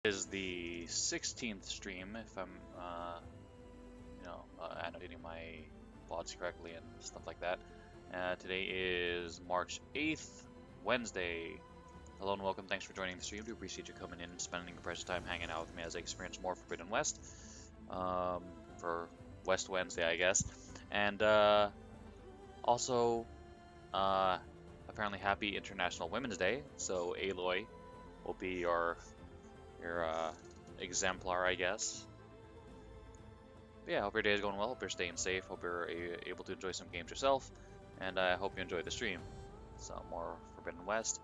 Is the 16th stream, if I'm, annotating my plots correctly and stuff like that. Today is March 8th, Wednesday. Hello and welcome. Thanks for joining the stream. Do appreciate you coming in and spending your precious time hanging out with me as I experience more Forbidden West. For West Wednesday, I guess. And also, apparently happy International Women's Day. So Aloy will be your exemplar, I guess. But yeah, hope your day is going well. Hope you're staying safe. Hope you're able to enjoy some games yourself. And I hope you enjoy the stream. Some more Forbidden West.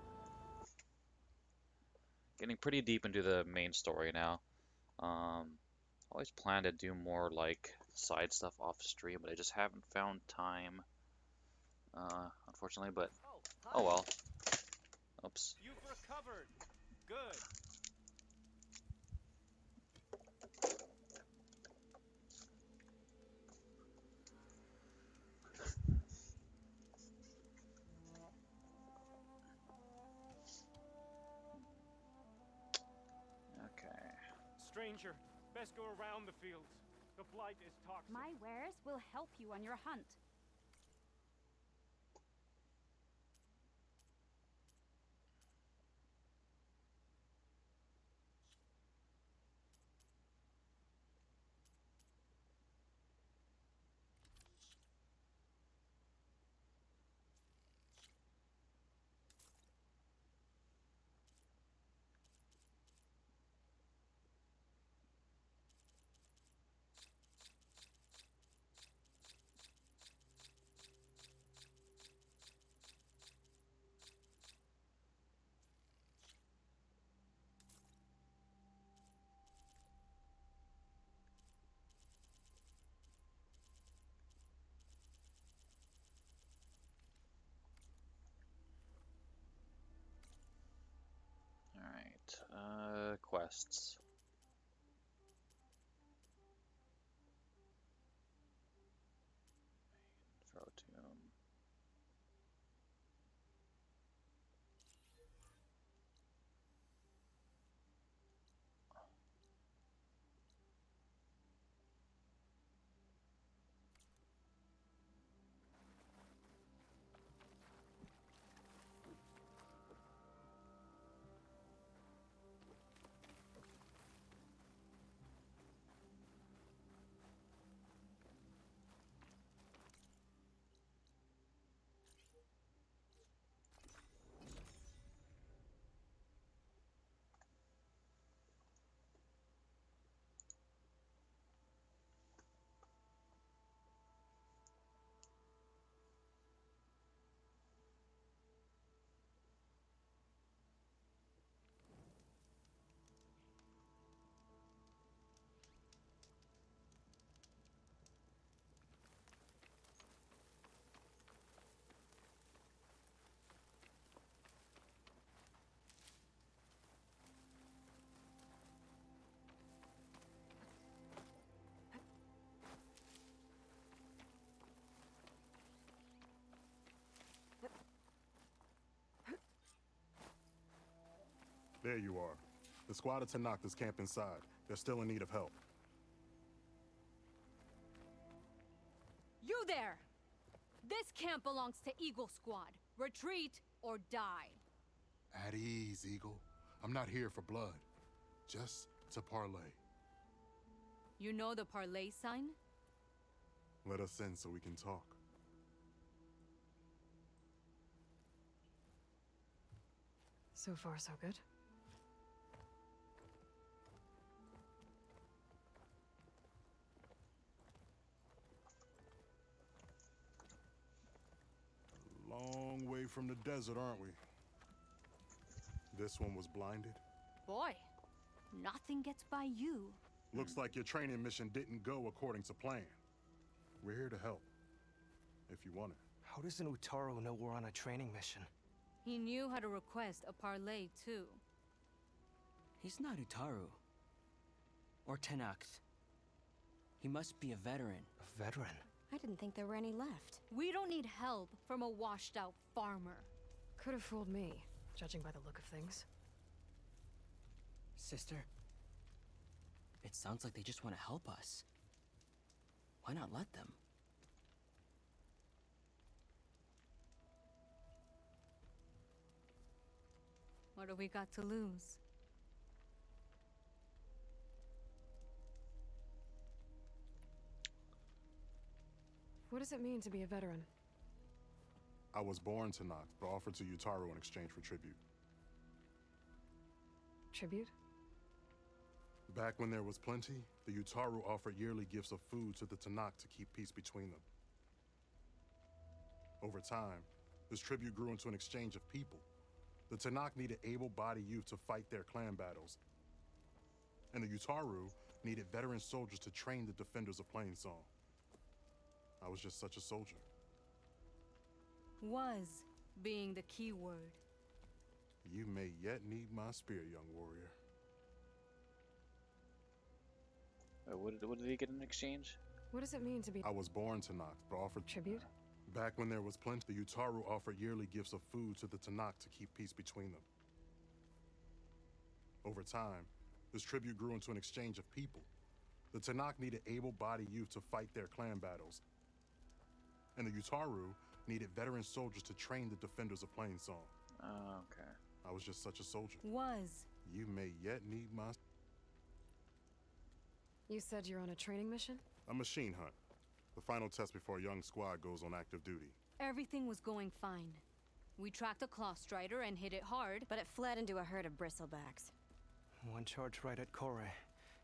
Getting pretty deep into the main story now. Always plan to do more like side stuff off stream, but I just haven't found time. Unfortunately, but oh well. Oops. You've recovered. Good. Okay. Stranger, best go around the fields. The blight is toxic. My wares will help you on your hunt. Alright. Quests. Throw to him. There you are. The squad of Tanakh is camped inside. They're still in need of help. You there! This camp belongs to Eagle Squad. Retreat or die. At ease, Eagle. I'm not here for blood. Just to parlay. You know the parlay sign? Let us in so we can talk. So far, so good. Long way from the desert, aren't we? This one was blinded. Boy, nothing gets by you. Looks like your training mission didn't go according to plan. We're here to help, if you want it. How does an Utaru know we're on a training mission? He knew how to request a parlay, too. He's not Utaru. Or Tenakth. He must be a veteran. A veteran? I didn't think there were any left. We don't need help from a washed-out farmer. Could have fooled me, judging by the look of things. Sister, It sounds like they just want to help us. Why not let them? What do we got to lose? What does it mean to be a veteran? I was born to Noct, but offered to Utaru in exchange for tribute. Tribute? Back when there was plenty, the Utaru offered yearly gifts of food to the Tenakth to keep peace between them. Over time, this tribute grew into an exchange of people. The Tenakth needed able-bodied youth to fight their clan battles, and the Utaru needed veteran soldiers to train the defenders of Plainsong. I was just such a soldier. Was being the key word. You may yet need my spear, young warrior. What did he get in exchange? What does it mean to be I was born to Noct, but offered tribute? Back when there was plenty, the Utaru offered yearly gifts of food to the Tenakth to keep peace between them. Over time, this tribute grew into an exchange of people. The Tenakth needed able-bodied youth to fight their clan battles, and the Utaru needed veteran soldiers to train the defenders of Plainsong. Oh, okay. I was just such a soldier. Was. You may yet need my... You said you're on a training mission? A machine hunt. The final test before a young squad goes on active duty. Everything was going fine. We tracked a claw strider and hit it hard. But it fled into a herd of bristlebacks. One charge right at Kore.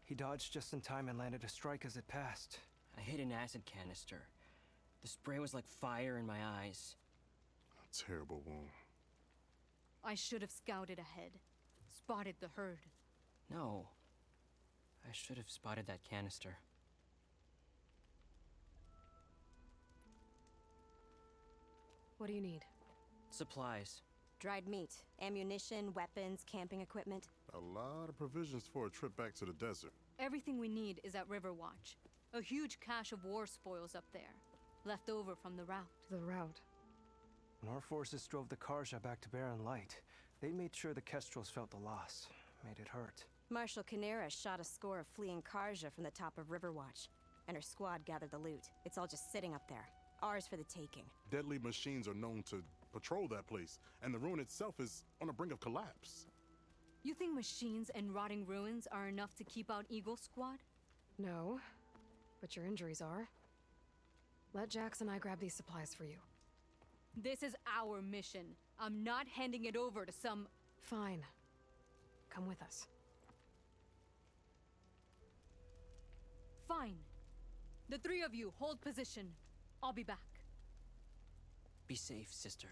He dodged just in time and landed a strike as it passed. I hit an acid canister. The spray was like fire in my eyes. A terrible wound. I should have scouted ahead. Spotted the herd. No. I should have spotted that canister. What do you need? Supplies. Dried meat, ammunition, weapons, camping equipment. A lot of provisions for a trip back to the desert. Everything we need is at Riverwatch. A huge cache of war spoils up there. Left over from the route. The route. When our forces drove the Karja back to Barren Light, they made sure the Kestrels felt the loss. Made it hurt. Marshal Canera shot a score of fleeing Karja from the top of Riverwatch, and her squad gathered the loot. It's all just sitting up there. Ours for the taking. Deadly machines are known to patrol that place, and the ruin itself is on the brink of collapse. You think machines and rotting ruins are enough to keep out Eagle Squad? No, but your injuries are. Let Jax and I grab these supplies for you. This is our mission. I'm not handing it over to some... Fine. Come with us. Fine. The three of you hold position. I'll be back. Be safe, sister.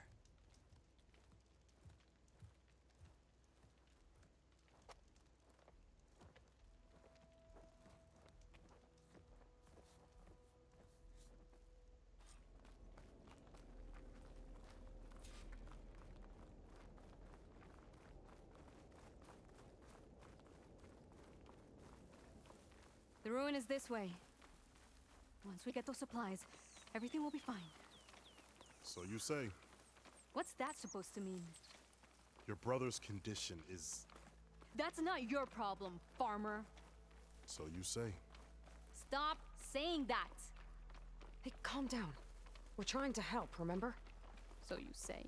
The ruin is this way. Once we get those supplies, everything will be fine. So you say. What's that supposed to mean? Your brother's condition is... That's not your problem, farmer. So you say. Stop saying that. Hey, calm down. We're trying to help, remember? So you say.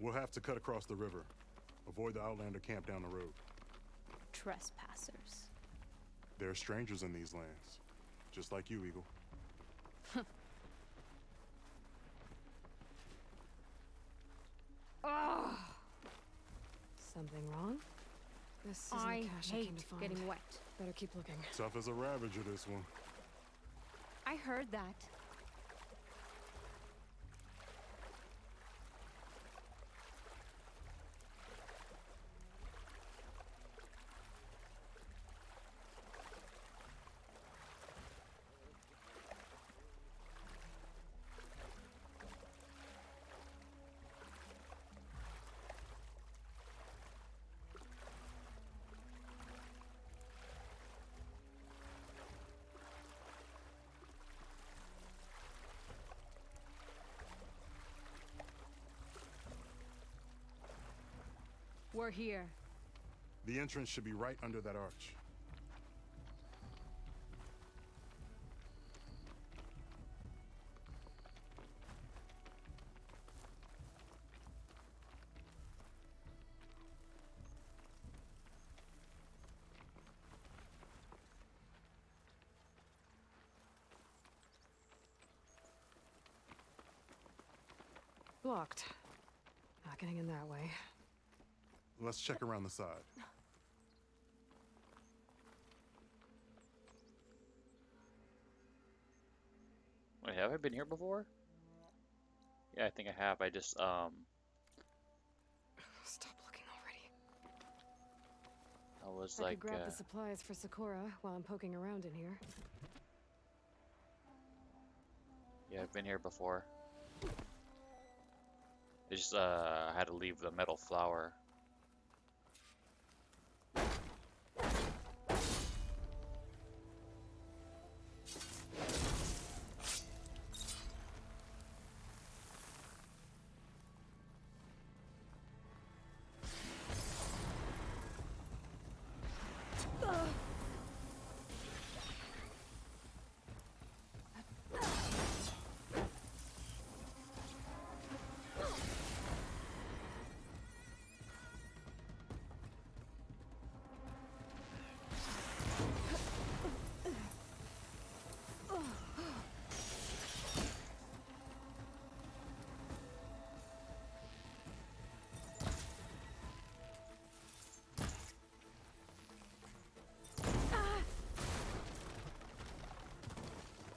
We'll have to cut across the river. Avoid the Outlander camp down the road. Trespassers. There are strangers in these lands. Just like you, Eagle. Ugh! Something wrong? This isn't I the cache I hate came to find. getting wet. Better keep looking. Tough as a ravager, this one. I heard that. We're here. The entrance should be right under that arch. Blocked. Not getting in that way. Let's check around the side. Wait, have I been here before? Yeah, I think I have. I just, Stop looking already. I was I like, could grab the supplies for Sakura while I'm poking around in here. yeah, I've been here before. I just, had to leave the metal flower.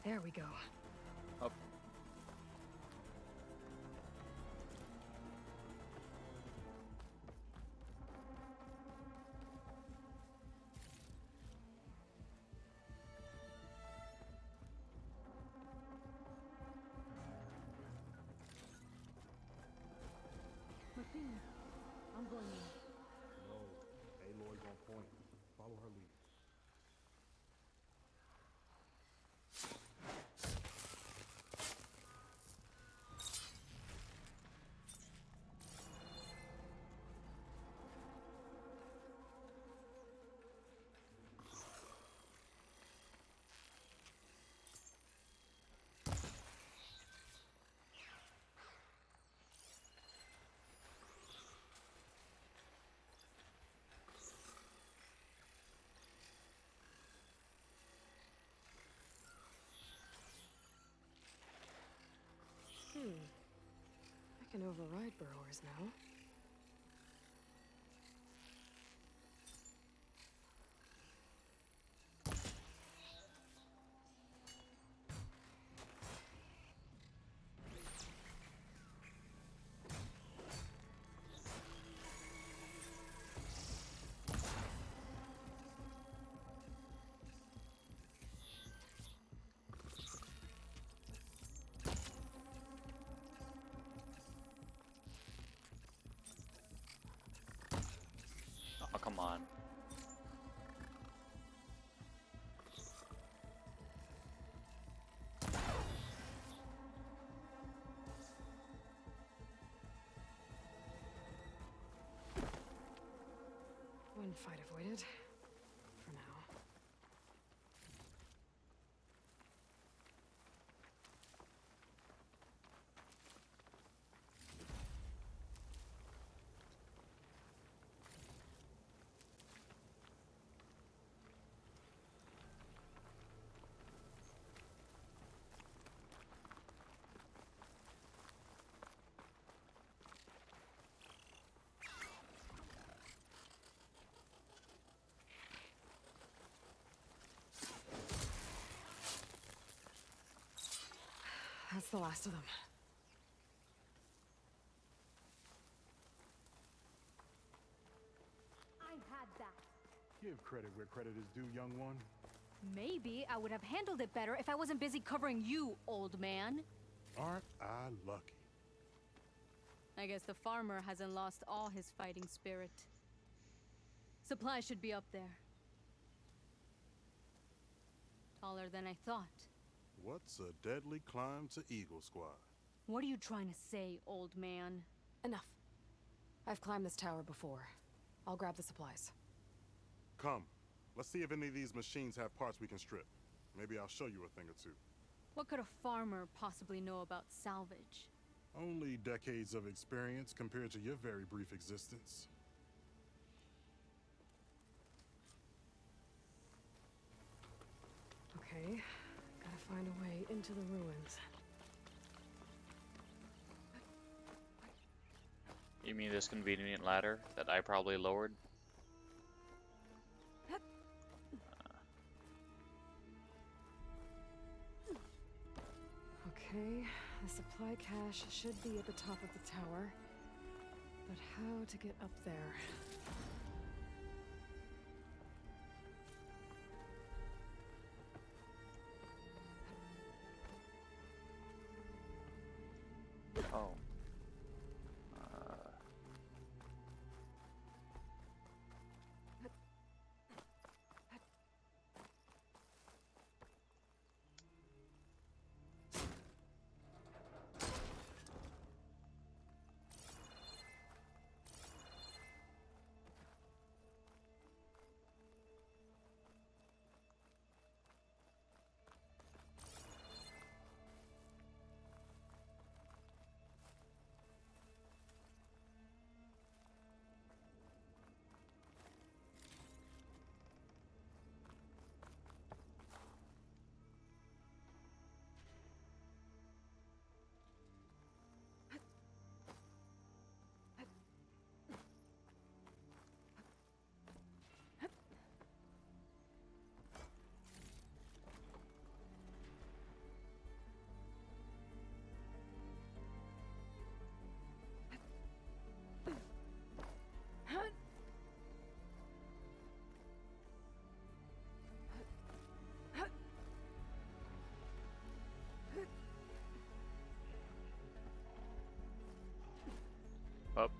There we go. Up. Martina, I'm going in. No. Aloy's on point. Follow her lead. I can override burrowers now. Oh, come on. One fight avoided. For now. That's the last of them. I had that. Give credit where credit is due, young one. Maybe I would have handled it better if I wasn't busy covering you, old man. Aren't I lucky? I guess the farmer hasn't lost all his fighting spirit. Supplies should be up there. Taller than I thought. What's a deadly climb to Eagle Squad? What are you trying to say, old man? Enough. I've climbed this tower before. I'll grab the supplies. Come. Let's see if any of these machines have parts we can strip. Maybe I'll show you a thing or two. What could a farmer possibly know about salvage? Only decades of experience compared to your very brief existence. Okay, gotta find a way into the ruins. You mean this convenient ladder that I probably lowered? Okay, the supply cache should be at the top of the tower. But how to get up there? Oh. Up.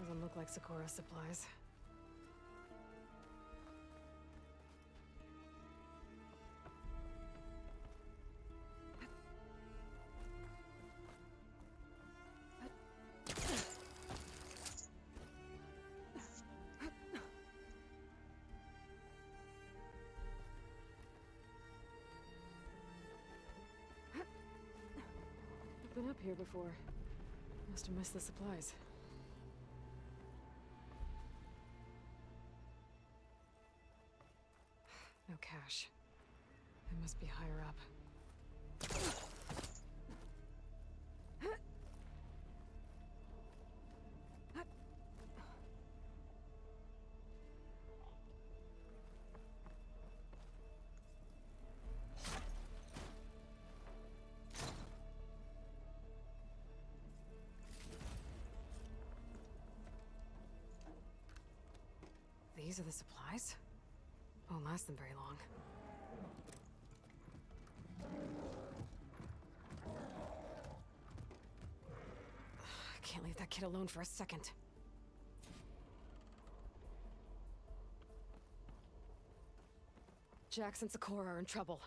Doesn't look like Sakura supplies. I've been up here before. Must have missed the supplies. No cash. It must be higher up. These are the supplies? Won't last them very long. I can't leave that kid alone for a second. Jax and Sakura are in trouble.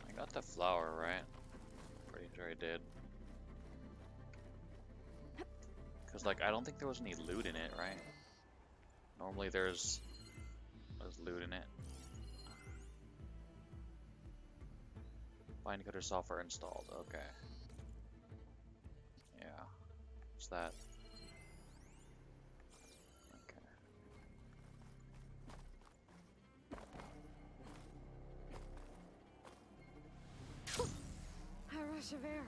I got the flower, right? Pretty sure I did. Cause like I don't think there was any loot in it, right? Normally there's loot in it. Find cutter software installed. Okay. Yeah. What's that? Okay. A rush of air.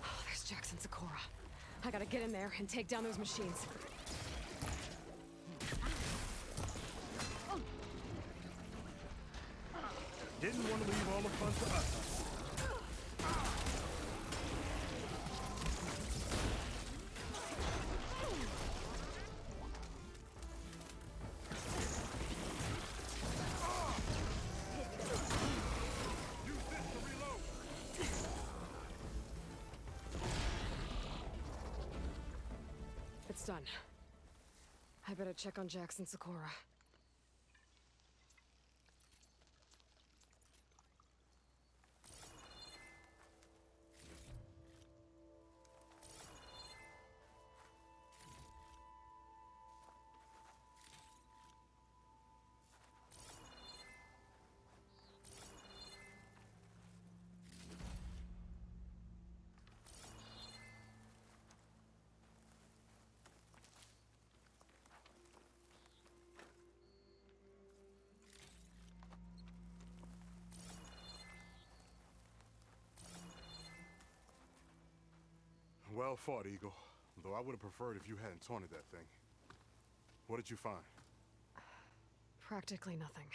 Oh, there's Jax and Sakura. I gotta get in there and take down those machines. Didn't want to leave all the fun to us. It's done. I better check on Jax and Sakura. Well fought, Eagle. Though I would have preferred if you hadn't taunted that thing. What did you find? Practically nothing.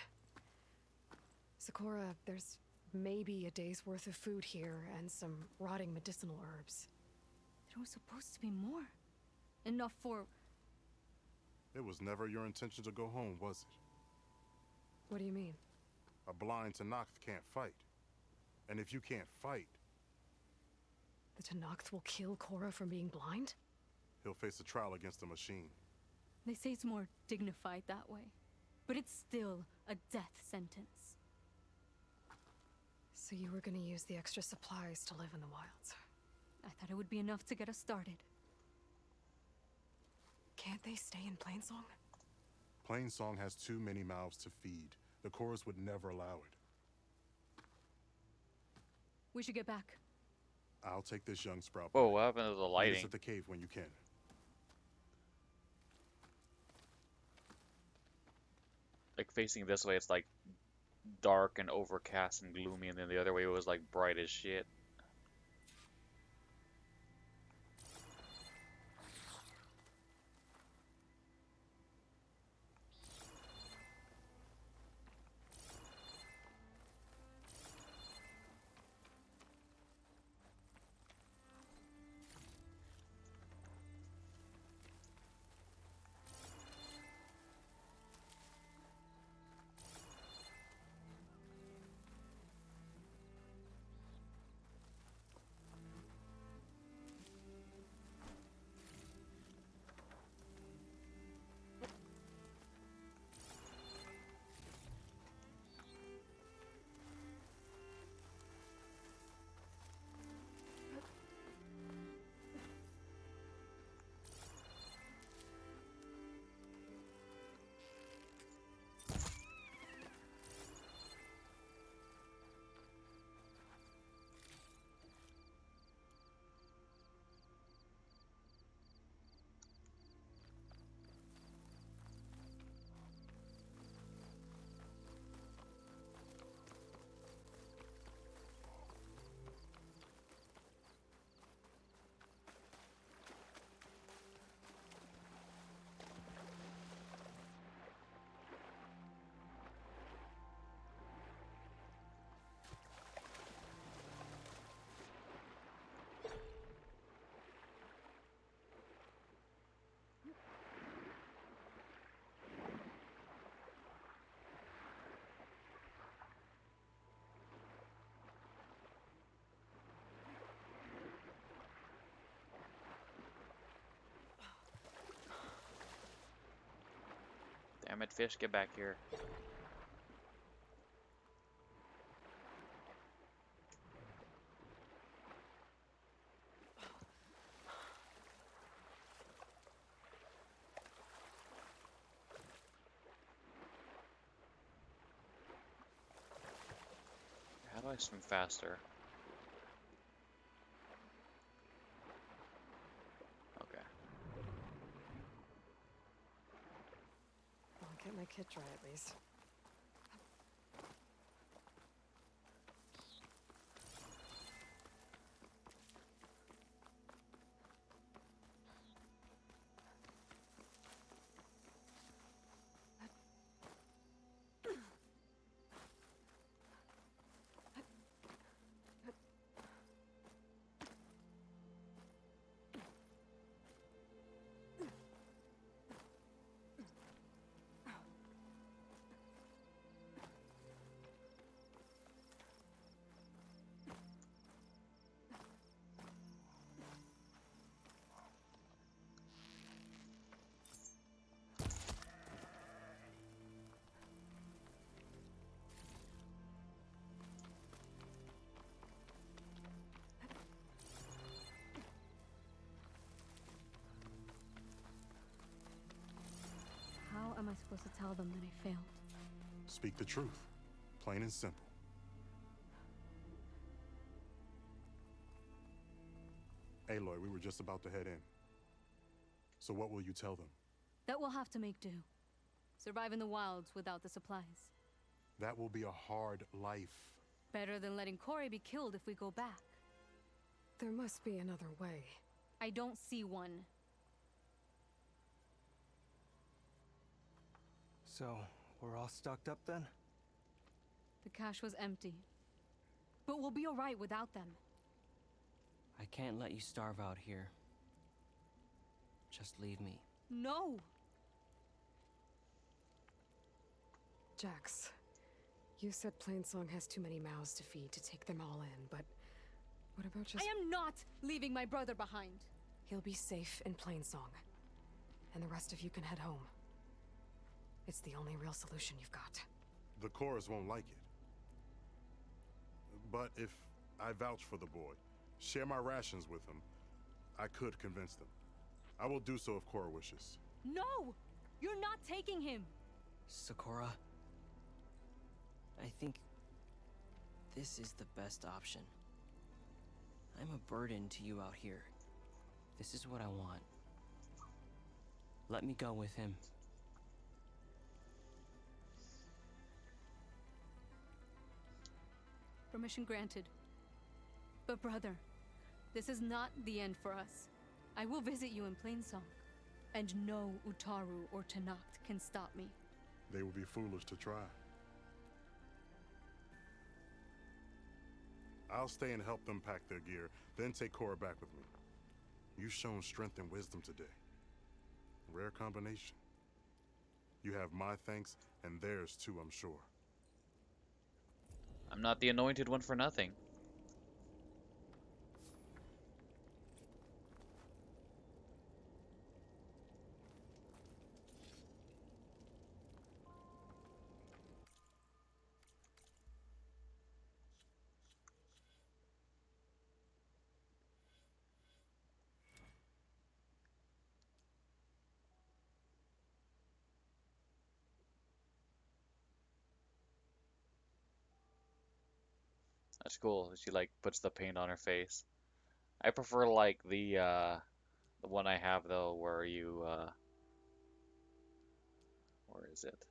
Sakura, there's maybe a day's worth of food here and some rotting medicinal herbs. There was supposed to be more. Enough for... It was never your intention to go home, was it? What do you mean? A blind Tenakth can't fight. And if you can't fight, The Tenakth will kill Korra from being blind? he'll face a trial against the machine. They say it's more dignified that way. But it's still a death sentence. So you were gonna use the extra supplies to live in the wilds. I thought it would be enough to get us started. Can't they stay in Plainsong? Plainsong has too many mouths to feed. The Chorus would never allow it. We should get back. I'll take this young sprout. Whoa, what happened to the Meet us lighting? at the cave when you can. Like facing this way, it's like dark and overcast and gloomy, and then the other way was like bright as shit. Damn it, fish, get back here. How do I swim faster? Okay. I'll get my kit dry at least. How am I supposed to tell them that I failed? Speak the truth. Plain and simple. Aloy, we were just about to head in. So what will you tell them? That we'll have to make do. Survive in the wilds without the supplies. That will be a hard life. Better than letting Corey be killed if we go back. There must be another way. I don't see one. So, we're all stocked up then? The cache was empty. But we'll be alright without them. I can't let you starve out here. Just leave me. No! Jax, you said Plainsong has too many mouths to feed to take them all in, but what about just— I am not leaving my brother behind! He'll be safe in Plainsong, and the rest of you can head home. It's the only real solution you've got. The chorus won't like it. But if I vouch for the boy, share my rations with him, I could convince them. I will do so if Cora wishes. No! You're not taking him! Sakura, I think this is the best option. I'm a burden to you out here. This is what I want. Let me go with him. Permission granted. But brother, this is not the end for us. I will visit you in Plainsong. And no Utaru or Tenakt can stop me. They would be foolish to try. I'll stay and help them pack their gear, then take Cora back with me. You've shown strength and wisdom today. Rare combination. You have my thanks, and theirs too, I'm sure. I'm not the anointed one for nothing. That's cool. She like puts the paint on her face. I prefer like the one I have though, where you where is it?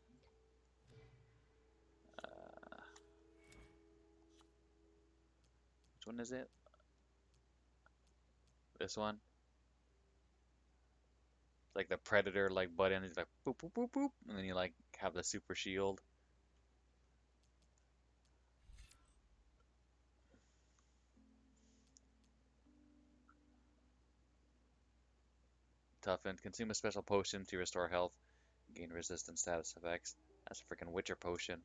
Which one is it? This one. Like the Predator like button is like boop boop boop boop, and then you like have the super shield. Toughened. Consume a special potion to restore health. Gain resistance status effects. That's a freaking Witcher potion.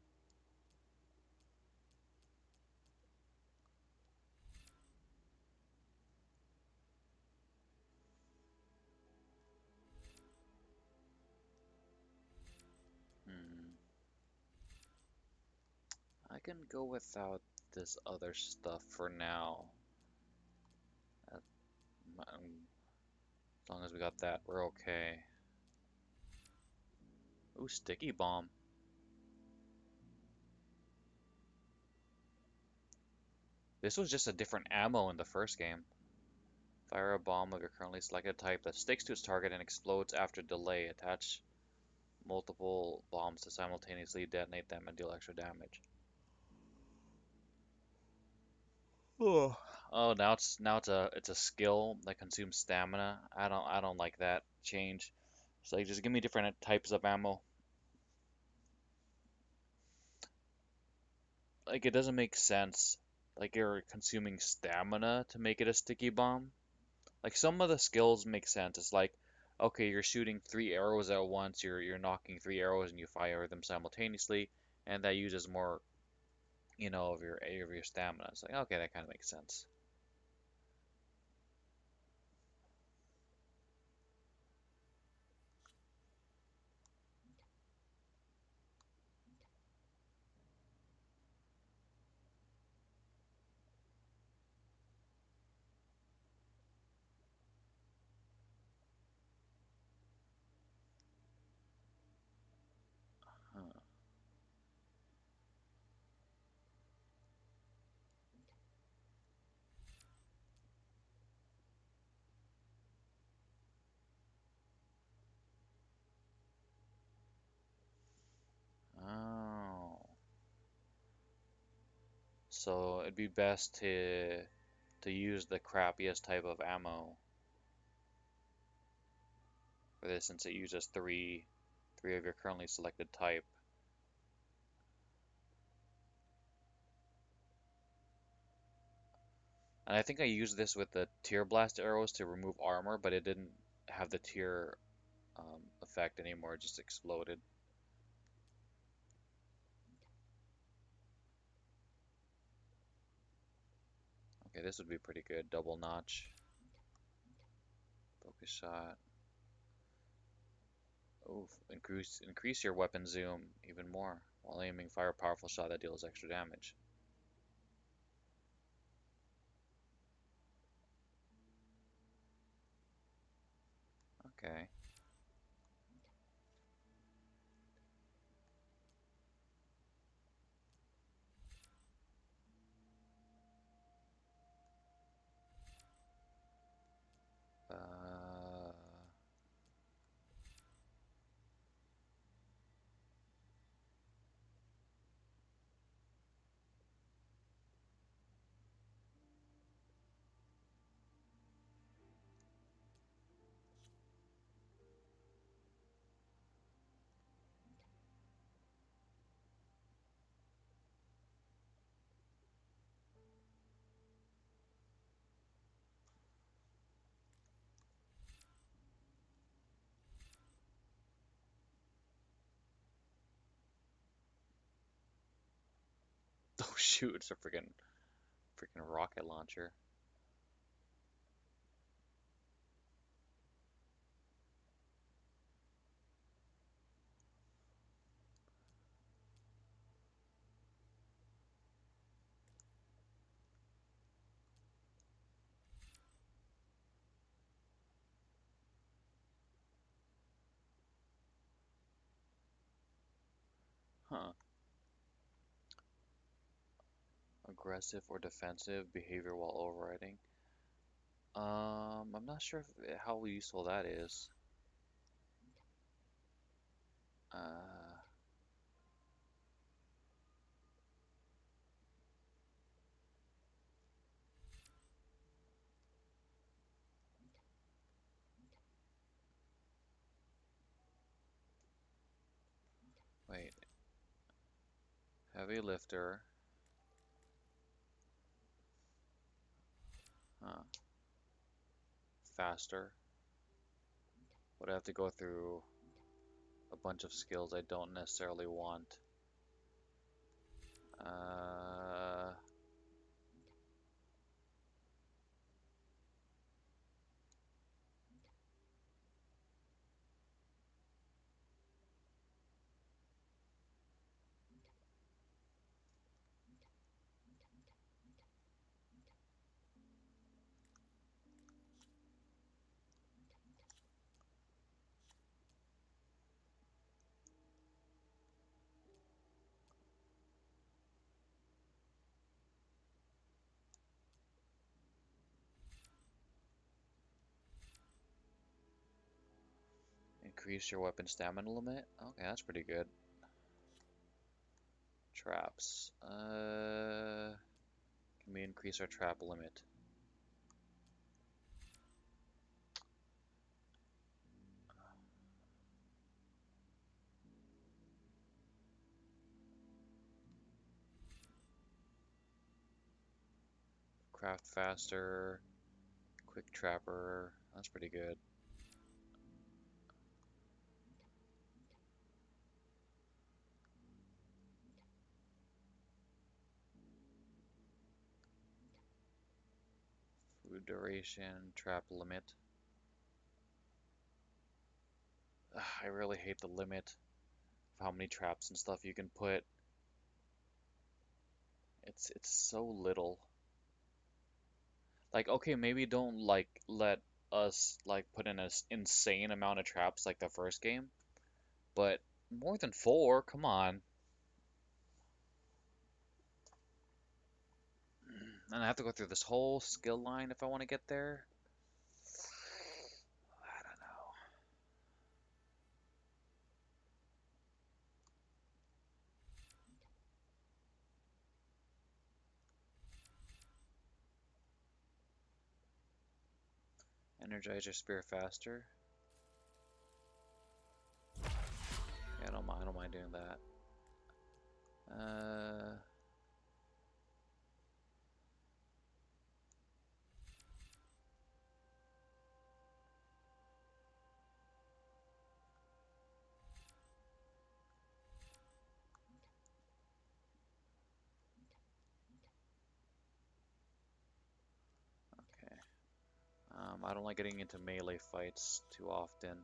can go without this other stuff for now. As long as we got that, we're okay. Ooh, sticky bomb. This was just a different ammo in the first game. Fire a bomb of your currently selected type that sticks to its target and explodes after delay. Attach multiple bombs to simultaneously detonate them and deal extra damage. Oh, now it's a skill that consumes stamina. I don't like that change. So like, just give me different types of ammo. Like, it doesn't make sense. Like, you're consuming stamina to make it a sticky bomb. Like, some of the skills make sense. It's like, okay, you're shooting 3 arrows at once. You're knocking 3 arrows and you fire them simultaneously, and that uses more, of your stamina. It's like, okay, that kind of makes sense. Huh. Oh. So it'd be best to use the crappiest type of ammo for this, since it uses three of your currently selected type. And I think I used this with the tear blast arrows to remove armor, but it didn't have the tear effect anymore. It just exploded. Okay, this would be pretty good. Double notch. Focus shot. Oof, increase your weapon zoom even more. While aiming, fire a powerful shot that deals extra damage. Okay. Uh, oh shoot, it's a freaking rocket launcher. Huh. Aggressive or defensive behavior while overriding. I'm not sure how useful that is. Uh, Wait. Heavy lifter. Huh. Faster. Would I have to go through a bunch of skills I don't necessarily want? Uh, increase your weapon stamina limit. Okay, that's pretty good. Traps. Can we increase our trap limit? Craft faster. Quick trapper. That's pretty good. Food duration, trap limit. Ugh, I really hate the limit of how many traps and stuff you can put. It's so little. Like, okay, maybe don't like let us like put in an insane amount of traps like the first game, but more than 4, come on. And I have to go through this whole skill line if I want to get there. I don't know. Energize your spear faster. Yeah, I don't mind doing that. Okay. I don't like getting into melee fights too often.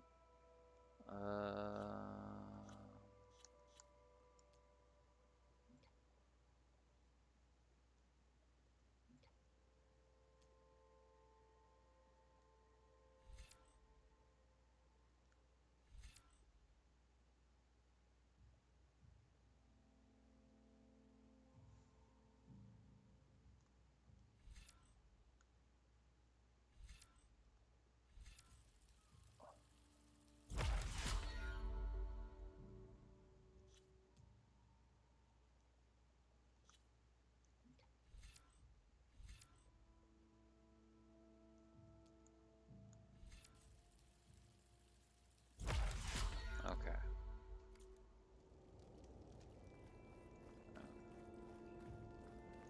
Okay.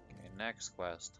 Okay, next quest.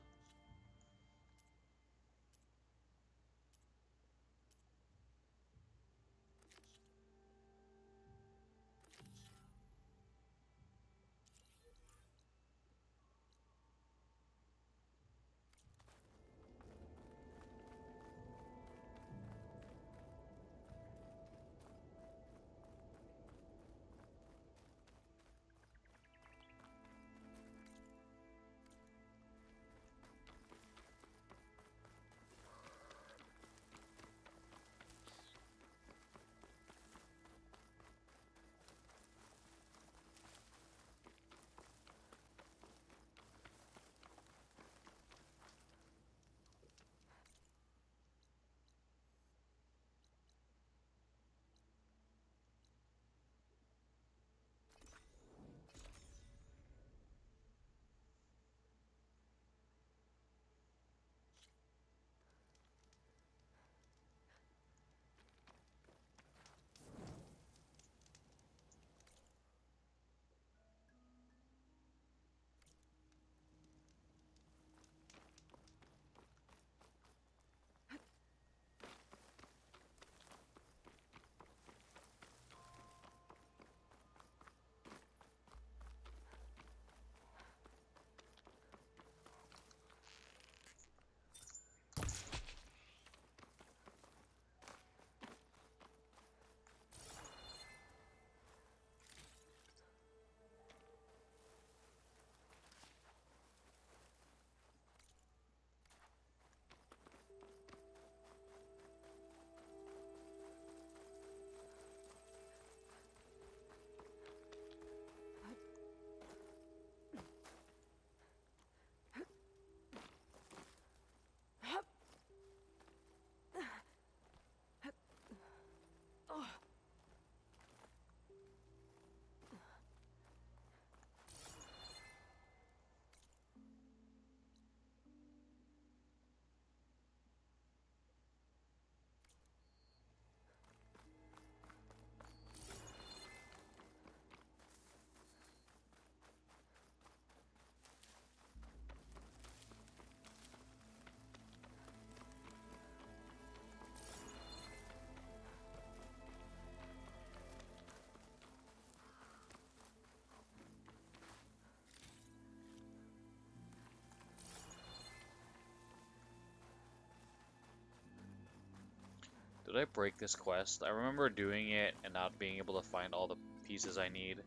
I break this quest? I remember doing it and not being able to find all the pieces I need.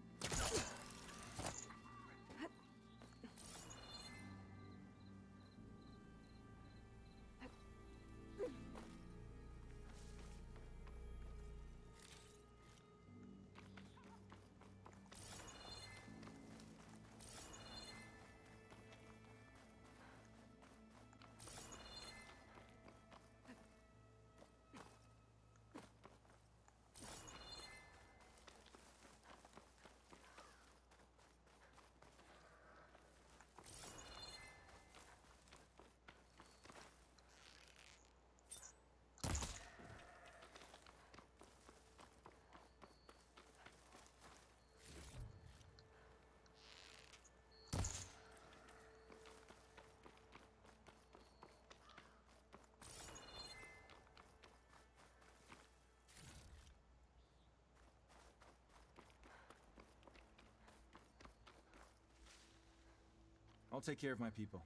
I'll take care of my people.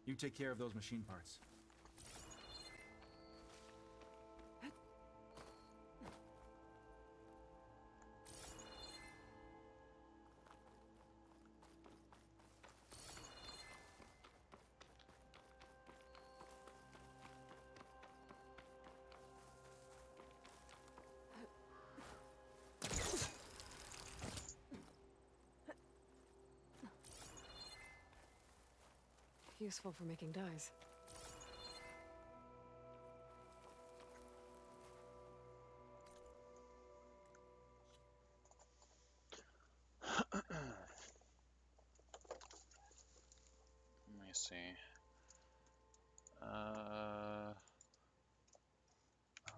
You take care of those machine parts. Useful for making dyes. Let me see.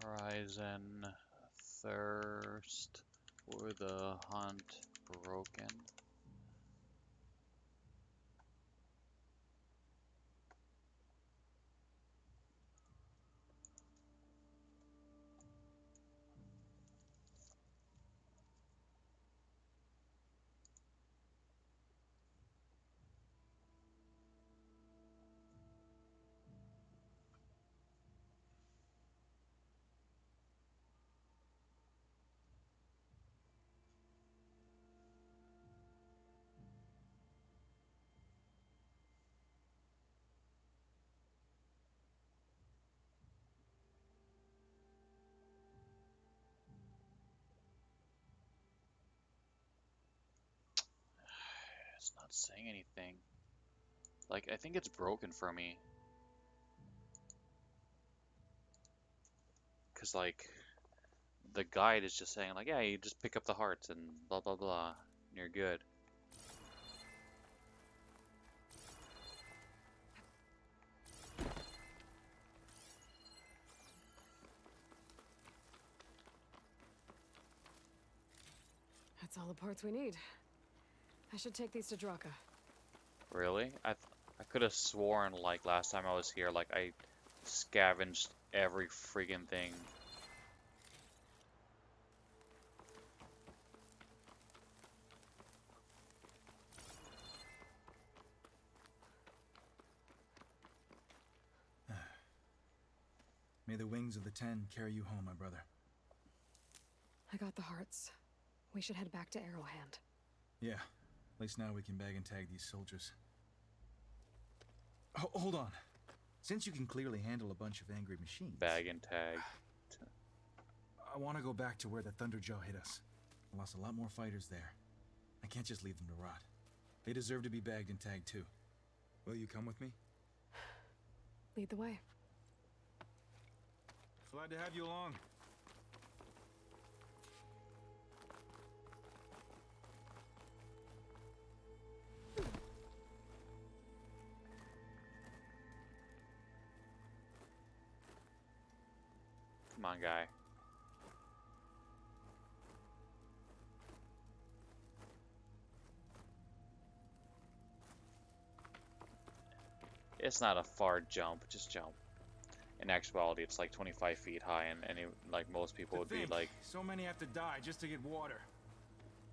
Horizon, thirst for the hunt broken. It's not saying anything. Like, I think it's broken for me. Cause like, the guide is just saying like, yeah, you just pick up the hearts and blah blah blah, and you're good. That's all the parts we need. I should take these to Draka. Really? I could have sworn like last time I was here, like I scavenged every freaking thing. May the wings of the Ten carry you home, my brother. I got the hearts. We should head back to Arrowhand. Yeah, at least now we can bag and tag these soldiers. Hold on. Since you can clearly handle a bunch of angry machines... Bag and tag. I want to go back to where the Thunderjaw hit us. I lost a lot more fighters there. I can't just leave them to rot. They deserve to be bagged and tagged too. Will you come with me? Lead the way. Glad to have you along. Come on, guy. It's not a far jump, just jump. In actuality, it's like 25 feet high, and like most people would be like... So many have to die just to get water.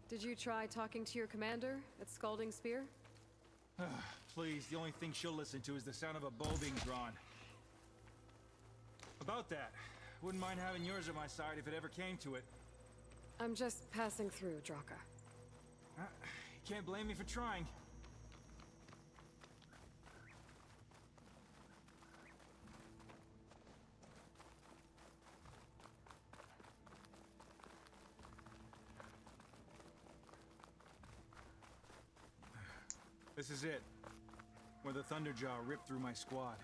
Did you try talking to your commander at Scalding Spear? Please, the only thing she'll listen to is the sound of a bow being drawn. About that, Wouldn't mind having yours at my side if it ever came to it. I'm just passing through, Draka. You can't blame me for trying. This is it. Where the Thunderjaw ripped through my squad.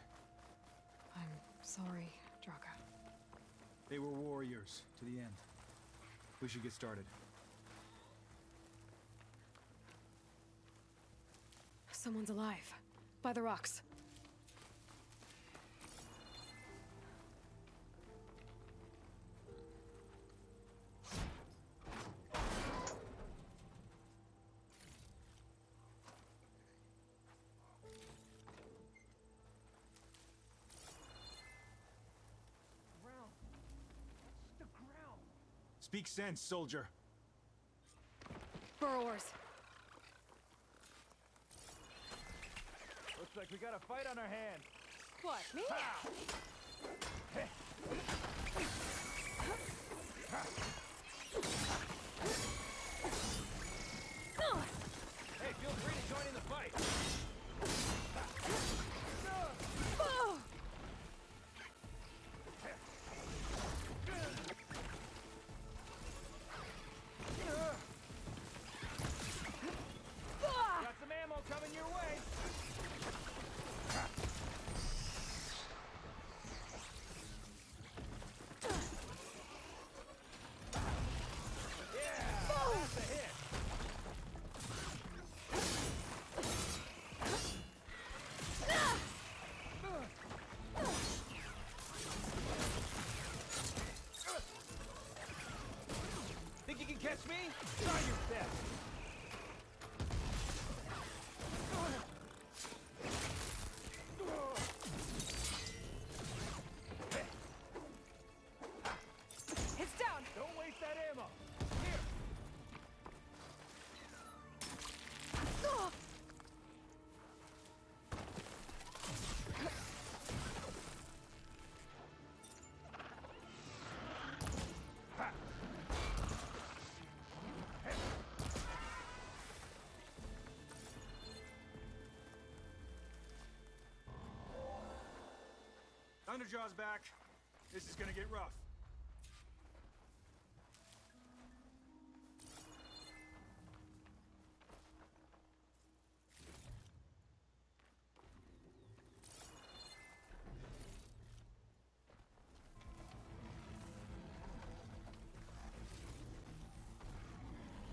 I'm sorry, Draka. They were warriors to the end. We should get started. Someone's alive. By the rocks. Speak sense, soldier. Burrowers. Looks like we got a fight on our hands. What, me? Hey, feel free to join in the fight. Got some ammo coming your way. That's a hit. Think you can catch me? Try your best. It's down! Don't waste that ammo. Here. Thunderjaw's back. This is gonna get rough.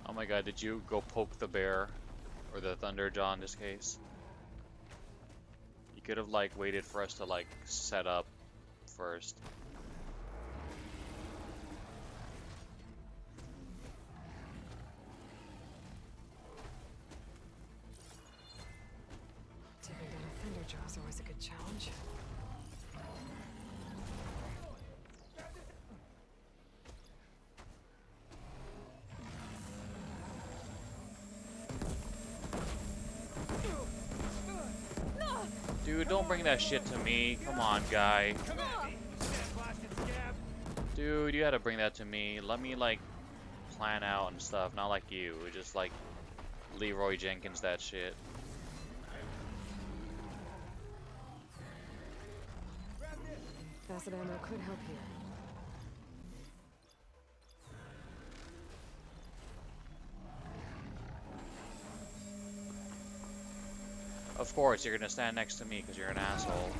Oh my god, did you go poke the bear? Or the Thunderjaw in this case? You could have like waited for us to like set up first. Taking down a Thunderjaw is always a good challenge. Dude, don't bring that shit to me. Come on, guy. Come at me, you sandblasted scab. Dude, you had to bring that to me. Let me like plan out and stuff. Not like you. Just like Leroy Jenkins that shit. Grab this. Acid ammo could help here. Of course, you're gonna stand next to me because you're an asshole.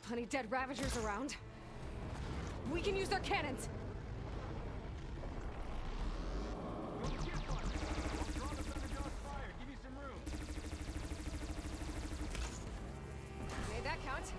Plenty dead Ravagers around. We can use their cannons! Made that count.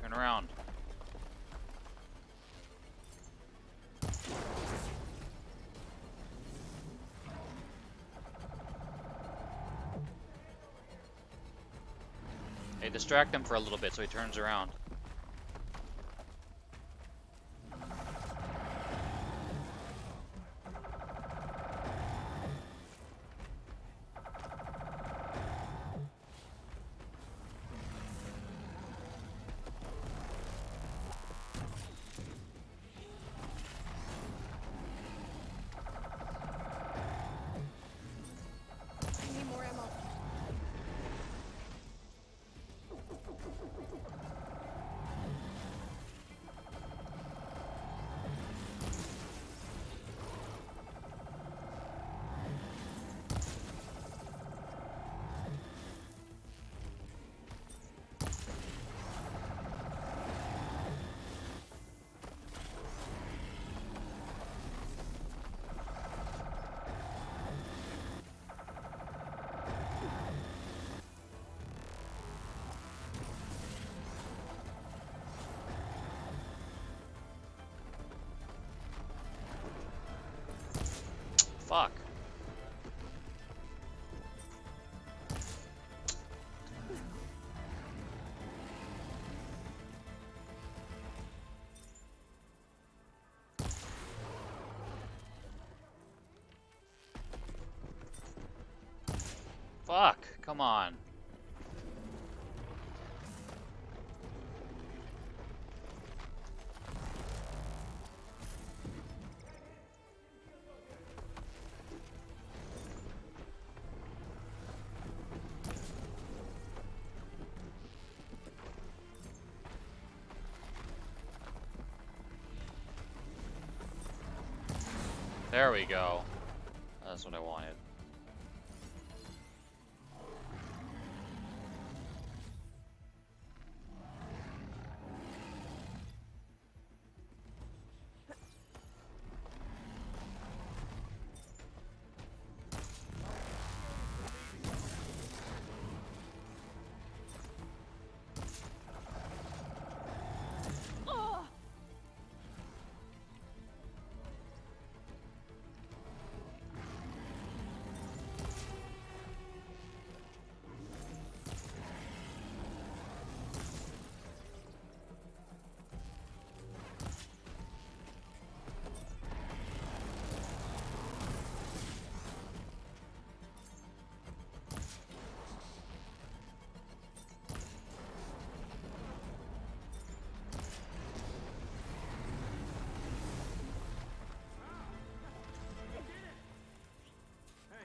Turn around. Hey, distract him for a little bit so he turns around. I need more ammo. Fuck. Fuck, come on. There we go. That's what I wanted.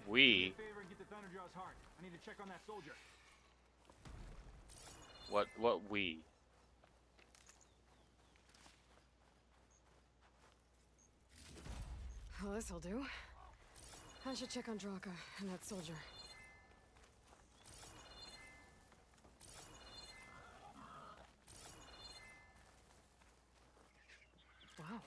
We. Favor and get the Thunderjaw's heart. I need to check on that soldier. What we? Well, this'll do. I should check on Draka and that soldier. Wow.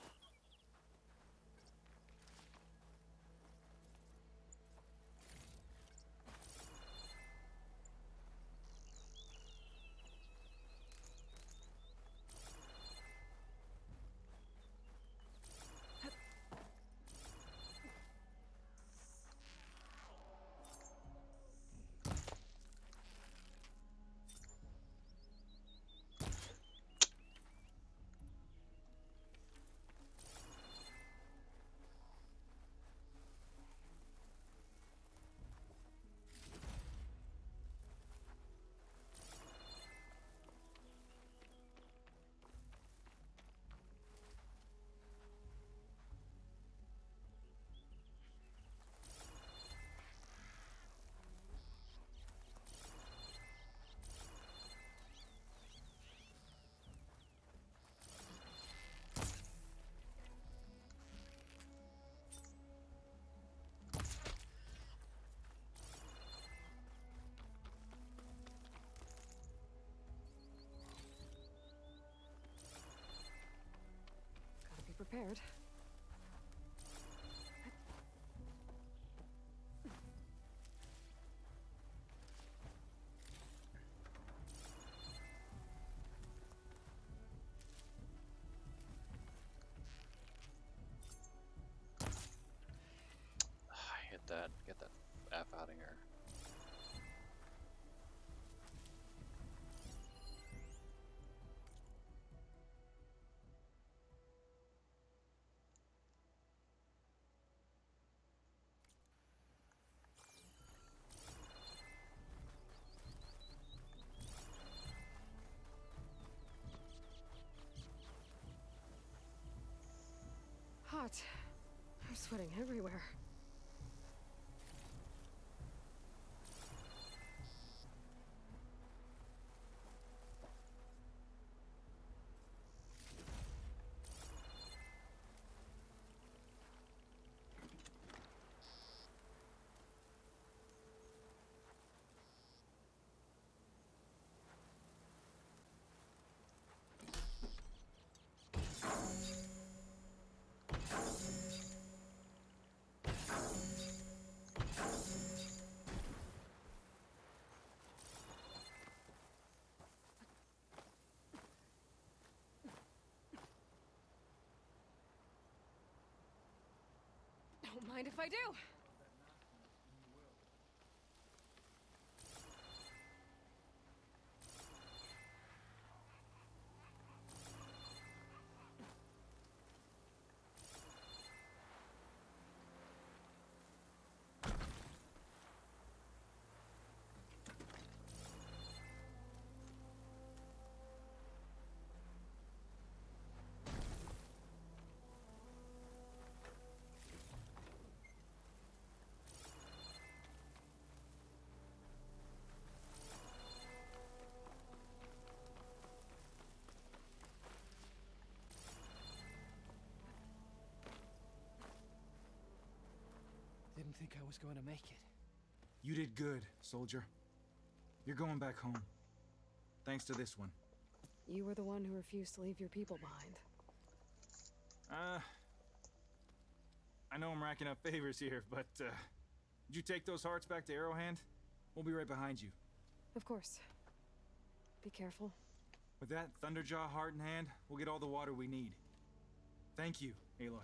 Gotta be prepared. Hit that. Get that F out of here. Hot. I'm sweating everywhere. Don't mind if I do. didn't think I was going to make it. You did good, soldier. You're going back home. Thanks to this one. You were the one who refused to leave your people behind. I know I'm racking up favors here, but, did you take those hearts back to Arrowhand? We'll be right behind you. Of course. Be careful. With that Thunderjaw heart in hand, we'll get all the water we need. Thank you, Aloy.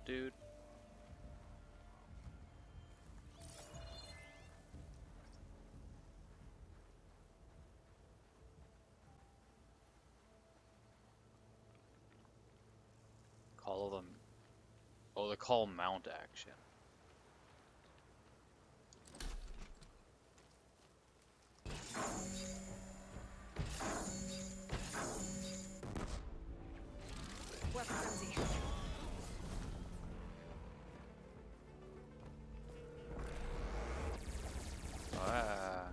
Dude. Call them. Oh, the call mount action. Weapon frenzy. Ah.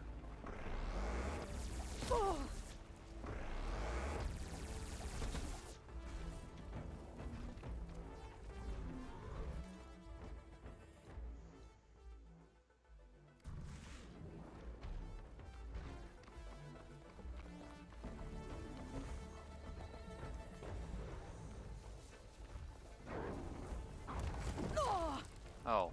Oh. Oh.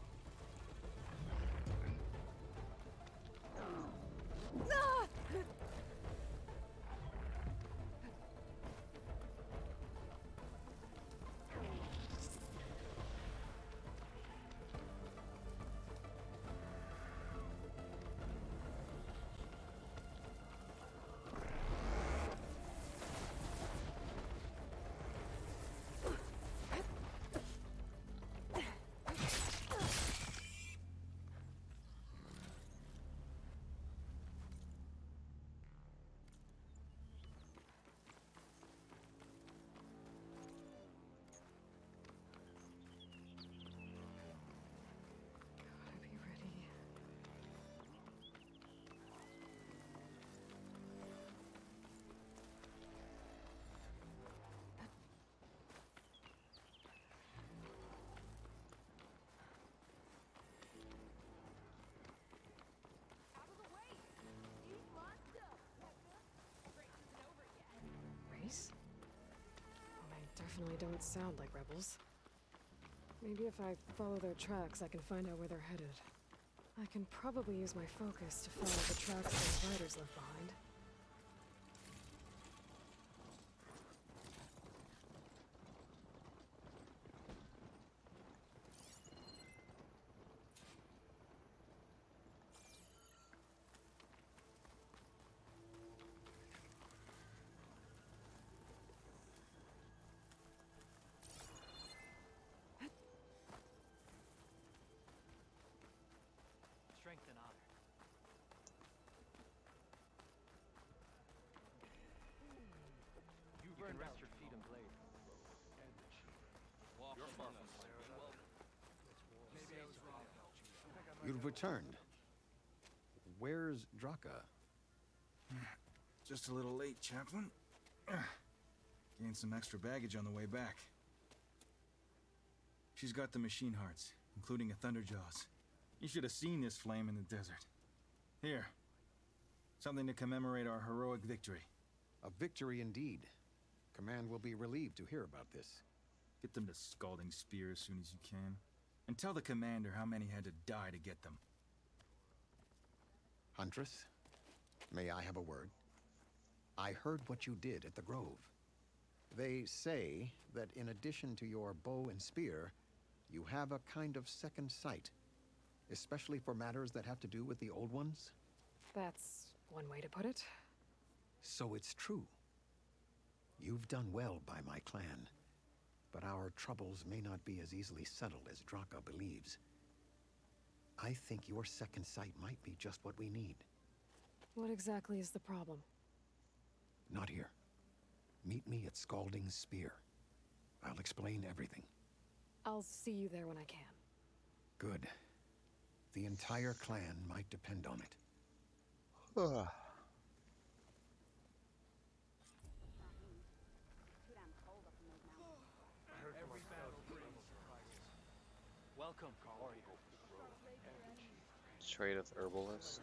Gotta be ready. Race? Well, they definitely don't sound like rebels. Maybe if I follow their tracks, I can find out where they're headed. I can probably use my focus to follow the tracks the riders left behind. Strength and honor. You can rest your feet and blade. You've returned. Where's Draka? Just a little late, Chaplain. Gained some extra baggage on the way back. She's got the machine hearts, including a Thunderjaws. You should have seen this flame in the desert. Here. Something to commemorate our heroic victory. A victory indeed. Command will be relieved to hear about this. Get them to Scalding Spear as soon as you can. And tell the commander how many had to die to get them. Huntress, may I have a word? I heard what you did at the Grove. They say that in addition to your bow and spear, you have a kind of second sight. Especially for matters that have to do with the old ones? That's one way to put it. So it's true. You've done well by my clan, but our troubles may not be as easily settled as Draka believes. I think your second sight might be just what we need. What exactly is the problem? Not here. Meet me at Scalding's Spear. I'll explain everything. I'll see you there when I can. Good. The entire clan might depend on it. Welcome, Trade of herbalist.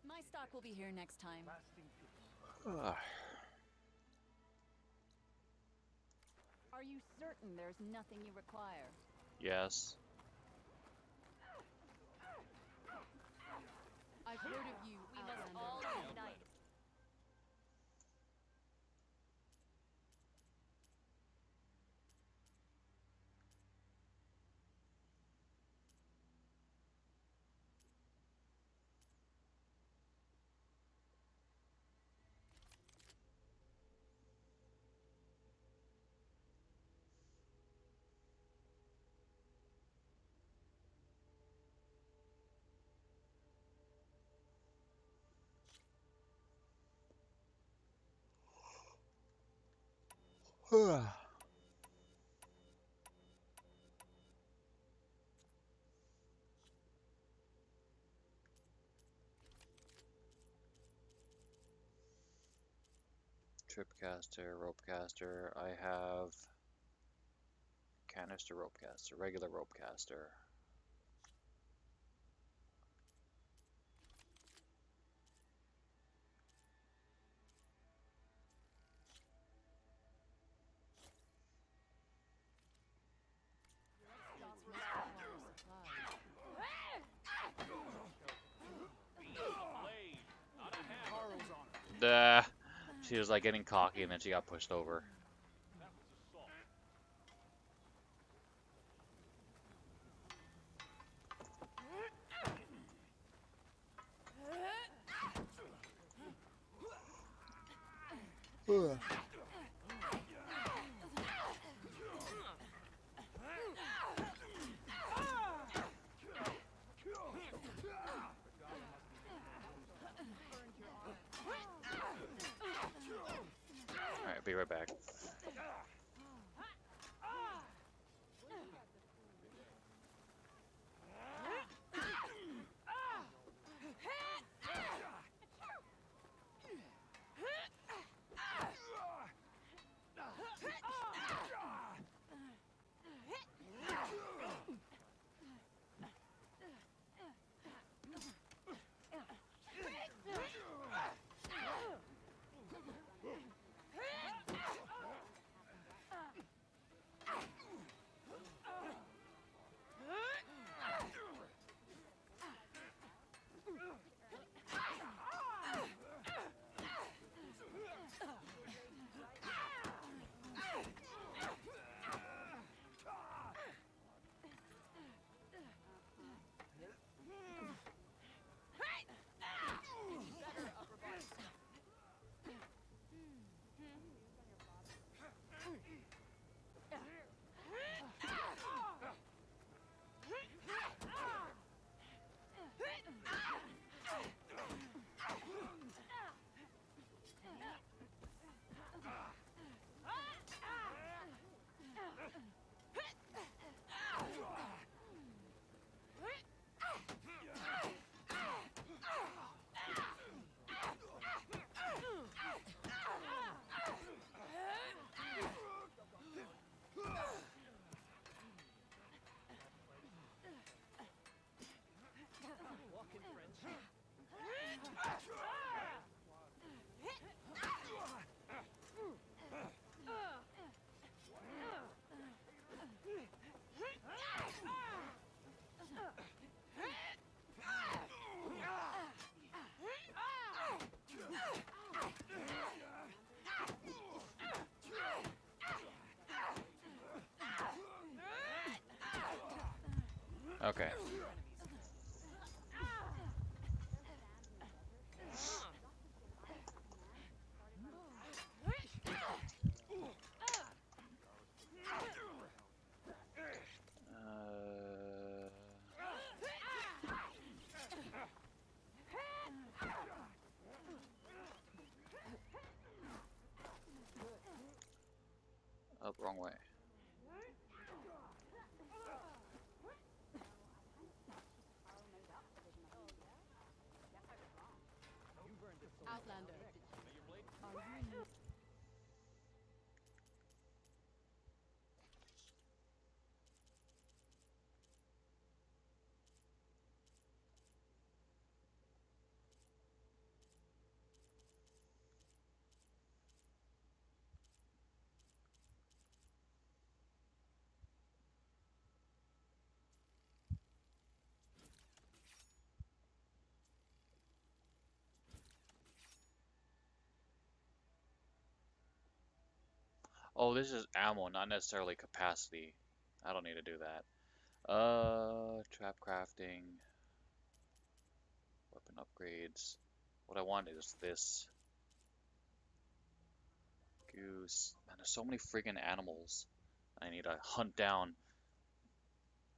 My stock will be here next time. Are you certain there's nothing you require? Yes. I've heard of you. We must all unite. Tripcaster, ropecaster. I have canister ropecaster, regular ropecaster. Duh. She was like getting cocky and then she got pushed over. Alright, be right back. Okay. Up, wrong way. Outlander. Oh, this is ammo, not necessarily capacity. I don't need to do that. Trap crafting, weapon upgrades. What I want is this. Goose. Man, there's so many freaking animals I need to hunt down.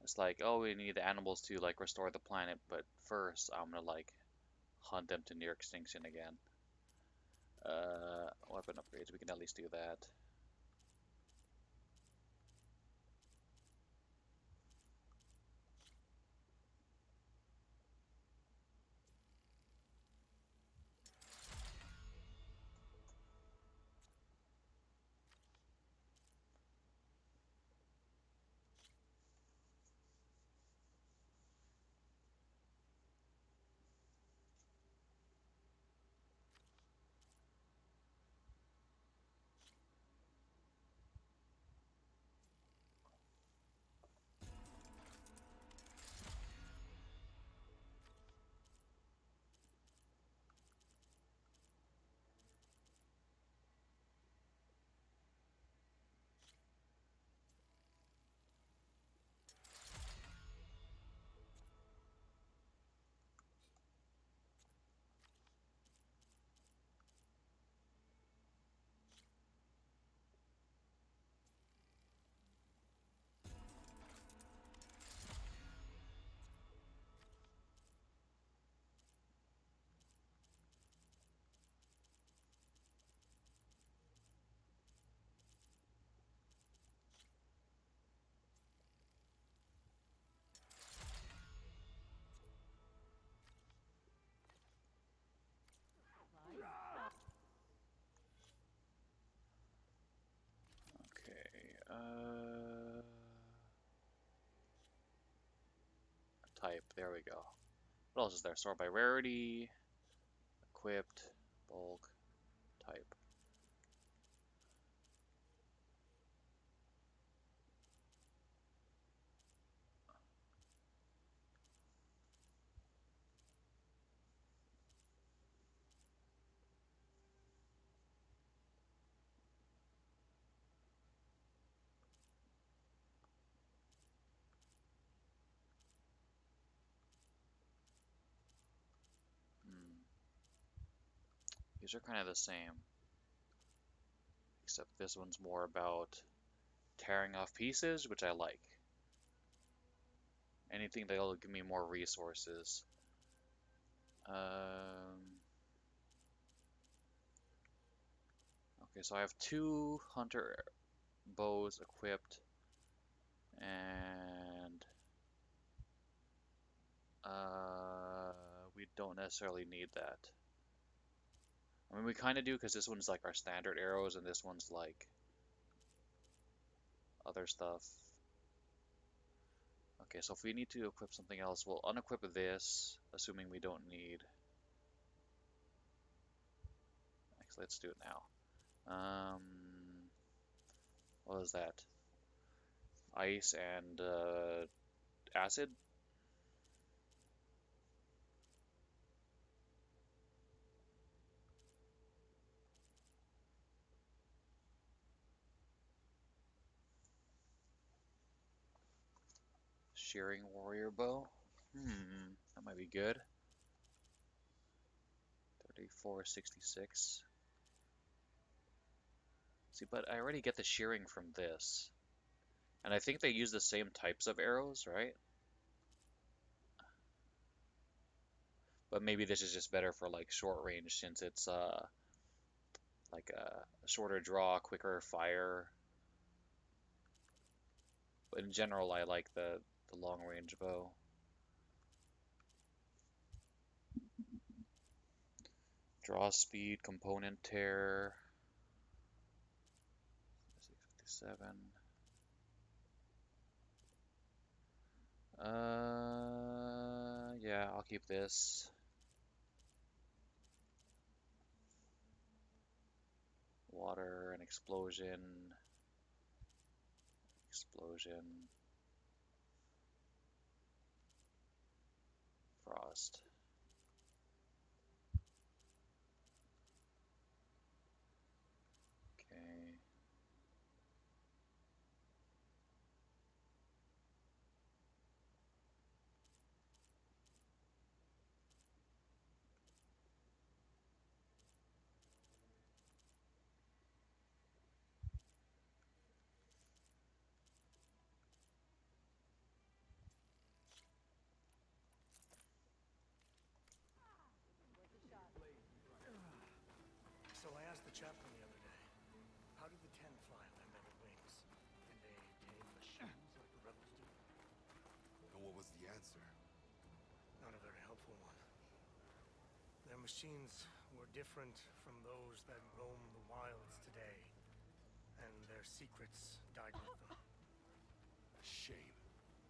It's like, oh, we need the animals to like restore the planet, but first I'm gonna like hunt them to near extinction again. Weapon upgrades, we can at least do that. Okay, type, there we go. What else is there? Sort by rarity, equipped, bulk, type. Hmm. These are kind of the same, except this one's more about tearing off pieces, which I like. Anything that'll give me more resources. Okay, so I have 2 hunter bows equipped, and we don't necessarily need that. I mean, we kind of do because this one's like our standard arrows, and this one's like other stuff. Okay, so if we need to equip something else, we'll unequip this, assuming we don't need. Actually, let's do it now. What is that? Ice and acid? Shearing warrior bow. That might be good. 3466. See, but I already get the shearing from this. And I think they use the same types of arrows, right? But maybe this is just better for like short range since it's like a shorter draw, quicker fire. But in general, I like the long range bow. Draw speed, component tear. 657. Yeah, I'll keep this. Water and explosion. Explosion. Frost. Okay. So I asked the chaplain the other day, how did the Ten fly on their metal wings? Did they tame machines like the rebels do? And what was the answer? Not a very helpful one. Their machines were different from those that roam the wilds today, and their secrets died with them. A shame.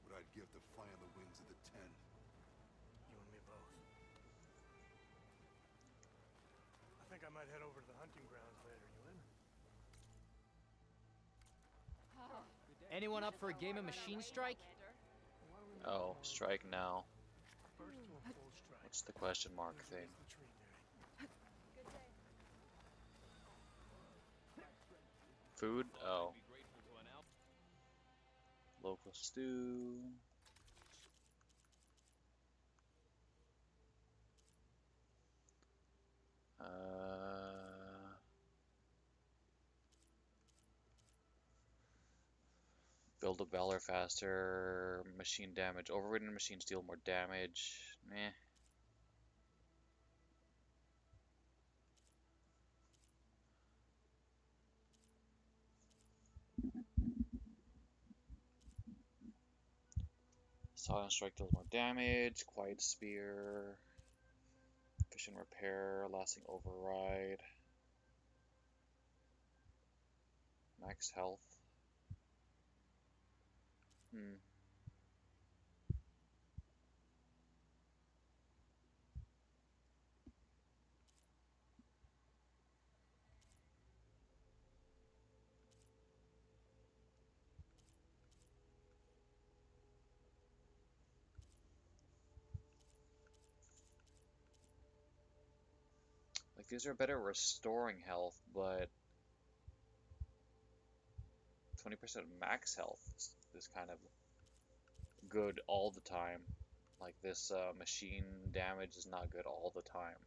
What I'd give to fly on the wings of the Ten. You and me both. I think I might head over to the hunting grounds later. You in? Anyone up for a game of Machine Strike? Oh, strike now. First to a full strike. What's the question mark thing? The tree duty. Food? Oh. Local stew. Build a Valor faster, machine damage. Overridden machines deal more damage. Meh. Silent Strike deals more damage. Quiet Spear. Efficient Repair. Lasting Override. Max Health. Like, these are better restoring health, but 20% max health is kind of good all the time. Like, this machine damage is not good all the time.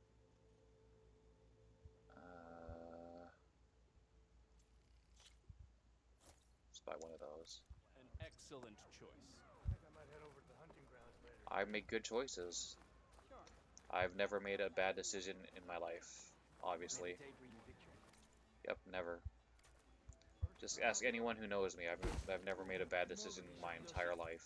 Let's buy one of those. An excellent choice. I think I might head over to the hunting grounds later. I make good choices. I've never made a bad decision in my life, obviously. Yep, never. Just ask anyone who knows me. I've never made a bad decision in my entire life.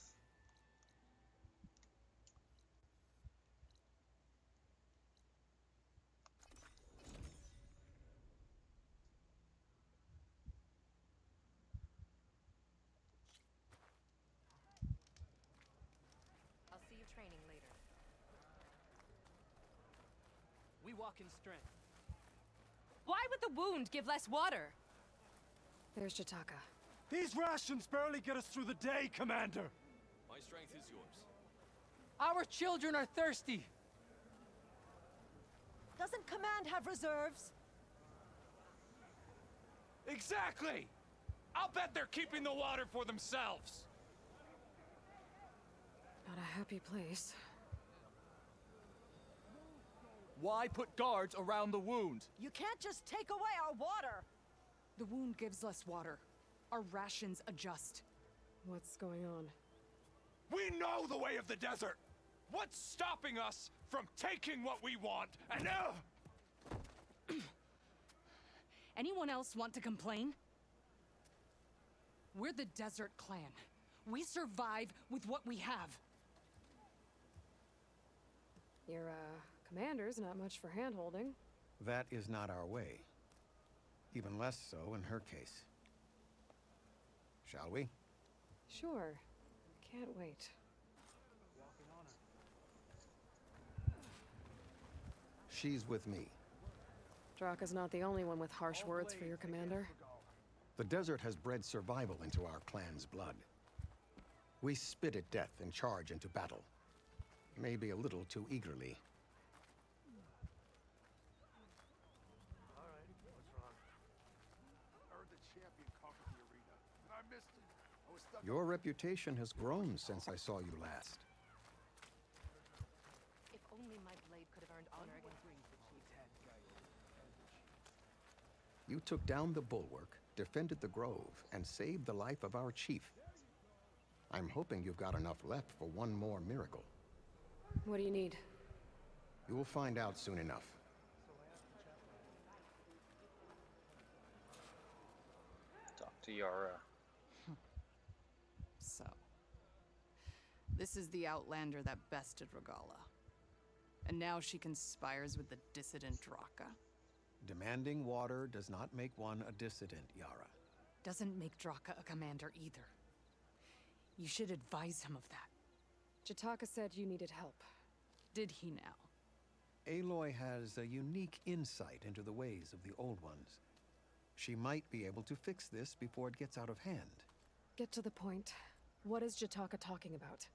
I'll see you training later. We walk in strength. Why would the wound give less water? There's Jataka. These rations barely get us through the day, Commander. My strength is yours. Our children are thirsty. Doesn't Command have reserves? Exactly! I'll bet they're keeping the water for themselves. Not a happy place. Why put guards around the wound? You can't just take away our water! The wound gives less water. Our rations adjust. What's going on? We know the way of the desert! What's stopping us from taking what we want and Anyone else want to complain? We're the Desert Clan. We survive with what we have. Your, commander's not much for hand-holding. That is not our way. Even less so in her case. Shall we? Sure. Can't wait. She's with me. Draka's not the only one with harsh words for your commander. The desert has bred survival into our clan's blood. We spit at death and charge into battle. Maybe a little too eagerly. Alright, what's wrong? I heard the champion conquered the arena, and I missed it. I was stuck. Your reputation has grown since I saw you last. If only my blade could have earned honor against You took down the bulwark, defended the grove, and saved the life of our chief. I'm hoping you've got enough left for one more miracle. What do you need? You'll find out soon enough. Talk to Yara. So, this is the Outlander that bested Regala. And now she conspires with the dissident Draka. Demanding water does not make one a dissident, Yara. Doesn't make Draka a commander either. You should advise him of that. Jataka said you needed help. Did he now? Aloy has a unique insight into the ways of the Old Ones. She might be able to fix this before it gets out of hand. Get to the point. What is Jataka talking about?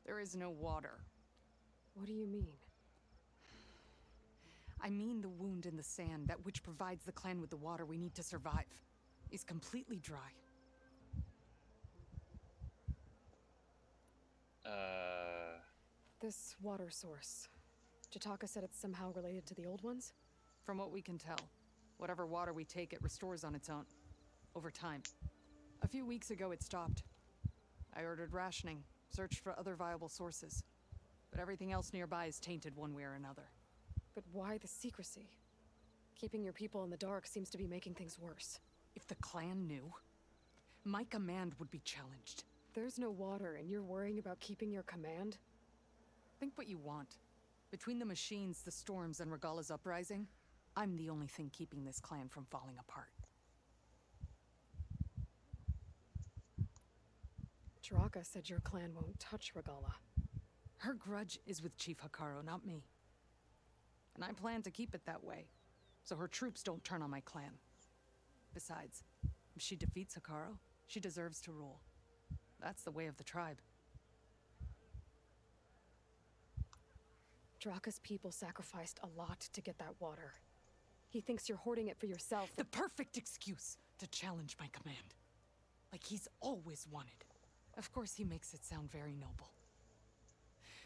There is no water. What do you mean? I mean the wound in the sand, that which provides the clan with the water we need to survive, is completely dry. This water source. Jataka said it's somehow related to the Old Ones? From what we can tell, whatever water we take, it restores on its own. Over time. A few weeks ago, it stopped. I ordered rationing, searched for other viable sources. But everything else nearby is tainted one way or another. But why the secrecy? Keeping your people in the dark seems to be making things worse. If the clan knew, my command would be challenged. There's no water, and you're worrying about keeping your command? Think what you want. Between the machines, the storms, and Regala's uprising, I'm the only thing keeping this clan from falling apart. Draka said your clan won't touch Regala. Her grudge is with Chief Hekarro, not me. And I plan to keep it that way, so her troops don't turn on my clan. Besides, if she defeats Hekarro, she deserves to rule. That's the way of the tribe. Draka's people sacrificed a lot to get that water. He thinks you're hoarding it for yourself. The perfect excuse to challenge my command. Like he's always wanted. Of course he makes it sound very noble.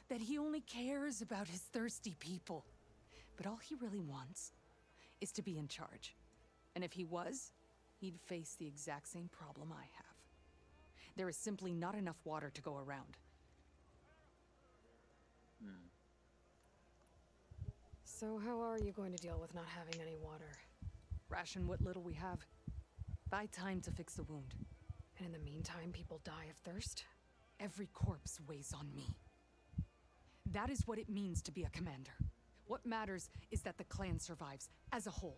That he only cares about his thirsty people. But all he really wants is to be in charge. And if he was, he'd face the exact same problem I have. There is simply not enough water to go around. So how are you going to deal with not having any water? Ration what little we have. Buy time to fix the wound. And in the meantime, people die of thirst? Every corpse weighs on me. That is what it means to be a commander. What matters is that the clan survives, as a whole.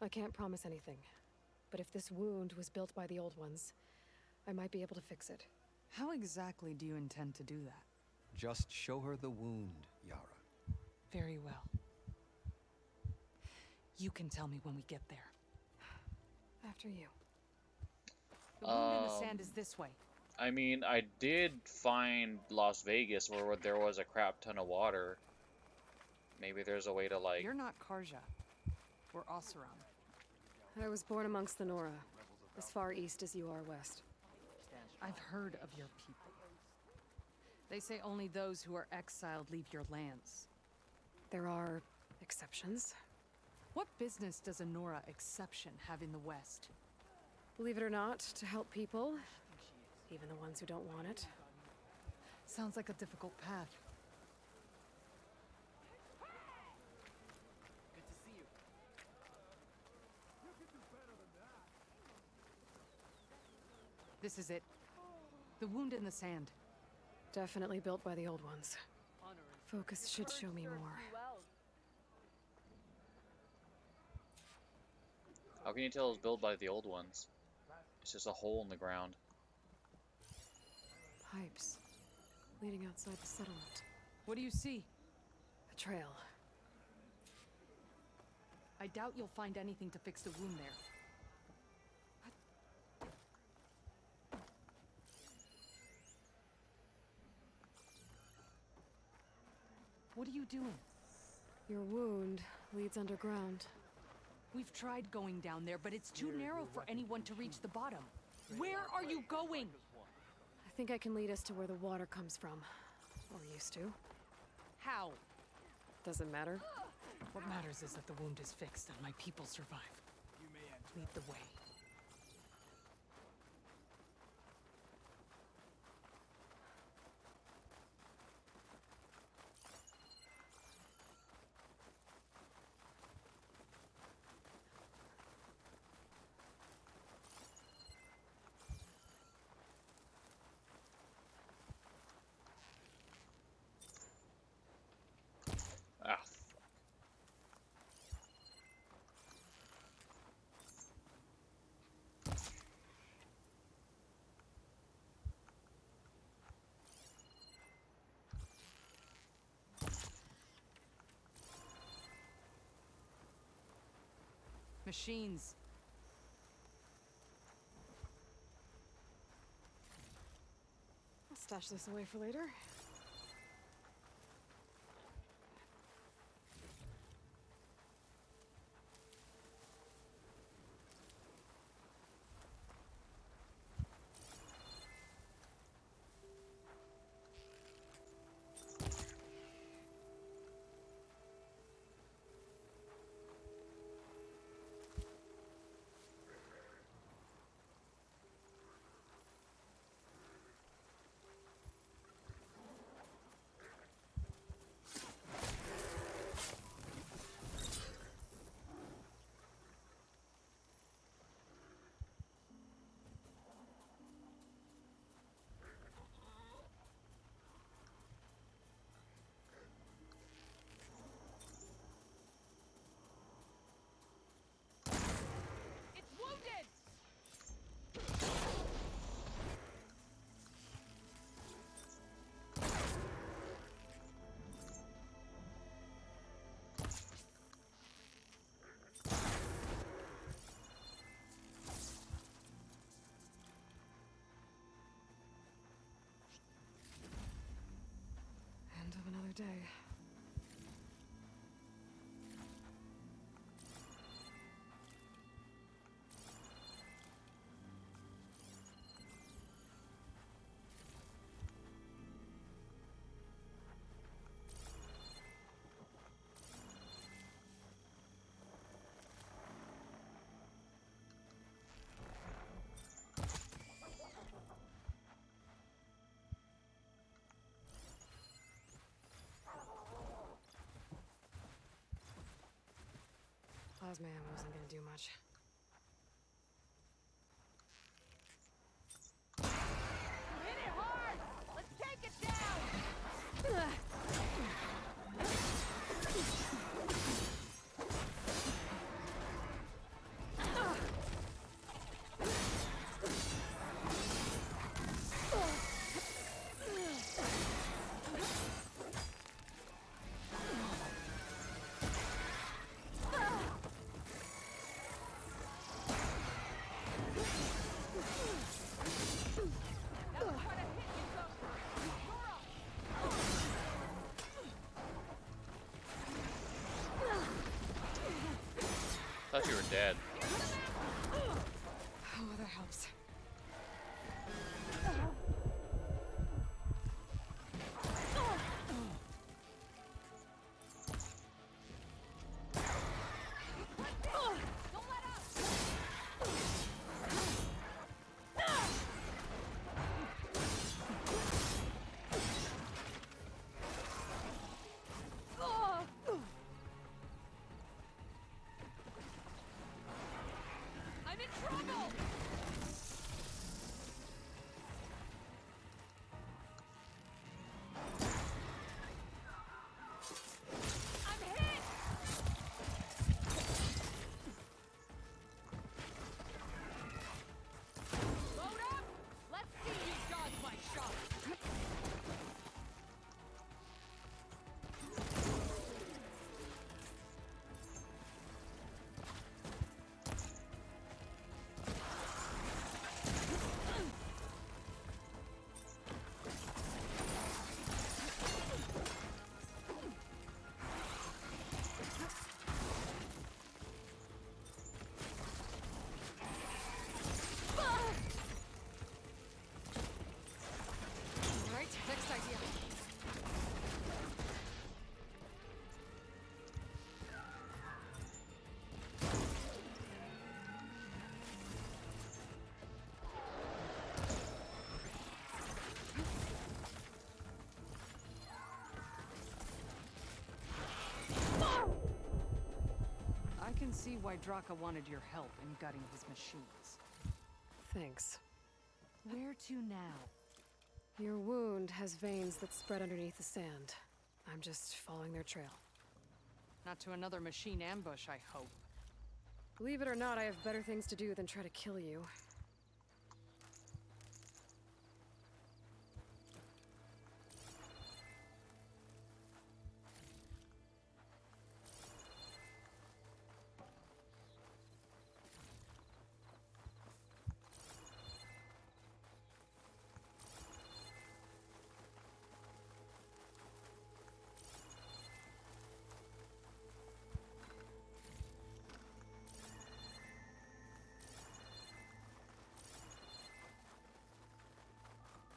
I can't promise anything. But if this wound was built by the Old Ones, I might be able to fix it. How exactly do you intend to do that? Just show her the wound, Yara. Very well. You can tell me when we get there. After you. The wound in the sand is this way. I mean, I did find Las Vegas where there was a crap ton of water. Maybe there's a way to, like... You're not Karja. We're Oseram. I was born amongst the Nora, as far east as you are west. I've heard of your people. They say only those who are exiled leave your lands. There are exceptions. What business does a Nora exception have in the West? Believe it or not, to help people, even the ones who don't want it. Sounds like a difficult path. Good to see you. This is it. The wound in the sand. Definitely built by the old ones. Focus should show me more. How can you tell it was built by the old ones? It's just a hole in the ground. Pipes leading outside the settlement. What do you see? A trail. I doubt you'll find anything to fix the wound there. What are you doing? Your wound leads underground. We've tried going down there, but it's too narrow for anyone to reach the bottom. Where are you going? I think I can lead us to where the water comes from. Or used to. How? Doesn't matter. What matters is that the wound is fixed and my people survive. Lead the way. Ah. Machines. I'll stash this away for later. End of another day. Plasma ammo wasn't gonna do much. Hit it hard! Let's take it down! thought you were dead. Oh, that helps. I'm in trouble! I'm hit! Load up! Let's see you dodge my shot! Alright, next idea. I can see why Draka wanted your help in gutting his machines. Thanks. Where to now? Your wound has veins that spread underneath the sand. I'm just following their trail. Not to another machine ambush, I hope. Believe it or not, I have better things to do than try to kill you.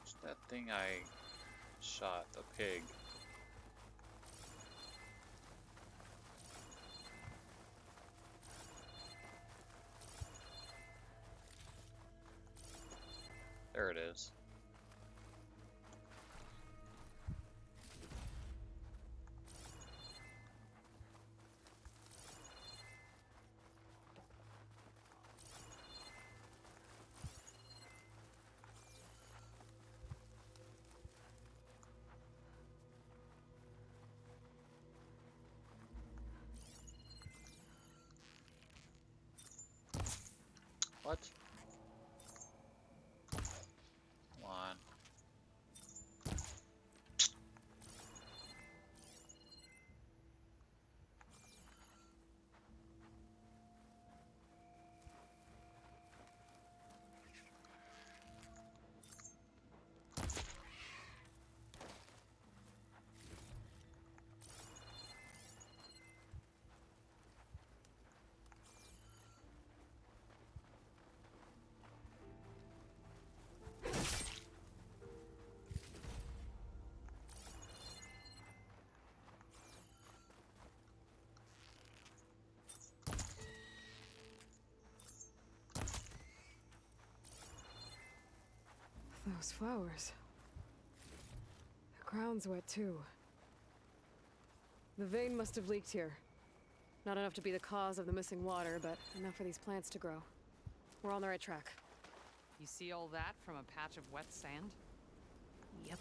What's that thing I shot? A pig. There it is. What? Come on. Those flowers. The ground's wet too. The vein must have leaked here. Not enough to be the cause of the missing water, but enough for these plants to grow. We're on the right track. You see all that from a patch of wet sand? Yep.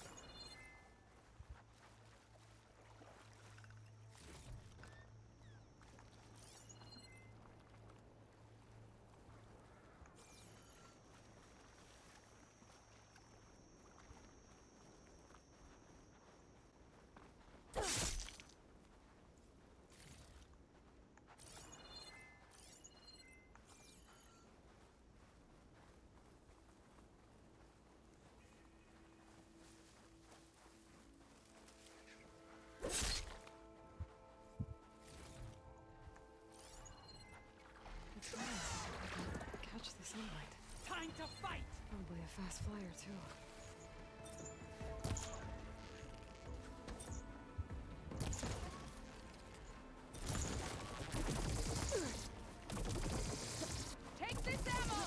sunlight. Time to fight! Probably a fast flyer, too. Take this ammo!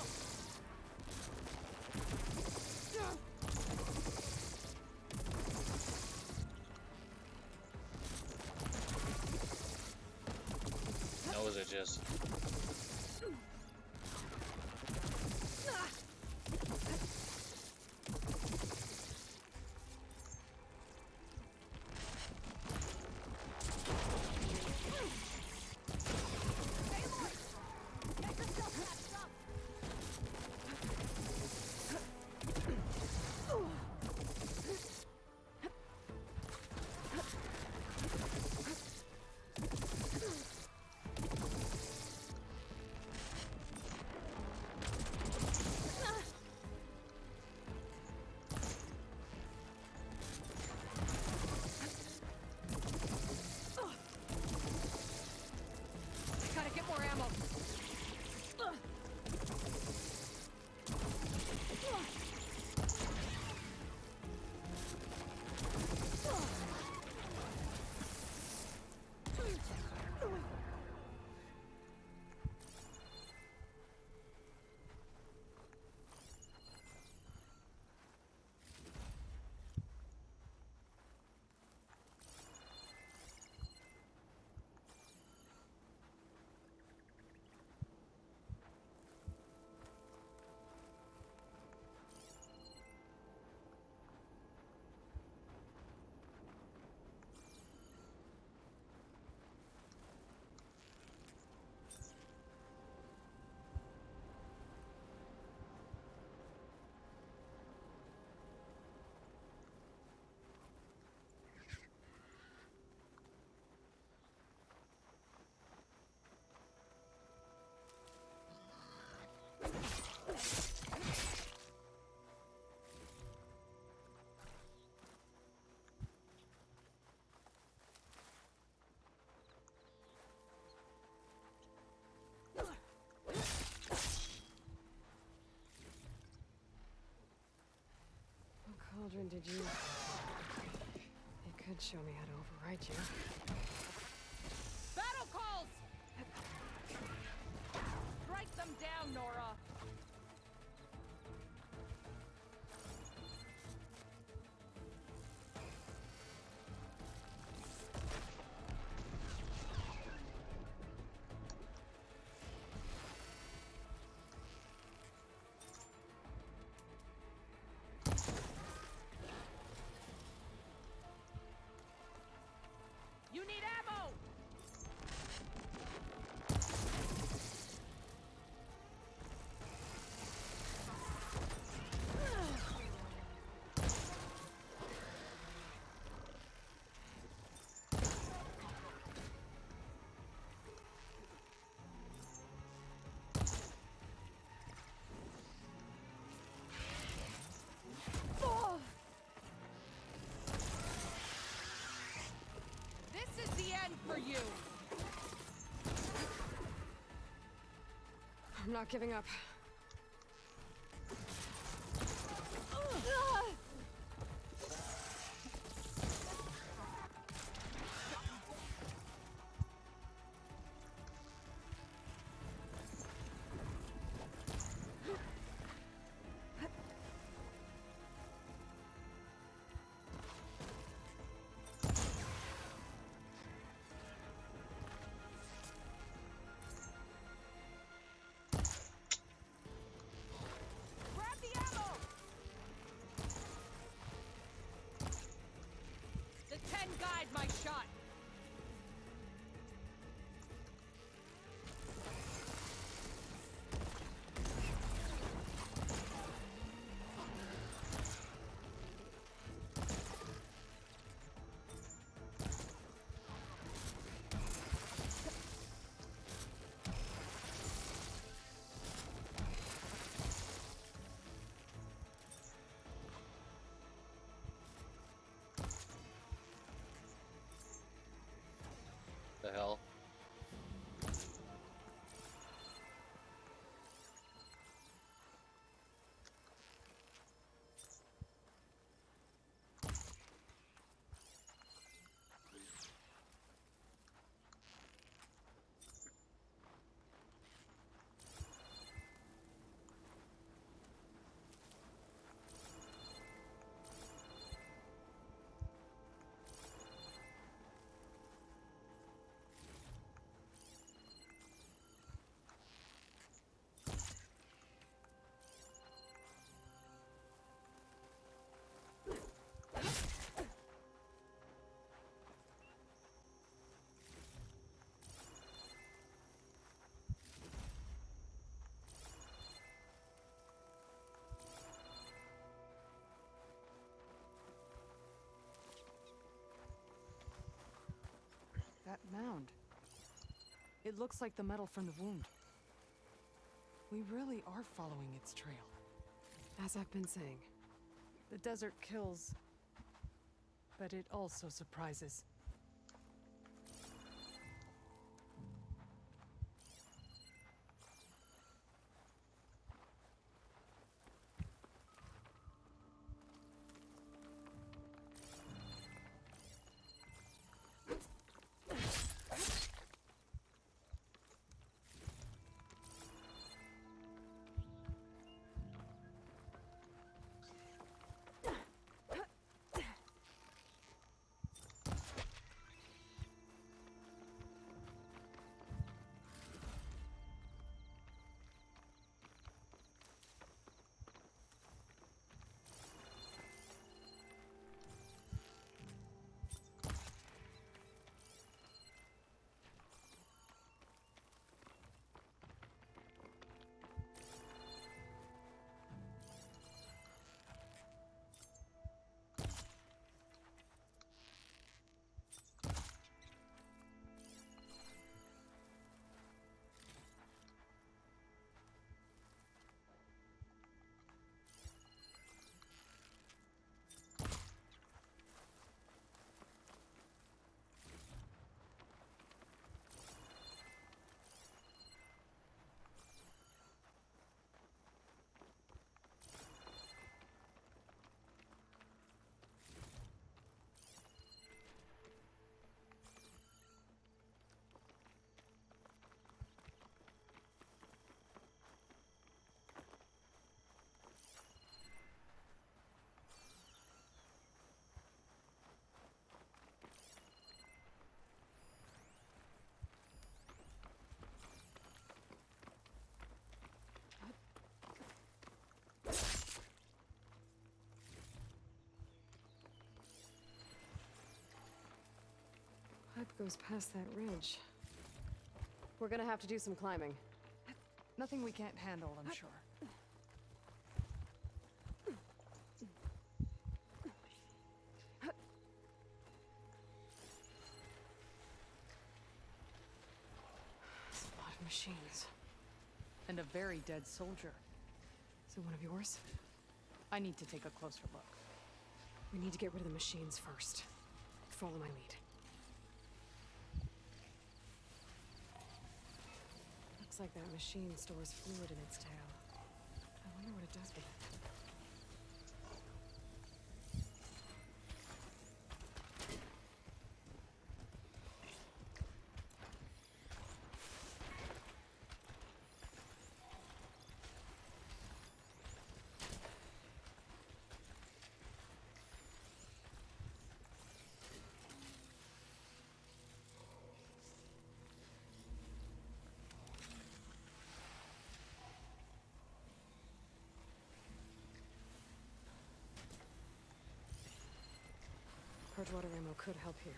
No, is it just? Gotta get more ammo. What cauldron did you... It could show me how to override you. Battle calls! Strike them down, Nora! You need ammo! This is the end for you! I'm not giving up. Grab the ammo! The 10 guide my shot! The hell? that mound. It looks like the metal from the wound. We really are following its trail. As I've been saying. The desert kills, but it also surprises. Pipe goes past that ridge. We're gonna have to do some climbing. Nothing we can't handle, I'm sure. It's a lot of machines. And a very dead soldier. Is it one of yours? I need to take a closer look. We need to get rid of the machines first. Follow my lead. Looks like that machine stores fluid in its tail. I wonder what it does with it. Purge water ammo could help here.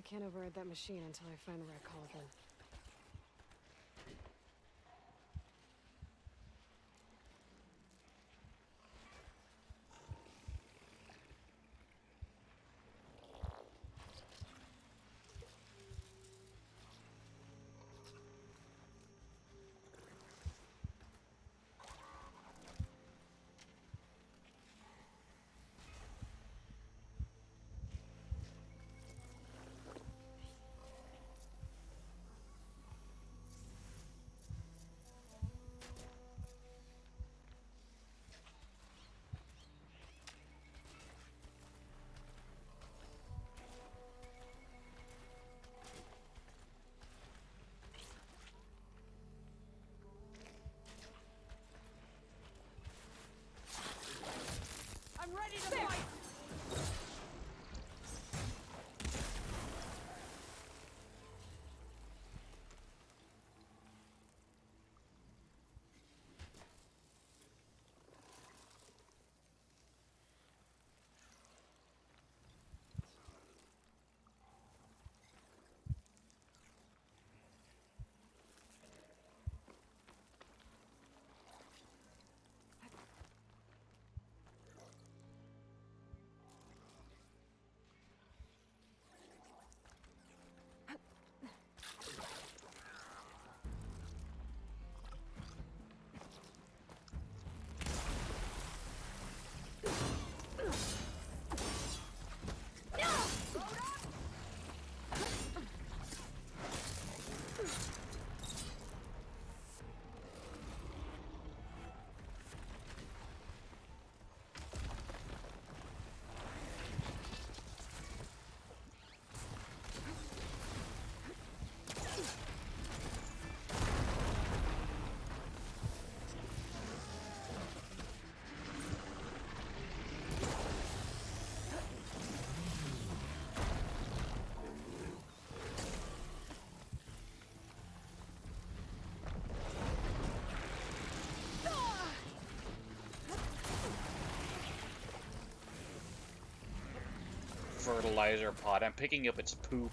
I can't override that machine until I find the right cauldron. I'm ready to fight! Fertilizer pod. I'm picking up its poop.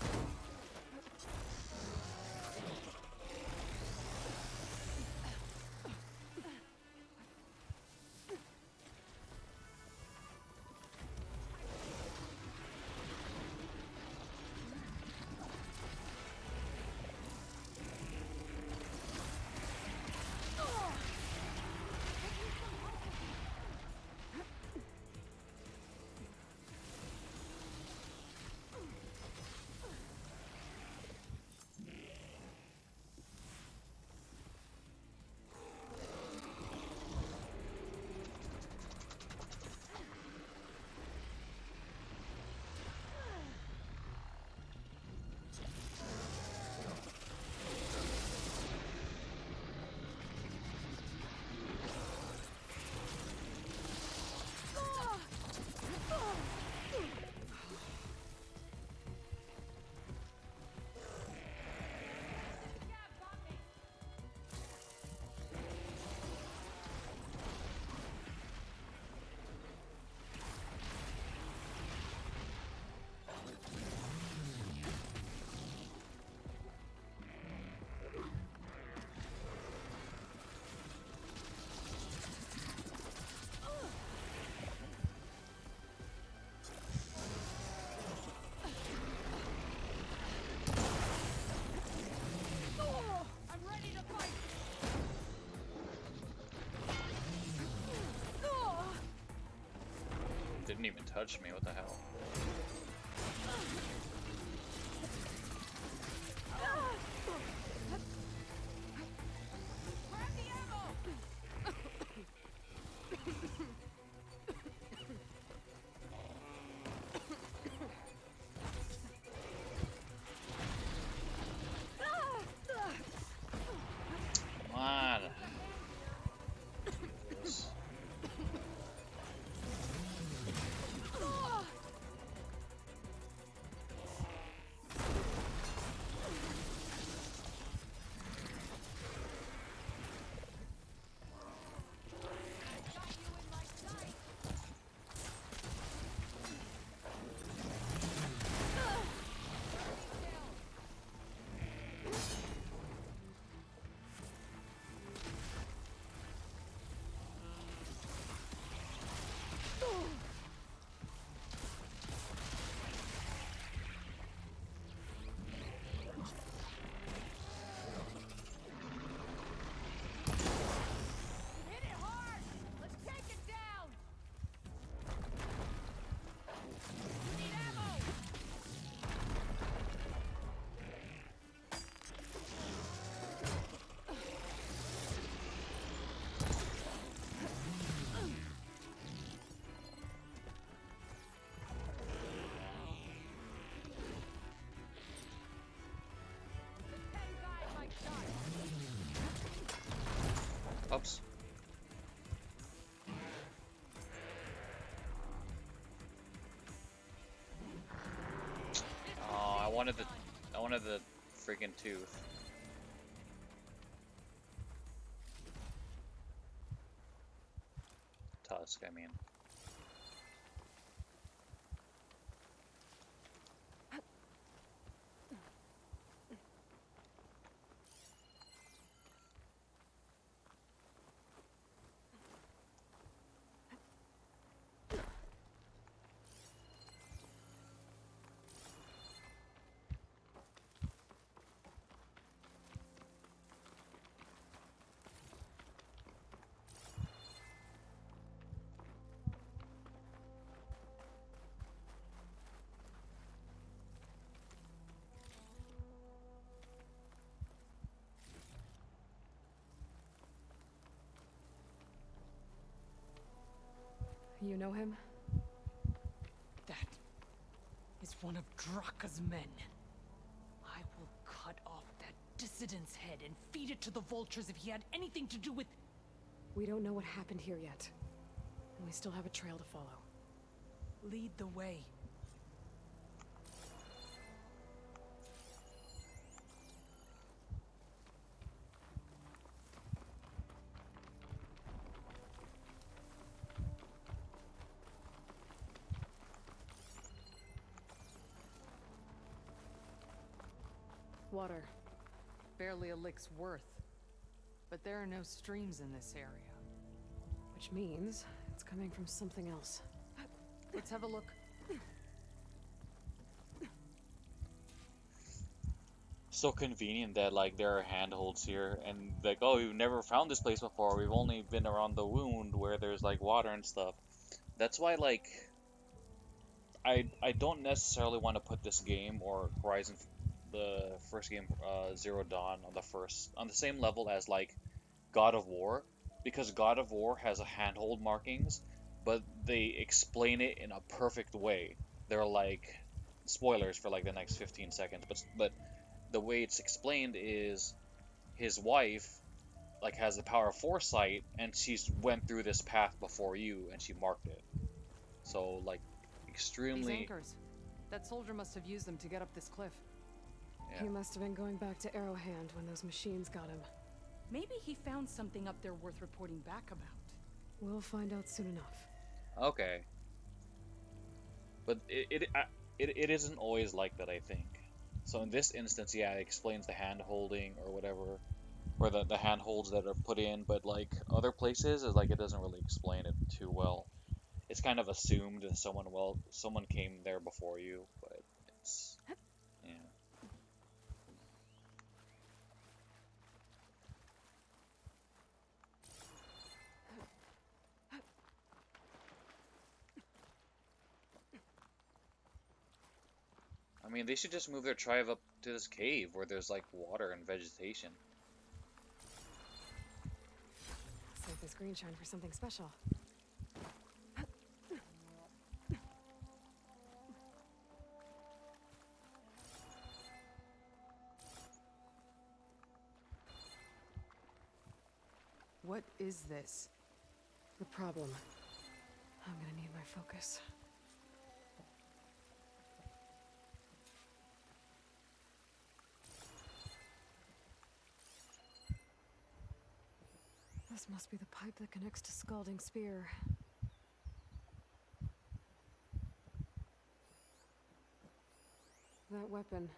Didn't even touch me, what the hell? Come on. wanted the freaking tooth. Tusk, I mean. You know him? That is one of Draka's men. I will cut off that dissident's head and feed it to the vultures if he had anything to do with... We don't know what happened here yet. And we still have a trail to follow. Lead the way. Water. Barely a lick's worth. But there are no streams in this area. Which means it's coming from something else. Let's have a look. So convenient that like there are handholds here and like, oh, we've never found this place before. We've only been around the wound where there's like water and stuff. That's why like I don't necessarily want to put this game or Horizon, the first game, Zero Dawn, on the same level as like God of War, because God of War has a handhold markings, but they explain it in a perfect way. They're like spoilers for like the next 15 seconds, but the way it's explained is his wife like has the power of foresight, and she's went through this path before you, and she marked it. So like extremely. These anchors. That soldier must have used them to get up this cliff. Yeah. He must have been going back to Arrowhand when those machines got him. Maybe he found something up there worth reporting back about. We'll find out soon enough. Okay. But it isn't always like that, I think. So in this instance, yeah, it explains the hand holding or whatever, or the handholds that are put in, but like other places, is like it doesn't really explain it too well. It's kind of assumed that someone came there before you, but it's, yeah. I mean, they should just move their tribe up to this cave where there's like water and vegetation. Save this green shine for something special. What is this? The problem. I'm gonna need my focus. This must be the pipe that connects to Scalding Spear. That weapon.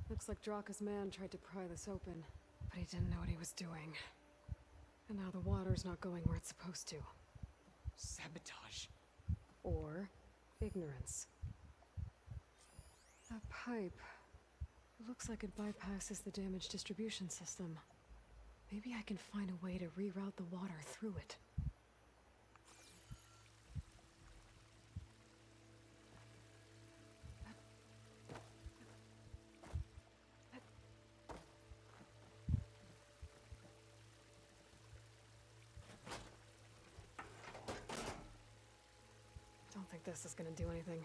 Looks like Draka's man tried to pry this open, but he didn't know what he was doing. And now the water's not going where it's supposed to. Sabotage. Or ignorance. That pipe. It looks like it bypasses the damaged distribution system. Maybe I can find a way to reroute the water through it. Don't think this is gonna do anything.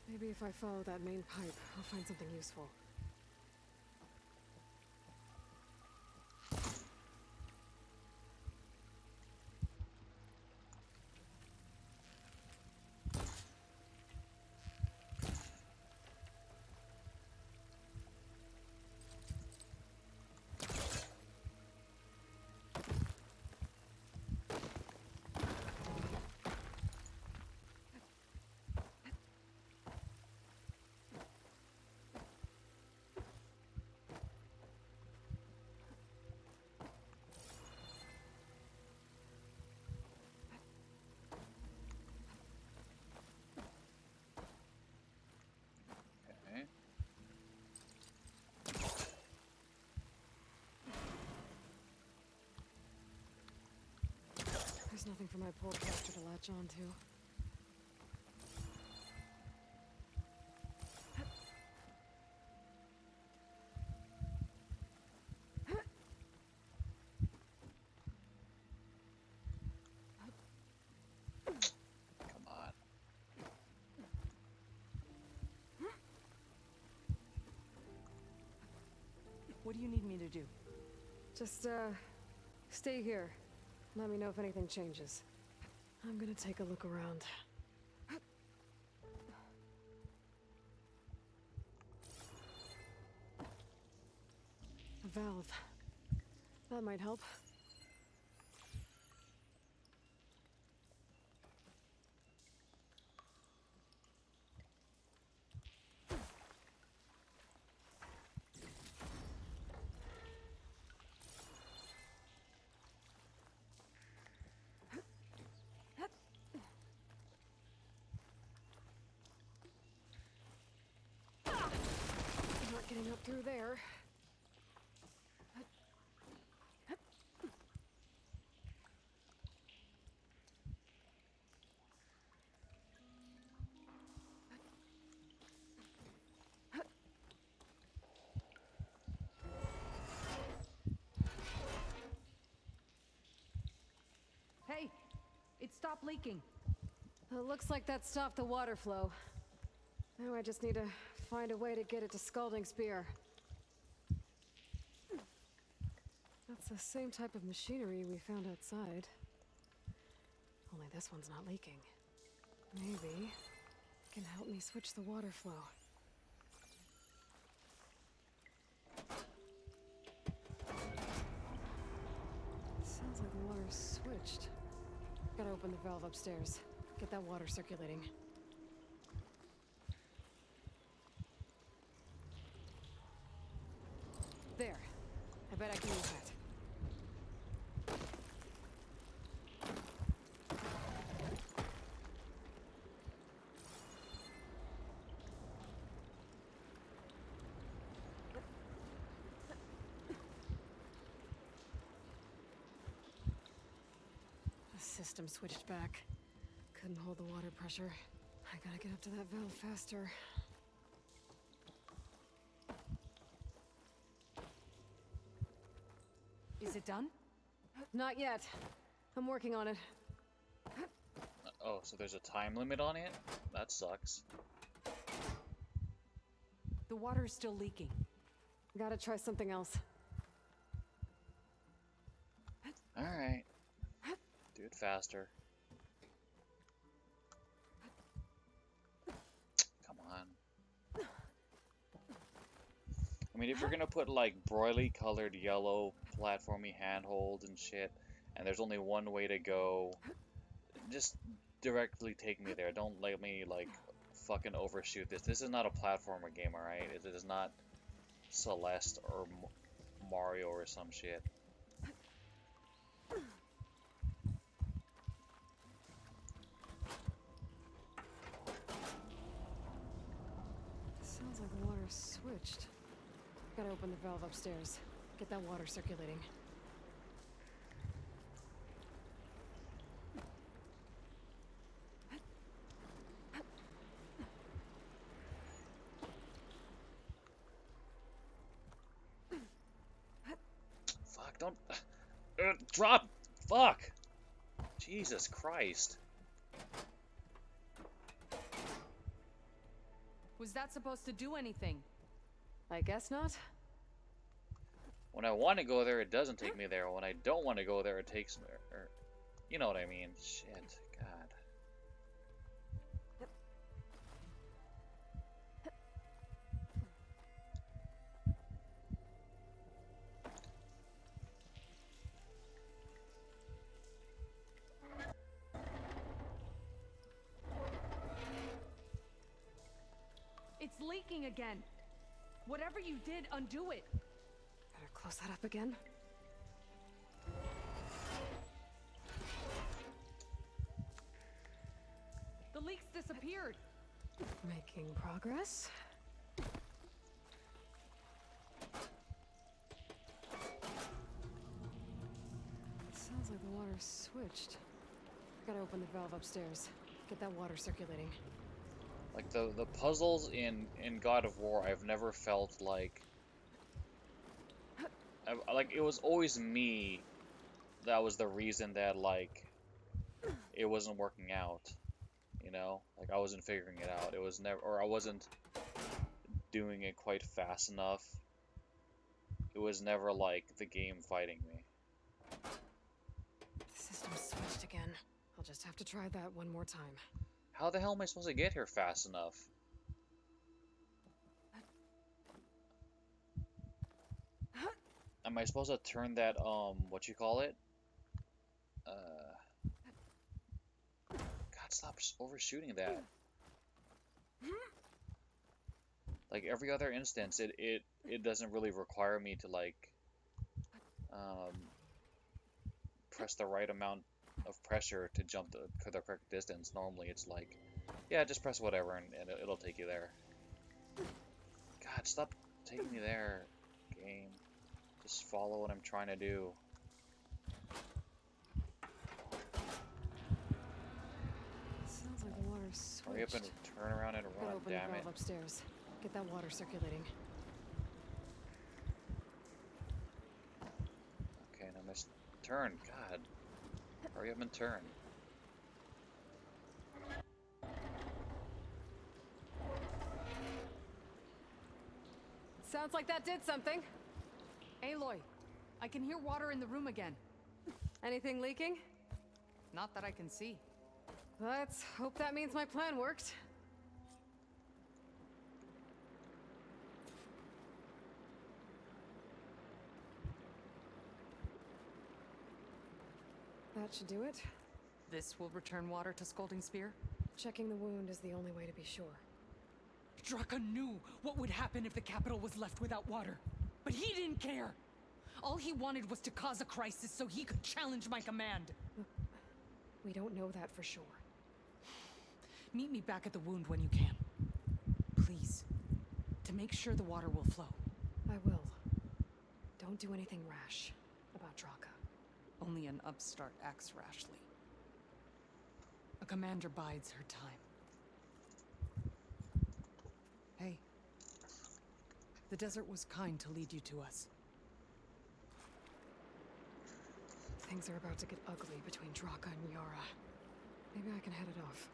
Maybe if I follow that main pipe, I'll find something useful. Nothing for my poor caster to latch onto. Come on. What do you need me to do? Just, stay here. Let me know if anything changes. I'm gonna take a look around. A valve. That might help. Not getting up through there. Hey, it stopped leaking. It looks like that stopped the water flow. Now I just need to find a way to get it to Scalding Spear. That's the same type of machinery we found outside. Only this one's not leaking. Maybe it can help me switch the water flow. Sounds like the water's switched. Gotta open the valve upstairs. Get that water circulating. There. I bet I can use that. The system switched back. Couldn't hold the water pressure. I gotta get up to that valve faster. Is it done? Not yet. I'm working on it. Oh, so there's a time limit on it? That sucks. The water is still leaking. Gotta try something else. Alright. Do it faster. Come on. I mean, if you're gonna put like broily colored yellow platformy handhold and shit, and there's only one way to go, just directly take me there. Don't let me like fucking overshoot this. This is not a platformer game, alright? It is not Celeste or Mario or some shit. Sounds like the water's switched. Gotta open the valve upstairs. Get that water circulating. Fuck, don't... drop! Fuck! Jesus Christ. Was that supposed to do anything? I guess not. When I want to go there, it doesn't take me there. When I don't want to go there, it takes me... Or, you know what I mean. Shit. God. It's leaking again. Whatever you did, undo it. Better close that up again. The leaks disappeared. Making progress. Sounds like the water's switched. Gotta open the valve upstairs. Get that water circulating. Like the puzzles in God of War, I've never felt like like it was always me that was the reason that like it wasn't working out, you know? Like I wasn't figuring it out. It was never, or I wasn't doing it quite fast enough. It was never like the game fighting me. The system's switched again. I'll just have to try that one more time. How the hell am I supposed to get here fast enough? Am I supposed to turn that, what you call it? God, stop overshooting that. Like every other instance, it doesn't really require me to like, press the right amount of pressure to jump the correct distance. Normally it's like, yeah, just press whatever and it'll take you there. God, stop taking me there, game. Just follow what I'm trying to do. Sounds like the water's switched. Hurry up and turn around and Gotta run, open damn the it. valve upstairs. Get that water circulating. Okay, now miss turn. God. Hurry up and turn. Sounds like that did something. Aloy, I can hear water in the room again. Anything leaking? Not that I can see. Let's hope that means my plan worked. That should do it. This will return water to Scolding Spear? Checking the wound is the only way to be sure. Draka knew what would happen if the capital was left without water. But he didn't care! All he wanted was to cause a crisis so he could challenge my command. We don't know that for sure. Meet me back at the wound when you can. Please. To make sure the water will flow. I will. Don't do anything rash about Draka. Only an upstart acts rashly. A commander bides her time. Hey. The desert was kind to lead you to us. Things are about to get ugly between Draka and Yara. Maybe I can head it off.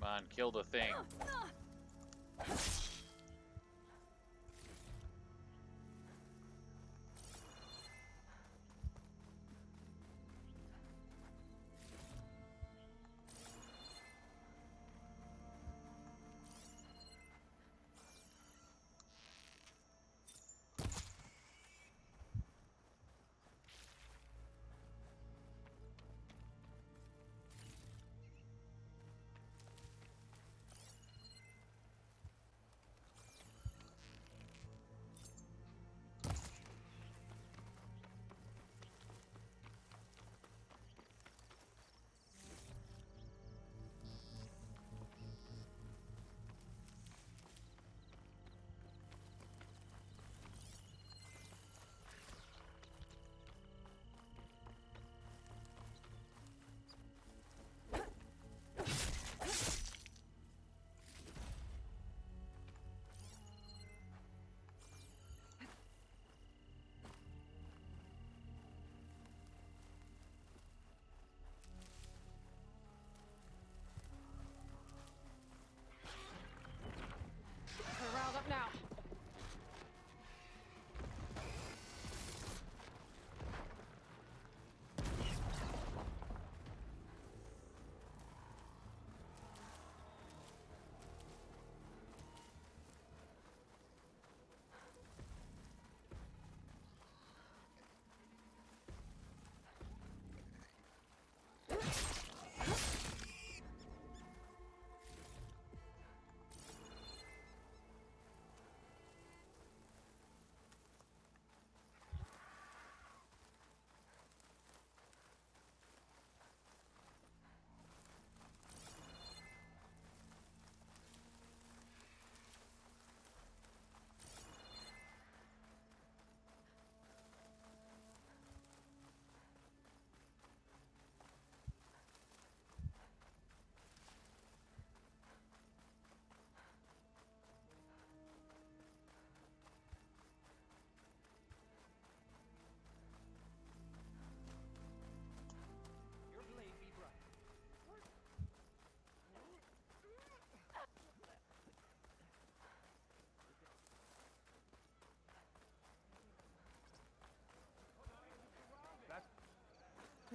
Come on, kill the thing.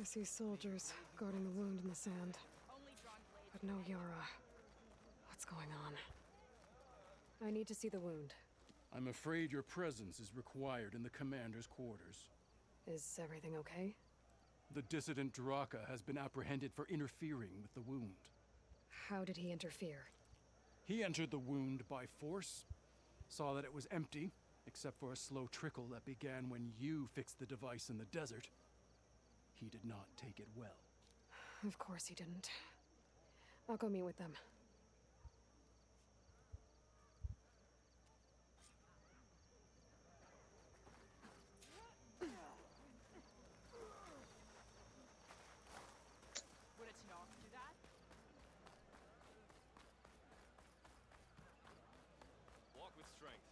I see soldiers guarding the wound in the sand. But no Yara. What's going on? I need to see the wound. I'm afraid your presence is required in the commander's quarters. Is everything okay? The dissident Draka has been apprehended for interfering with the wound. How did he interfere? He entered the wound by force, saw that it was empty, except for a slow trickle that began when you fixed the device in the desert. He did not take it well. Of course he didn't. I'll go meet with them. Would it not do that? Walk with strength.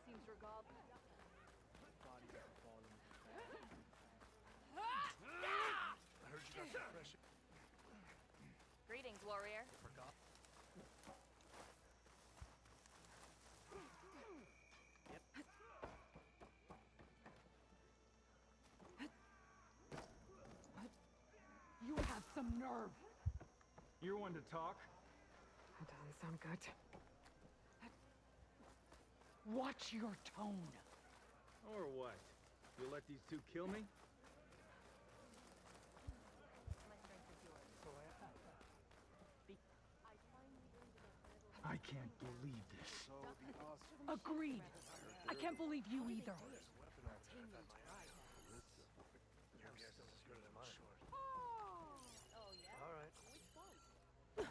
Seems regal. I heard you got some fresh. Greetings, warrior. Forgot. You have some nerve. You're one to talk? That doesn't sound good. Watch your tone. Or what? You'll let these two kill me? I can't believe this. Agreed. I can't believe you either. Your guess is as good as mine. Oh yeah. All right. Which one?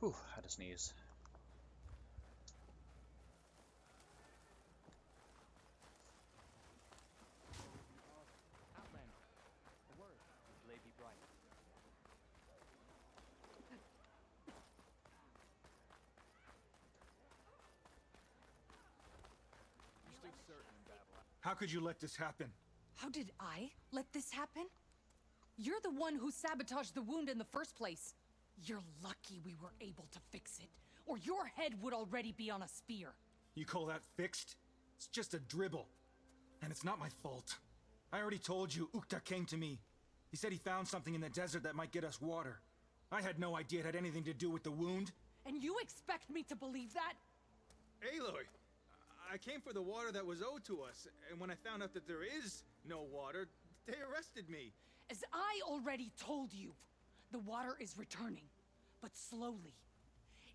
Whew, had to sneeze. Outlander. The word. Lady Bright. You stood certain in battle. How could you let this happen? How did I let this happen? You're the one who sabotaged the wound in the first place. You're lucky we were able to fix it, or your head would already be on a spear. You call that fixed? It's just a dribble. And it's not my fault. I already told you, Ukta came to me. He said he found something in the desert that might get us water. I had no idea it had anything to do with the wound. And you expect me to believe that? Aloy, I came for the water that was owed to us, and when I found out that there is no water, they arrested me. As I already told you, the water is returning, but slowly.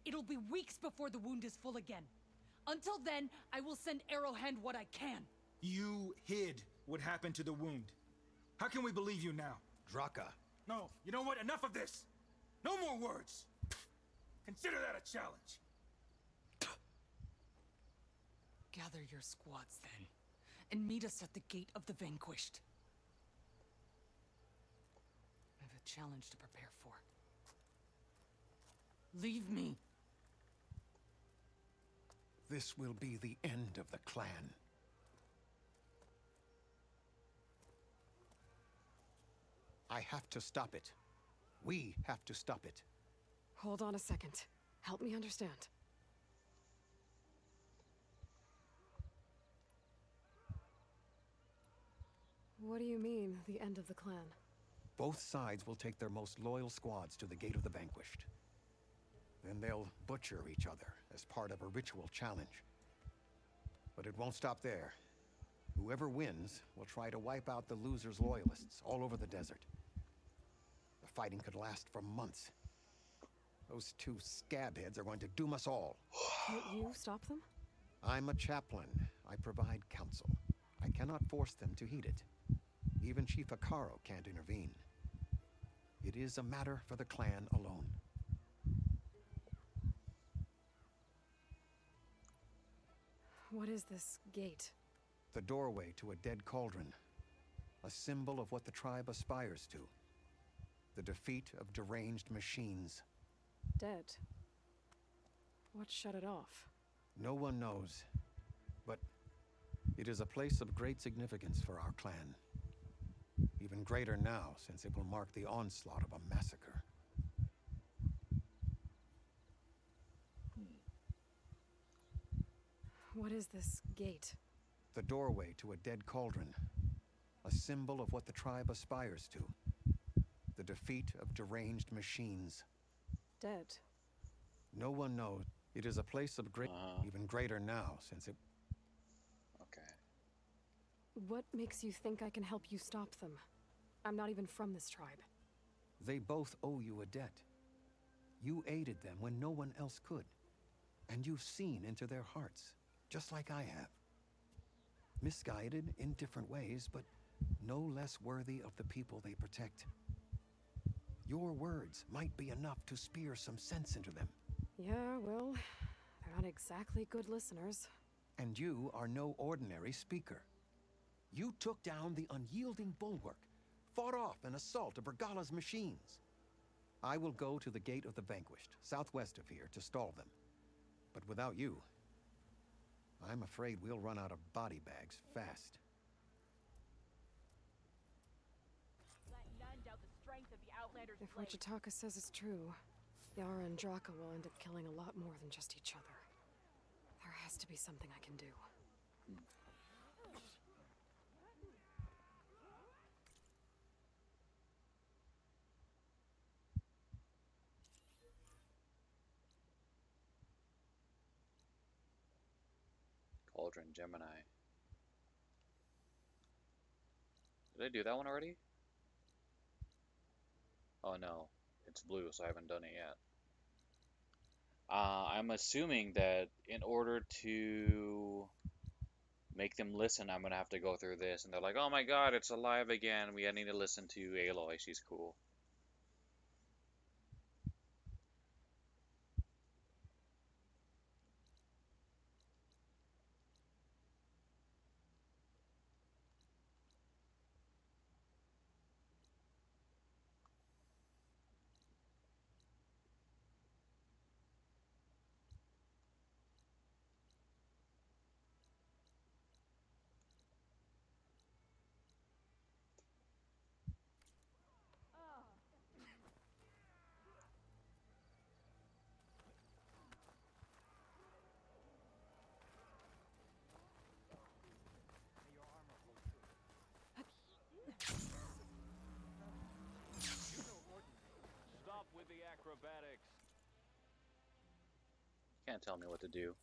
It'll be weeks before the wound is full again. Until then, I will send Arrowhand what I can. You hid what happened to the wound. How can we believe you now? Draka. No, you know what? Enough of this! No more words! Consider that a challenge! Gather your squads then, and meet us at the Gate of the Vanquished. I have a challenge to prepare for. Leave me. This will be the end of the clan. I have to stop it. We have to stop it. Hold on a second. Help me understand. What do you mean, the end of the clan? Both sides will take their most loyal squads to the Gate of the Vanquished. Then they'll butcher each other as part of a ritual challenge. But it won't stop there. Whoever wins will try to wipe out the loser's loyalists all over the desert. The fighting could last for months. Those two scabheads are going to doom us all. Can't you stop them? I'm a chaplain. I provide counsel. I cannot force them to heed it. Even Chief Akaro can't intervene. It is a matter for the clan alone. What is this gate? The doorway to a dead cauldron. A symbol of what the tribe aspires to. The defeat of deranged machines. Dead. What shut it off? No one knows. But it is a place of great significance for our clan. Even greater now, since it will mark the onslaught of a massacre. What is this gate? The doorway to a dead cauldron. A symbol of what the tribe aspires to. The defeat of deranged machines. Dead. No one knows. It is a place of great, even greater now, since it... Okay. What makes you think I can help you stop them? I'm not even from this tribe. They both owe you a debt. You aided them when no one else could. And you've seen into their hearts, just like I have. Misguided in different ways, but no less worthy of the people they protect. Your words might be enough to spear some sense into them. Yeah, well, they're not exactly good listeners. And you are no ordinary speaker. You took down the unyielding bulwark, fought off an assault of Regala's machines. I will go to the Gate of the Vanquished, southwest of here, to stall them. But without you, I'm afraid we'll run out of body bags fast. Let none doubt the strength of the Outlander's If blade. what Jataka says is true, Yara and Draka will end up killing a lot more than just each other. There has to be something I can do. Cauldron Gemini. Did I do that one already? Oh no, it's blue, so I haven't done it yet. I'm assuming that in order to make them listen, I'm gonna have to go through this, and they're like, "Oh my God, it's alive again. We need to listen to Aloy. She's cool." Stop with the acrobatics. Can't tell me what to do.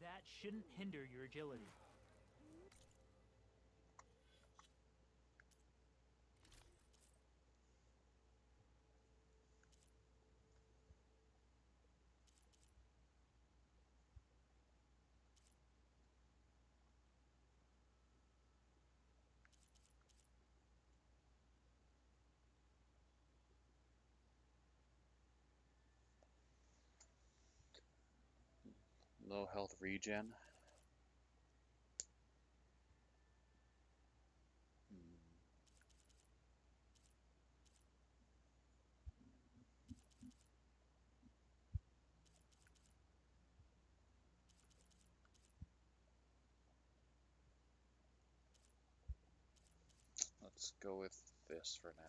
That shouldn't hinder your agility. Low health regen. Let's go with this for now.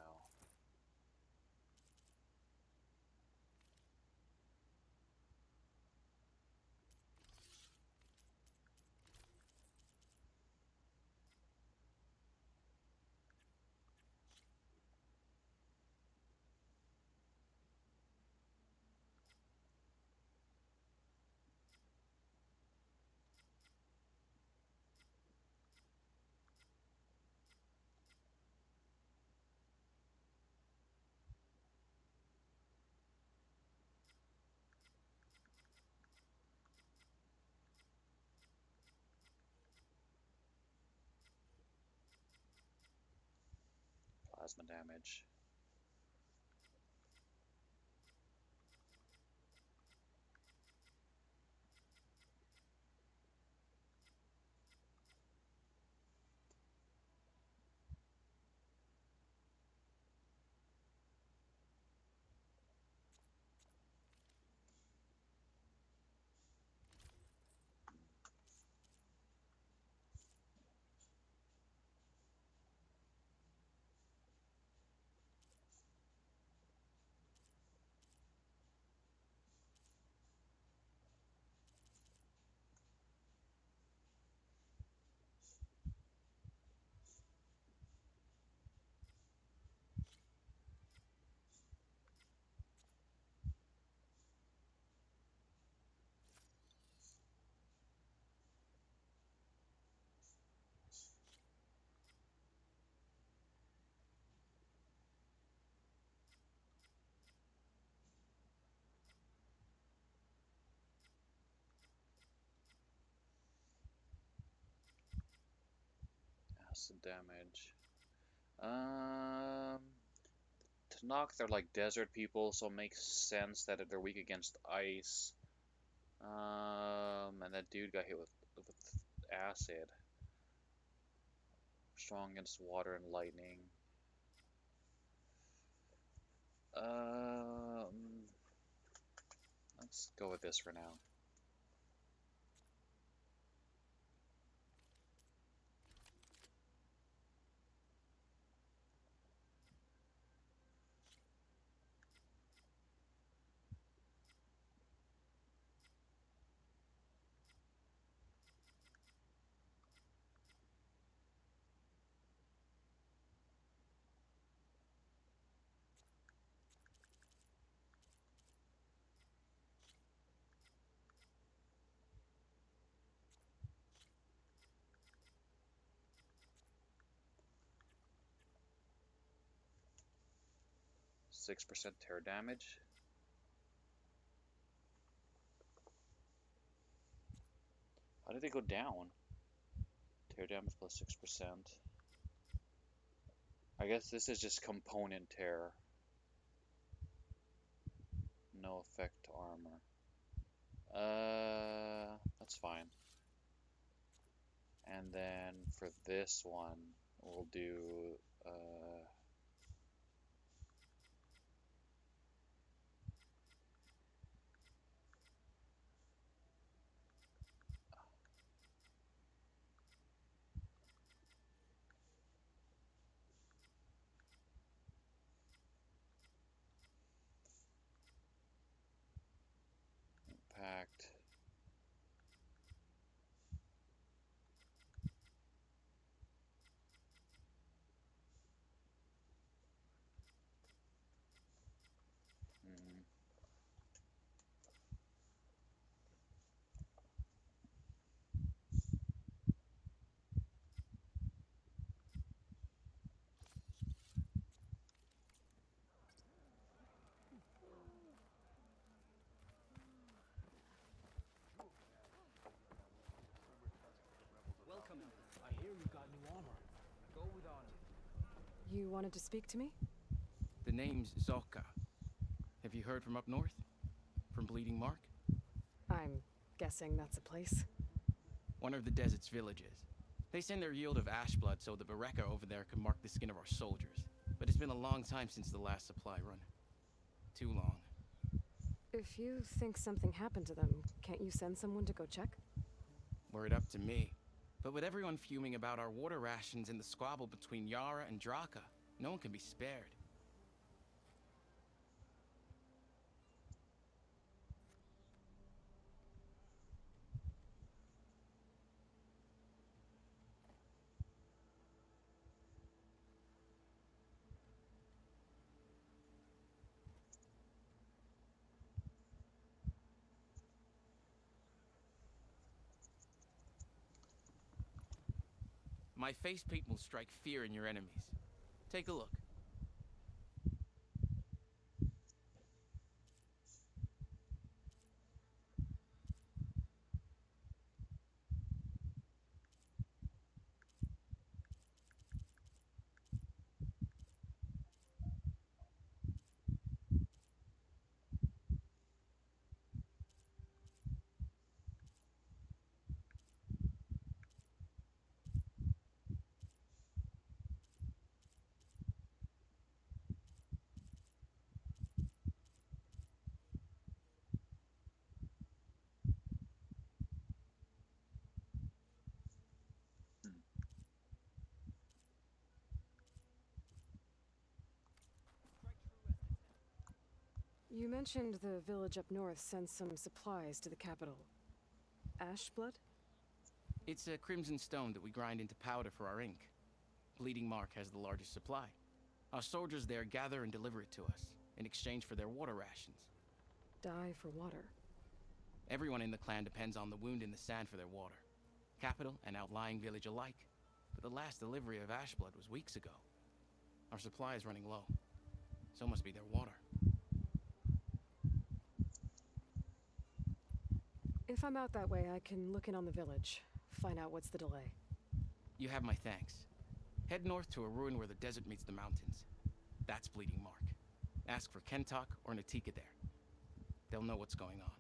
Plasma damage. Acid damage. Tenakth, they're like desert people, so it makes sense that they're weak against ice. And that dude got hit with acid. Strong against water and lightning. Let's go with this for now. %6 tear damage. How did they go down? Tear damage plus 6%. I guess this is just component tear. No effect to armor. That's fine. And then for this one, we'll do impact. Hmm. 'Welcome. I hear you got new armor. Go with honor. You wanted to speak to me? The name's Zocca. Have you heard from up north? From Bleeding Mark? I'm guessing that's a place. One of the desert's villages. They send their yield of ash blood so the Bereka over there can mark the skin of our soldiers. But it's been a long time since the last supply run. Too long. If you think something happened to them, can't you send someone to go check? Were it up to me, But with everyone fuming about our water rations and the squabble between Yara and Draka, no one can be spared. My face paint will strike fear in your enemies. Take a look. You mentioned the village up north sent some supplies to the capital. Ashblood? It's a crimson stone that we grind into powder for our ink. Bleeding Mark has the largest supply. Our soldiers there gather and deliver it to us, in exchange for their water rations. Die for water. Everyone in the clan depends on the wound in the sand for their water. Capital and outlying village alike. But the last delivery of Ashblood was weeks ago. Our supply is running low. So must be their water. If I'm out that way, I can look in on the village. Find out what's the delay. You have my thanks. Head north to a ruin where the desert meets the mountains. That's Bleeding Mark. Ask for Kentok or Natika there. They'll know what's going on.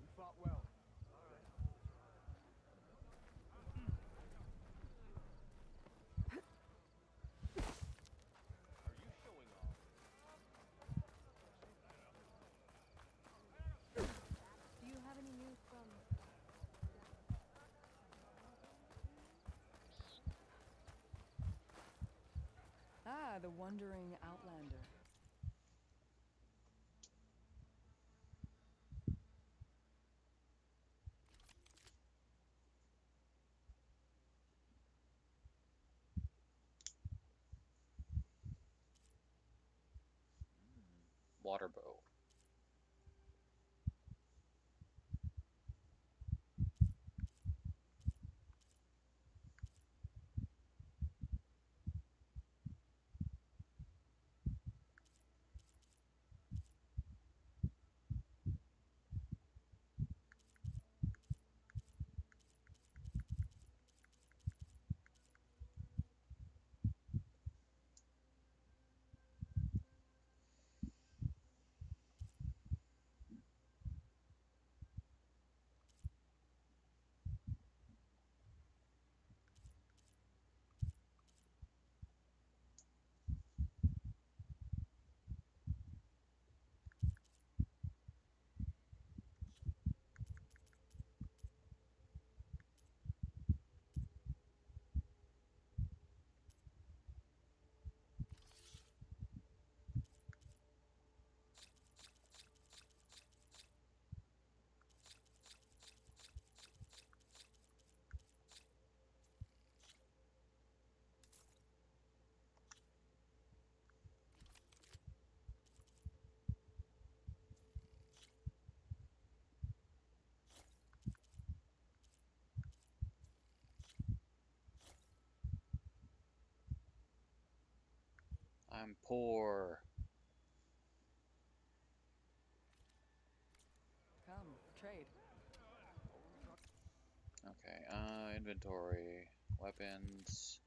You fought well. Do you have any news from... Ah, the wandering outlander. Water bow. I'm poor. Come, trade. Okay, inventory, weapons.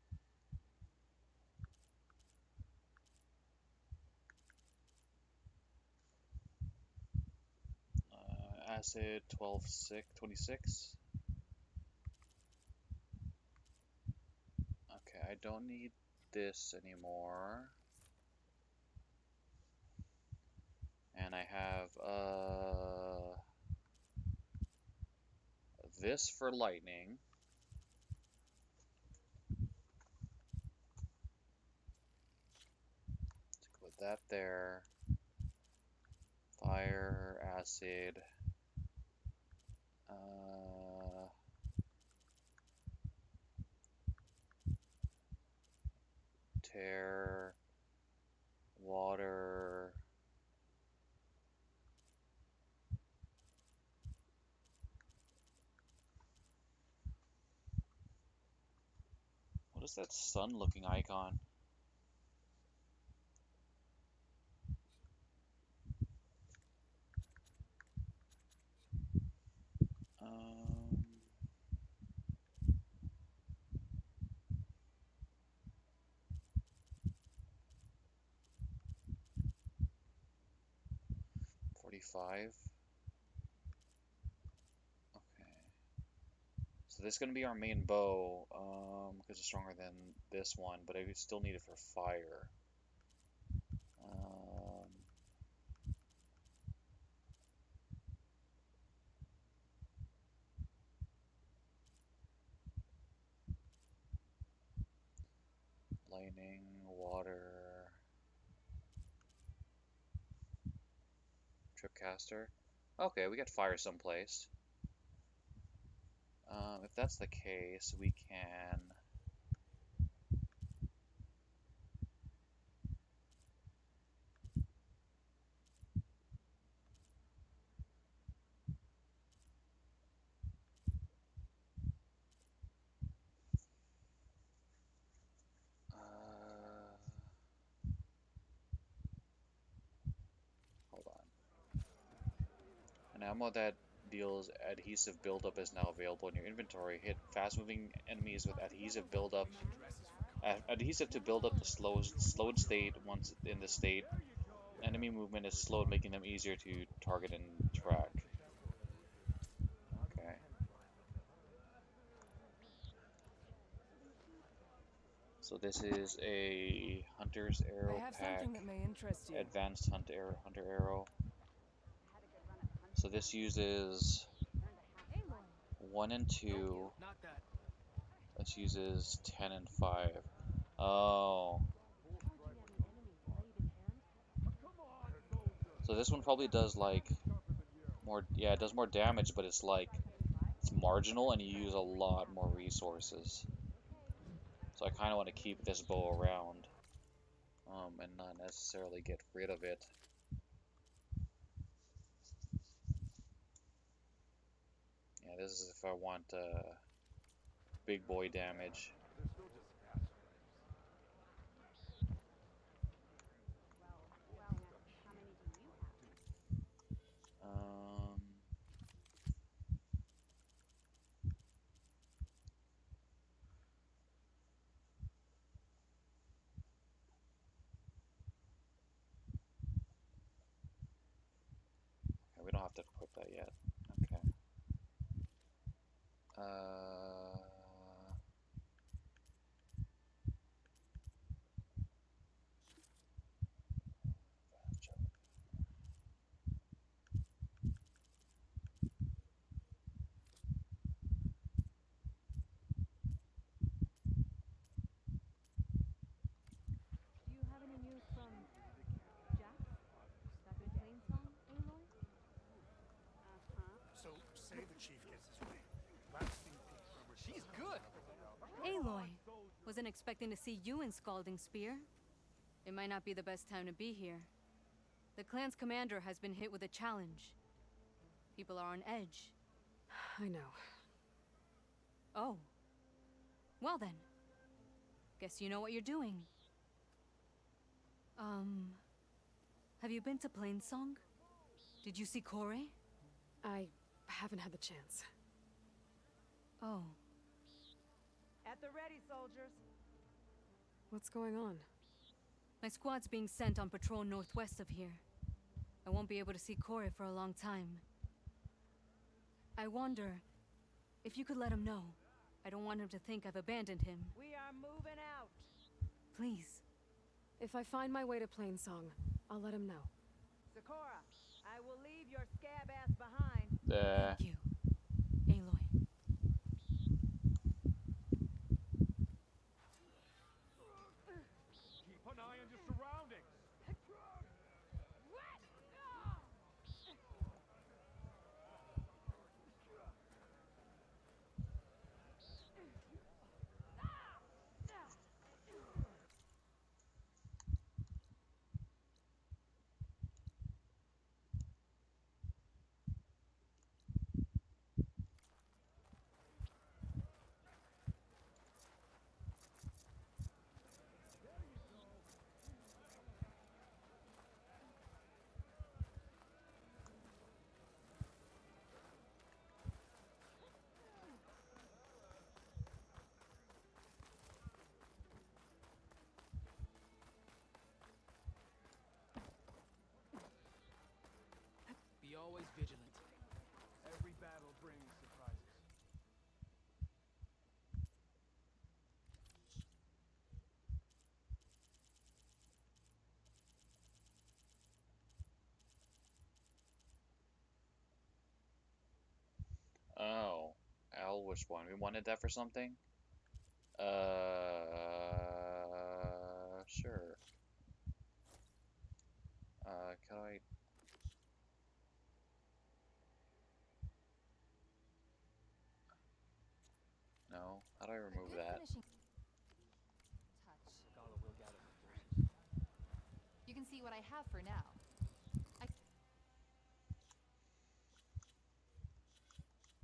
Acid 26. Okay, I don't need this anymore. then I have this for lightning. Let's put that there. Fire, acid. Tear, water. What is that sun-looking icon? Um, $45. Okay. So this is gonna be our main bow, because it's stronger than this one, but I still need it for fire. Lightning, water, tripcaster. Okay, we got fire someplace. If that's the case, we can. Hold on. An ammo that deals adhesive buildup is now available in your inventory. Hit fast-moving enemies with adhesive buildup. Adhesive to build up the slowed state. Once in the state, enemy movement is slowed, making them easier to target and track. Okay. So this is a hunter's arrow I have pack. something that may interest you. Advanced hunter arrow. So this uses 1 and 2. This uses 10 and 5. Oh. So this one probably does like more, yeah, it does more damage, but it's like, it's marginal and you use a lot more resources. So I kind of want to keep this bow around, and not necessarily get rid of it. Yeah, this is if I want big boy damage. We don't have to equip that yet. Okay. Do you have any news from Jax? Back in Plainsong, Aloy? So, say the chief gets his way. Last thing She's good. Aloy! Wasn't expecting to see you in Scalding Spear. It might not be the best time to be here. The clan's commander has been hit with a challenge. People are on edge. I know. Oh. Well then. Guess you know what you're doing. Have you been to Plainsong? Did you see Kore? I haven't had the chance. Oh. At the ready, soldiers. What's going on? My squad's being sent on patrol northwest of here. I won't be able to see Kore for a long time. I wonder if you could let him know. I don't want him to think I've abandoned him. We are moving out. Please. If I find my way to Plainsong, I'll let him know. Sakura, scab ass behind. Thank you, Aloy. Keep an eye on your surroundings. Be always vigilant. Every battle brings surprises. Oh, Al, which one? We wanted that for something? Sure. Can I? No. How do I remove that? Gala will gather her forces. You can see what I have for now.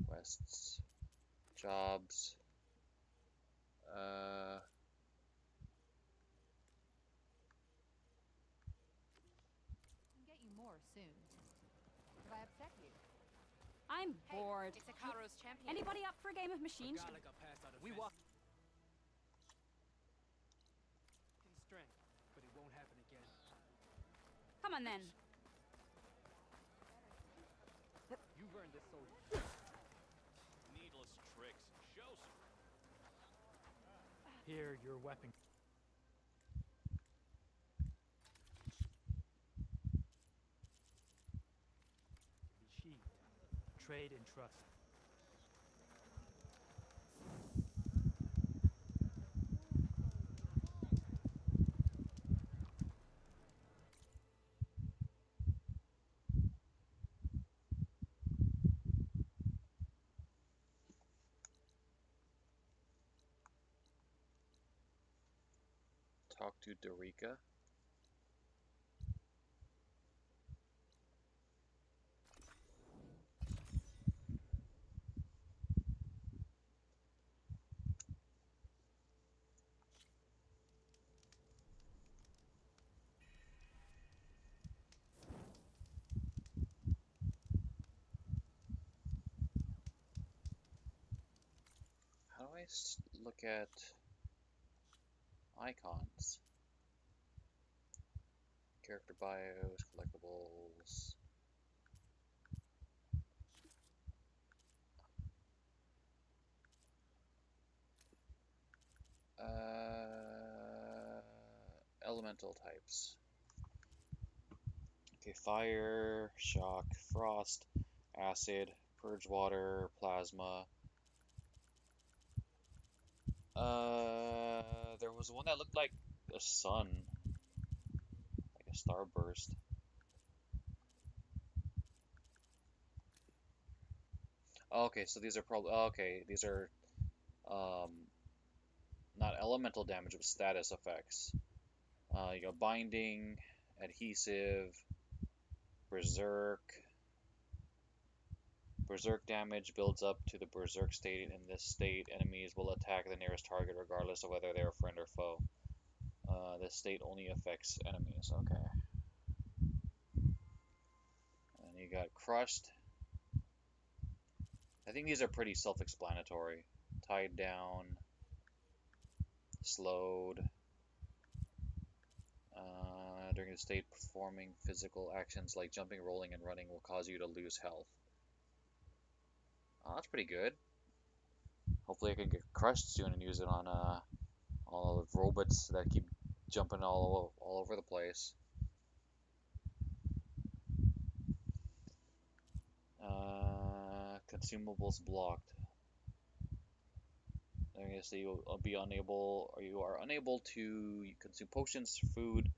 Quests, jobs. Can get you more soon. Have I upset you? I'm bored. It's a Karo's champion. Anybody up for a game of machines? Gala got passed out of we walk in strength, but it won't happen again. Come on then. You've earned this sword. Needless tricks. Show some. Here, your weapon. Be sheathed. Trade and trust. Talk to Dorica. How do I look at icons? Character bios, collectibles. Elemental types. Okay, fire, shock, frost, acid, purge water, plasma. There was one that looked like a sun, like a starburst. Okay, so these are probably okay. These are not elemental damage, but status effects. You got binding, adhesive, berserk. Berserk damage builds up to the berserk state. In this state, enemies will attack the nearest target regardless of whether they're a friend or foe. This state only affects enemies. Okay. And you got crushed. I think these are pretty self-explanatory. Tied down, slowed. During the state, performing physical actions like jumping, rolling, and running will cause you to lose health. Oh, that's pretty good. Hopefully I can get crushed soon and use it on all the robots that keep jumping all over the place. Consumables blocked. They're gonna say you'll be unable, or you are unable to consume potions, food,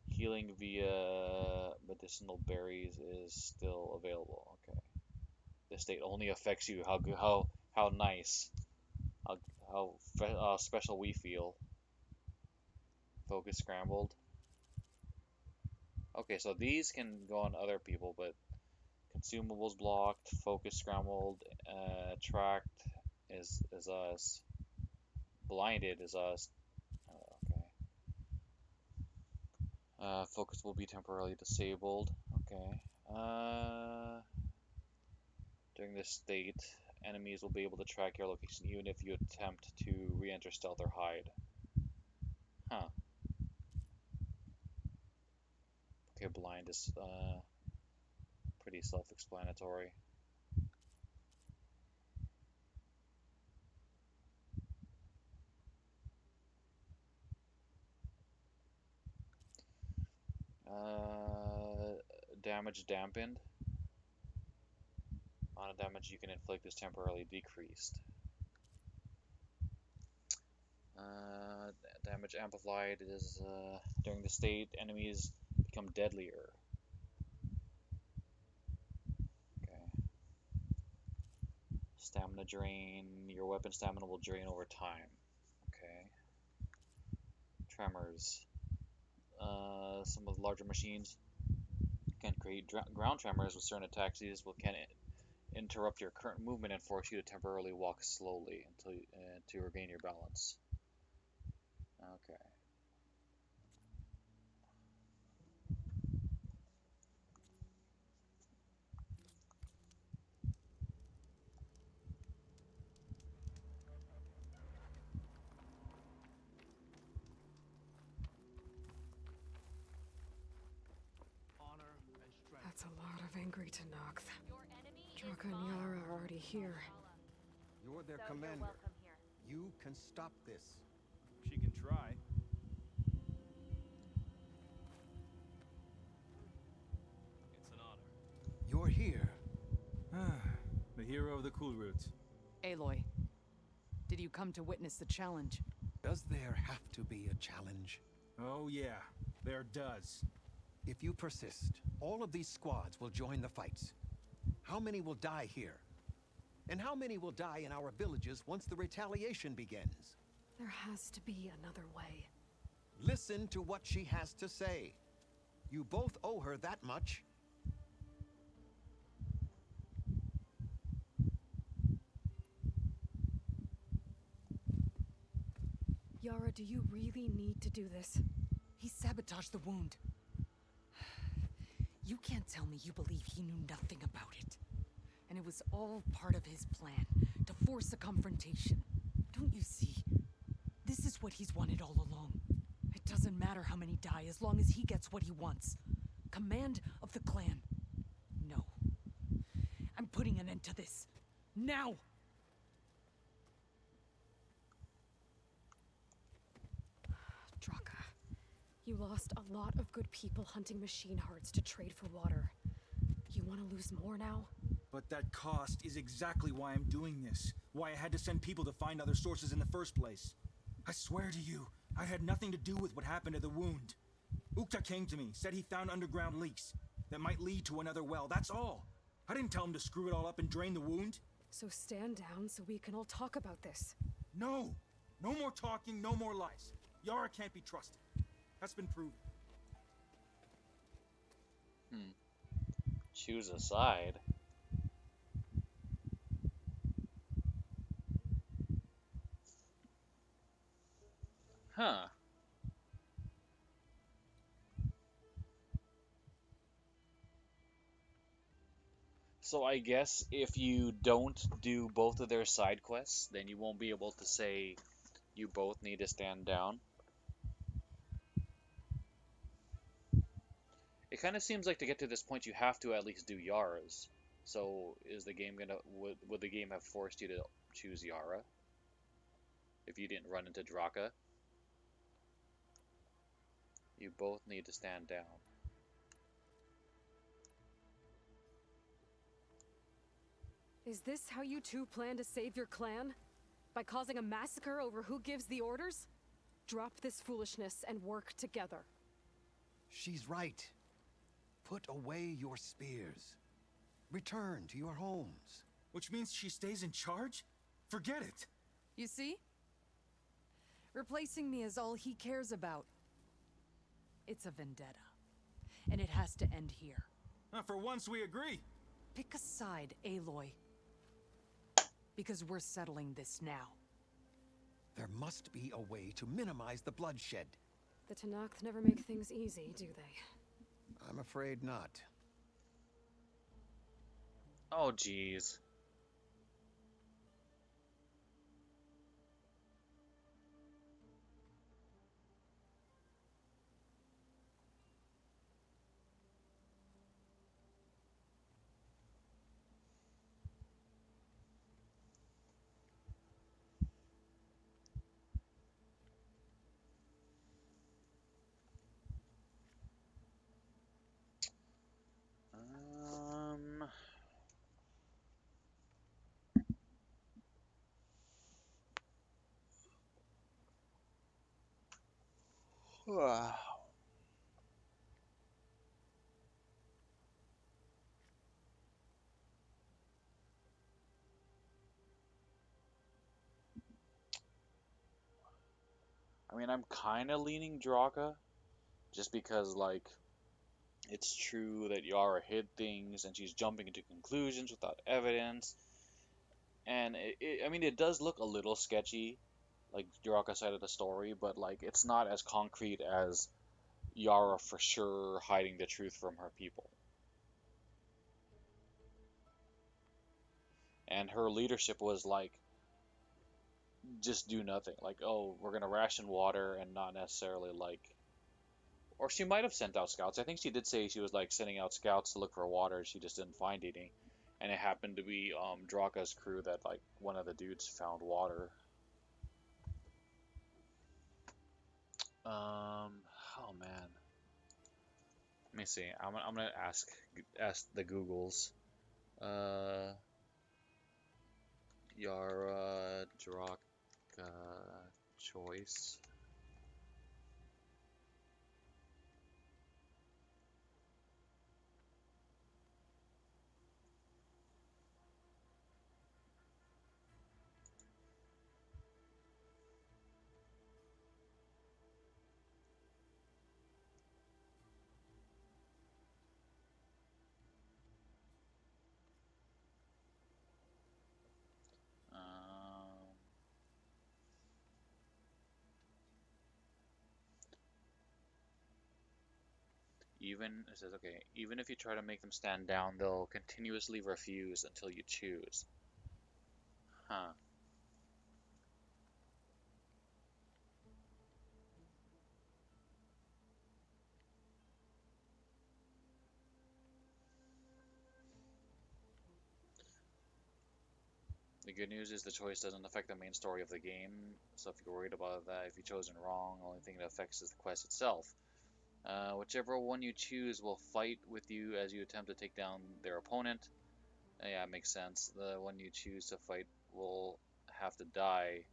healing via medicinal berries is still available. Okay. This state only affects you. How good? How nice. How special we feel. Focus scrambled. Okay, so these can go on other people, but consumables blocked, focus scrambled, tracked is us. Blinded is us. Okay. Focus will be temporarily disabled. Okay. During this state, enemies will be able to track your location even if you attempt to re-enter stealth or hide. Huh. Okay, blind is pretty self-explanatory. Damage dampened. Amount of damage you can inflict is temporarily decreased. Damage amplified is during the state, enemies become deadlier. Okay. Stamina drain. Your weapon stamina will drain over time. Okay. Tremors. Some of the larger machines can create ground tremors with certain attacks. These can interrupt your current movement and force you to temporarily walk slowly until to regain your balance. Okay. That's a lot of angry Tenakth. Draka and Yara are already here. You're their commander. You can stop this. She can try. It's an honor. You're here. The hero of the Cool Roots. Aloy, did you come to witness the challenge? Does there have to be a challenge? Oh yeah, there does. If you persist, all of these squads will join the fights. How many will die here? And how many will die in our villages once the retaliation begins? There has to be another way. Listen to what she has to say. You both owe her that much. Yara, do you really need to do this? He sabotaged the wound. You can't tell me you believe he knew nothing about it. And it was all part of his plan, to force a confrontation. Don't you see? This is what he's wanted all along. It doesn't matter how many die as long as he gets what he wants. Command of the clan. No. I'm putting an end to this. Now! Draka, you lost a lot of good people hunting machine hearts to trade for water. You want to lose more now? But that cost is exactly why I'm doing this. Why I had to send people to find other sources in the first place. I swear to you, I had nothing to do with what happened to the wound. Ukta came to me, said he found underground leaks that might lead to another well, that's all. I didn't tell him to screw it all up and drain the wound. So stand down so we can all talk about this. No! No more talking, no more lies. Yara can't be trusted. That's been proven. Choose a side. Huh. So I guess if you don't do both of their side quests, then you won't be able to say you both need to stand down. It kind of seems like to get to this point you have to at least do Yara's. So is the game gonna would the game have forced you to choose Yara if you didn't run into Draka? You both need to stand down. Is this how you two plan to save your clan? By causing a massacre over who gives the orders? Drop this foolishness and work together. She's right. Put away your spears. Return to your homes. Which means she stays in charge? Forget it. You see? Replacing me is all he cares about. It's a vendetta. And it has to end here. For once we agree. Pick a side, Aloy. Because we're settling this now. There must be a way to minimize the bloodshed. The Tenakth never make things easy, do they? I'm afraid not. Oh, jeez. Wow. I mean, I'm kind of leaning Draka, just because, like, it's true that Yara hid things and she's jumping into conclusions without evidence. And I mean, it does look a little sketchy, like Draka's side of the story, but, like, it's not as concrete as Yara for sure hiding the truth from her people. And her leadership was like, just do nothing. Like, oh, we're gonna ration water and not necessarily like, or she might have sent out scouts. I think she did say she was like sending out scouts to look for water. She just didn't find any, and it happened to be Draka's crew that like one of the dudes found water. Oh man. Let me see. I'm gonna ask the Googles. Yara Draka choice. It says, okay, even if you try to make them stand down, they'll continuously refuse until you choose. Huh. The good news is the choice doesn't affect the main story of the game, so if you're worried about that, if you've chosen wrong, the only thing that affects is the quest itself. Whichever one you choose will fight with you as you attempt to take down their opponent. Yeah, it makes sense. The one you choose to fight will have to die,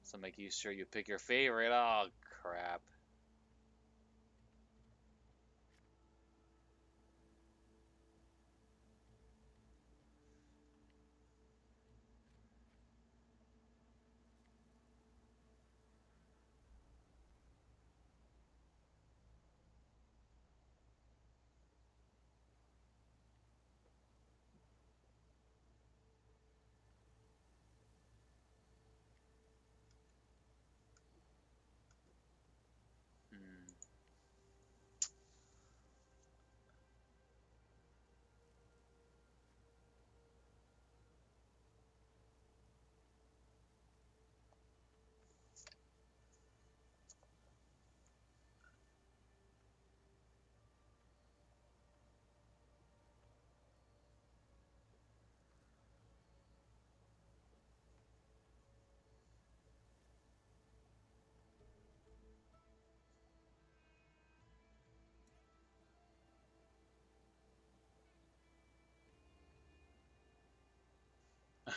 so make sure you pick your favorite. Oh, crap.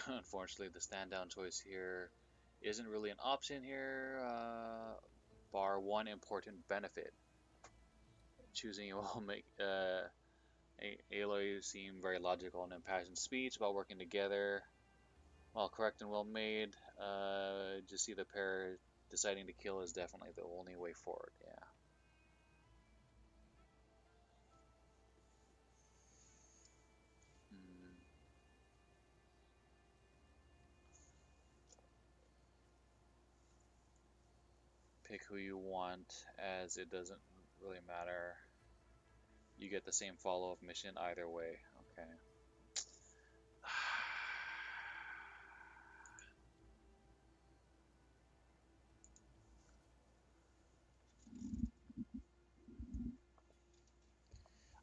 Unfortunately, the stand down choice here isn't really an option here, bar one important benefit. Choosing will make Aloy seem very logical and impassioned speech about working together. While correct and well made, just see the pair deciding to kill is definitely the only way forward, yeah. Pick who you want, as it doesn't really matter. You get the same follow-up mission either way. Okay.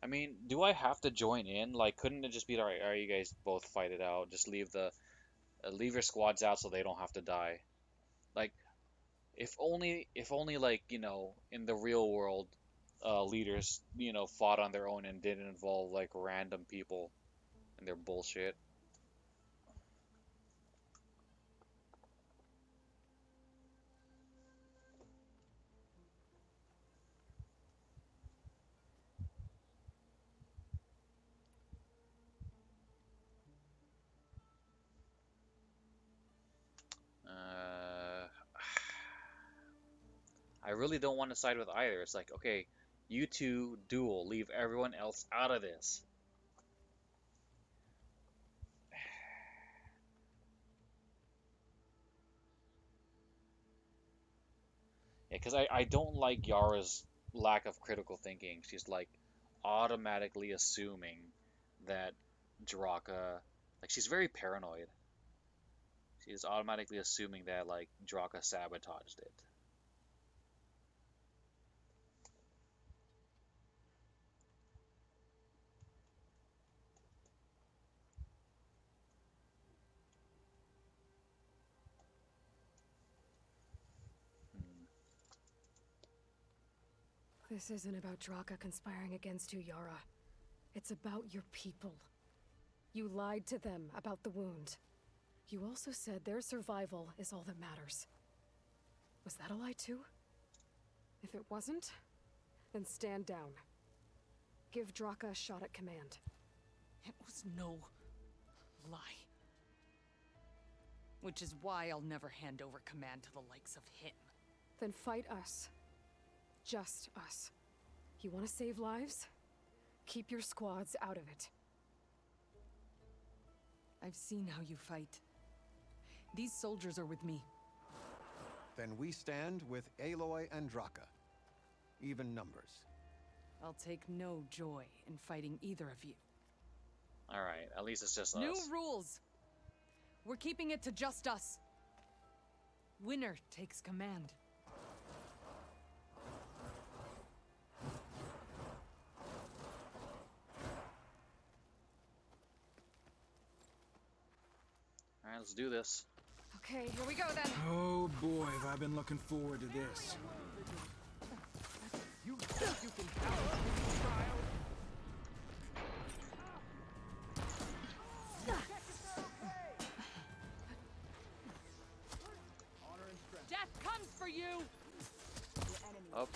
I mean, do I have to join in? Like, couldn't it just be, alright, you guys both fight it out. Just leave leave your squads out so they don't have to die. Like, if only like, you know, in the real world, leaders, you know, fought on their own and didn't involve like random people and their bullshit. I really don't want to side with either. It's like, okay, you two duel, leave everyone else out of this. Yeah, because I don't like Yara's lack of critical thinking. She's like automatically assuming that Draka, like, she's very paranoid. She's automatically assuming that like Draka sabotaged it. This isn't about Draka conspiring against you, Yara. It's about your people. You lied to them about the wound. You also said their survival is all that matters. Was that a lie too? If it wasn't, then stand down. Give Draka a shot at command. It was no lie. Which is why I'll never hand over command to the likes of him. Then fight us. Just us. You want to save lives? Keep your squads out of it. I've seen how you fight. These soldiers are with me. Then we stand with Aloy and Draka. Even numbers. I'll take no joy in fighting either of you. Alright, at least it's just us. New rules! We're keeping it to just us. Winner takes command. Alright, let's do this. Okay, here we go then. Oh boy, have I been looking forward to this. You think you can challenge me, child? Death comes for you! Oh.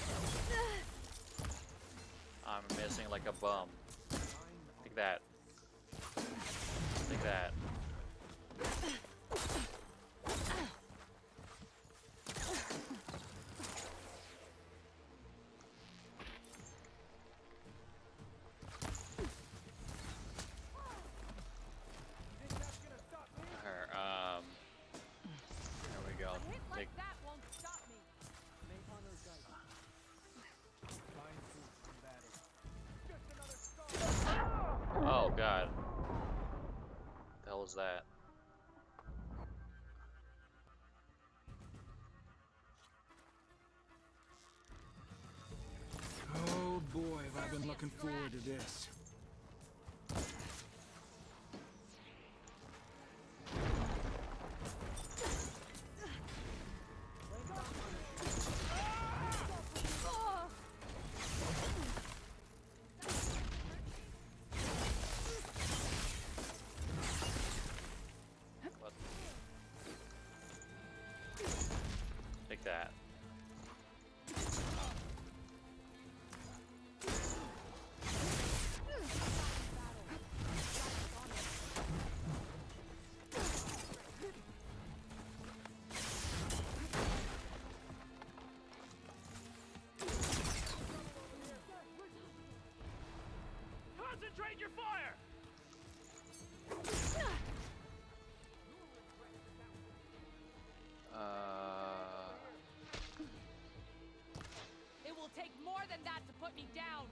I'm missing like a bum. Take that. Take that. There we go. Take. Oh god. What the hell was that? Oh boy, have I been looking forward to this. Concentrate your fire! It will take more than that to put me down.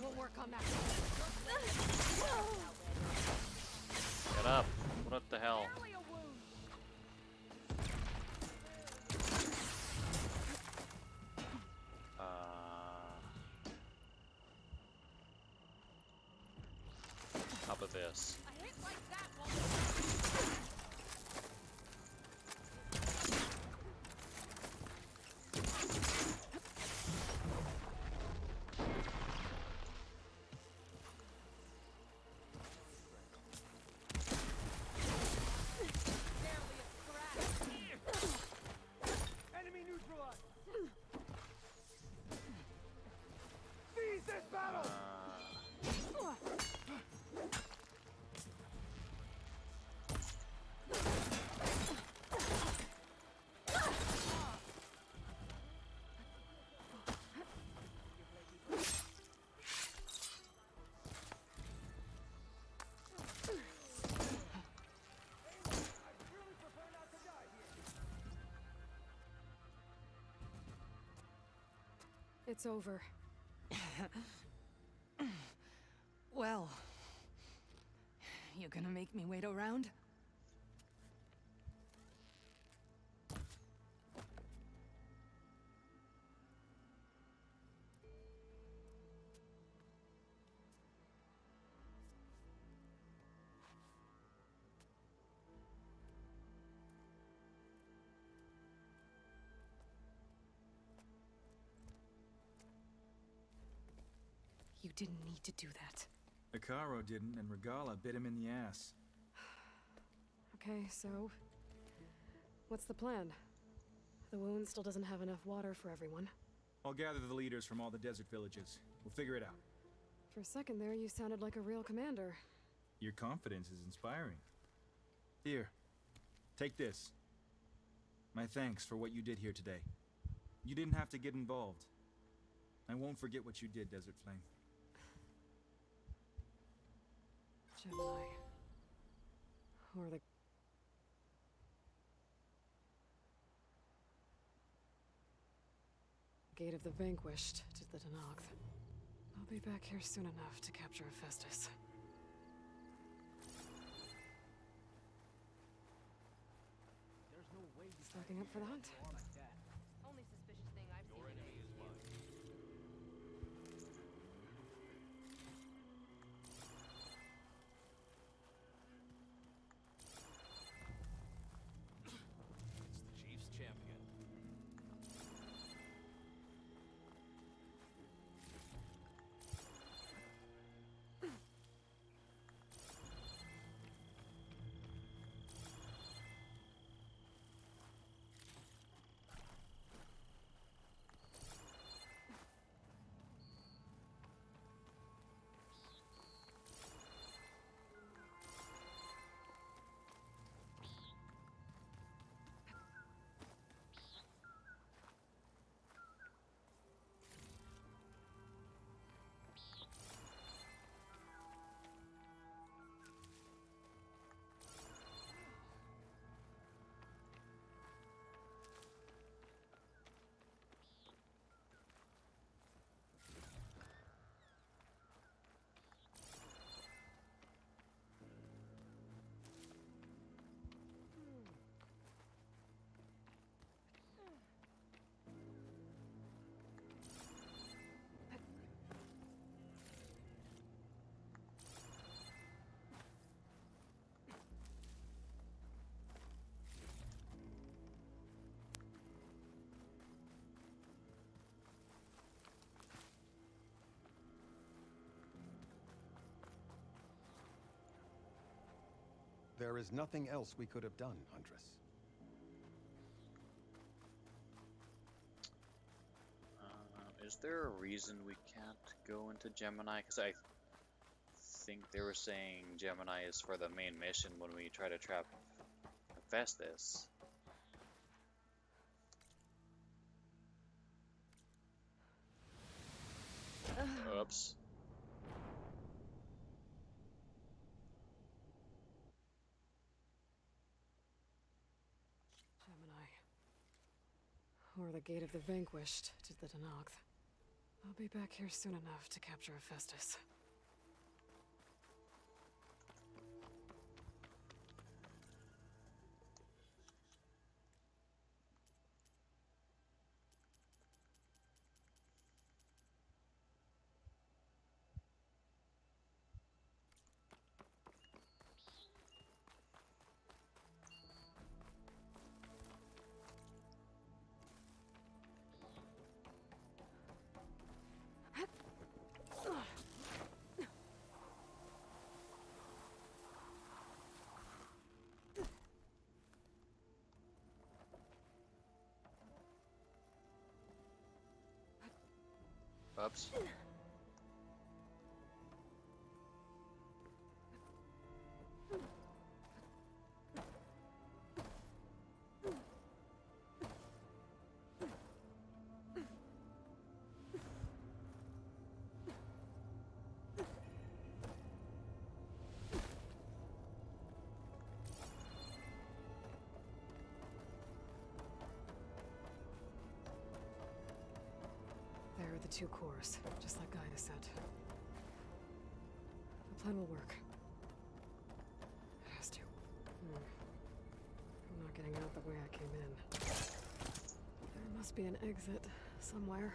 We'll work on that. Get up. What the hell? Top of this. A hit like that won't. Enemy neutralized! Seize this battle! It's over. Well, you gonna make me wait around? You didn't need to do that. Ikaro didn't, and Regala bit him in the ass. Okay, so... what's the plan? The wound still doesn't have enough water for everyone. I'll gather the leaders from all the desert villages. We'll figure it out. For a second there, you sounded like a real commander. Your confidence is inspiring. Here, take this. My thanks for what you did here today. You didn't have to get involved. I won't forget what you did, Desert Flame. Gemini. Or the... Gate of the Vanquished to the Tenakth. I'll be back here soon enough to capture Hephaestus. There's no way you Stocking up for the hunt. like that. Only suspicious thing I've seen today. Chief's champion. There is nothing else we could have done, Huntress. Is is there a reason we can't go into Gemini? Because I think they were saying Gemini is for the main mission when we try to trap Hephaestus. Oops. Gemini. Or the Gate of the Vanquished to the Danakth. I'll be back here soon enough to capture Hephaestus. Oops. There are the two cores, just like Gaia said. The plan will work. It has to. I'm not getting out the way I came in. There must be an exit somewhere.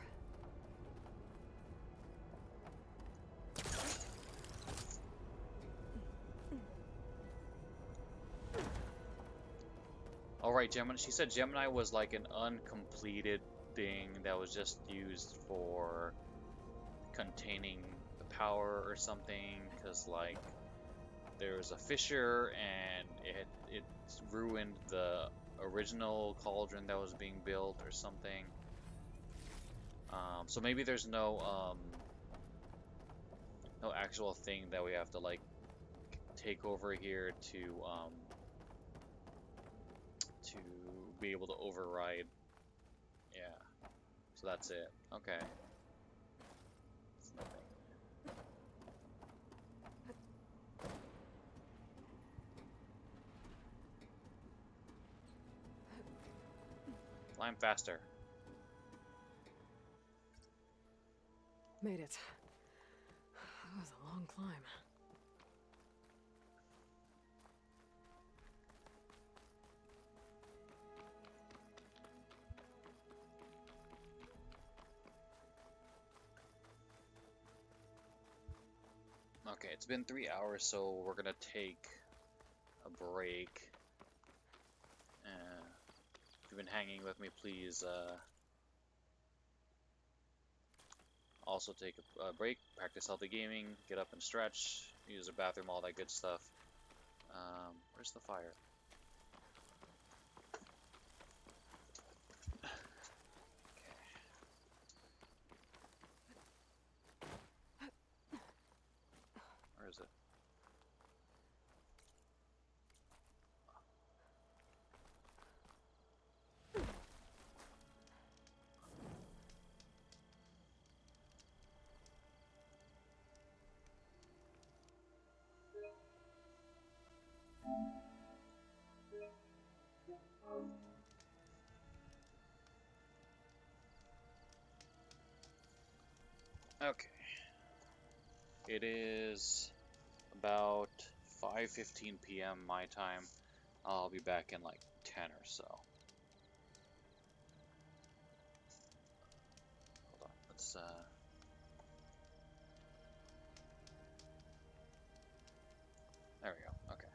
Alright, Gemini. She said Gemini was like an uncompleted thing that was just used for containing the power or something, because like there was a fissure and it ruined the original cauldron that was being built or something. So maybe there's no no actual thing that we have to like take over here to be able to override. Yeah. So that's it. Okay. It's nothing. Climb faster. Made it. That was a long climb. Okay, it's been 3 hours, so we're gonna take a break. If you've been hanging with me, please also take a break, practice healthy gaming, get up and stretch, use the bathroom, all that good stuff. Where's the fire? Where is it? Okay. It is about 5:15 p.m. my time. I'll be back in like 10 or so. Hold on. Let's there we go. Okay.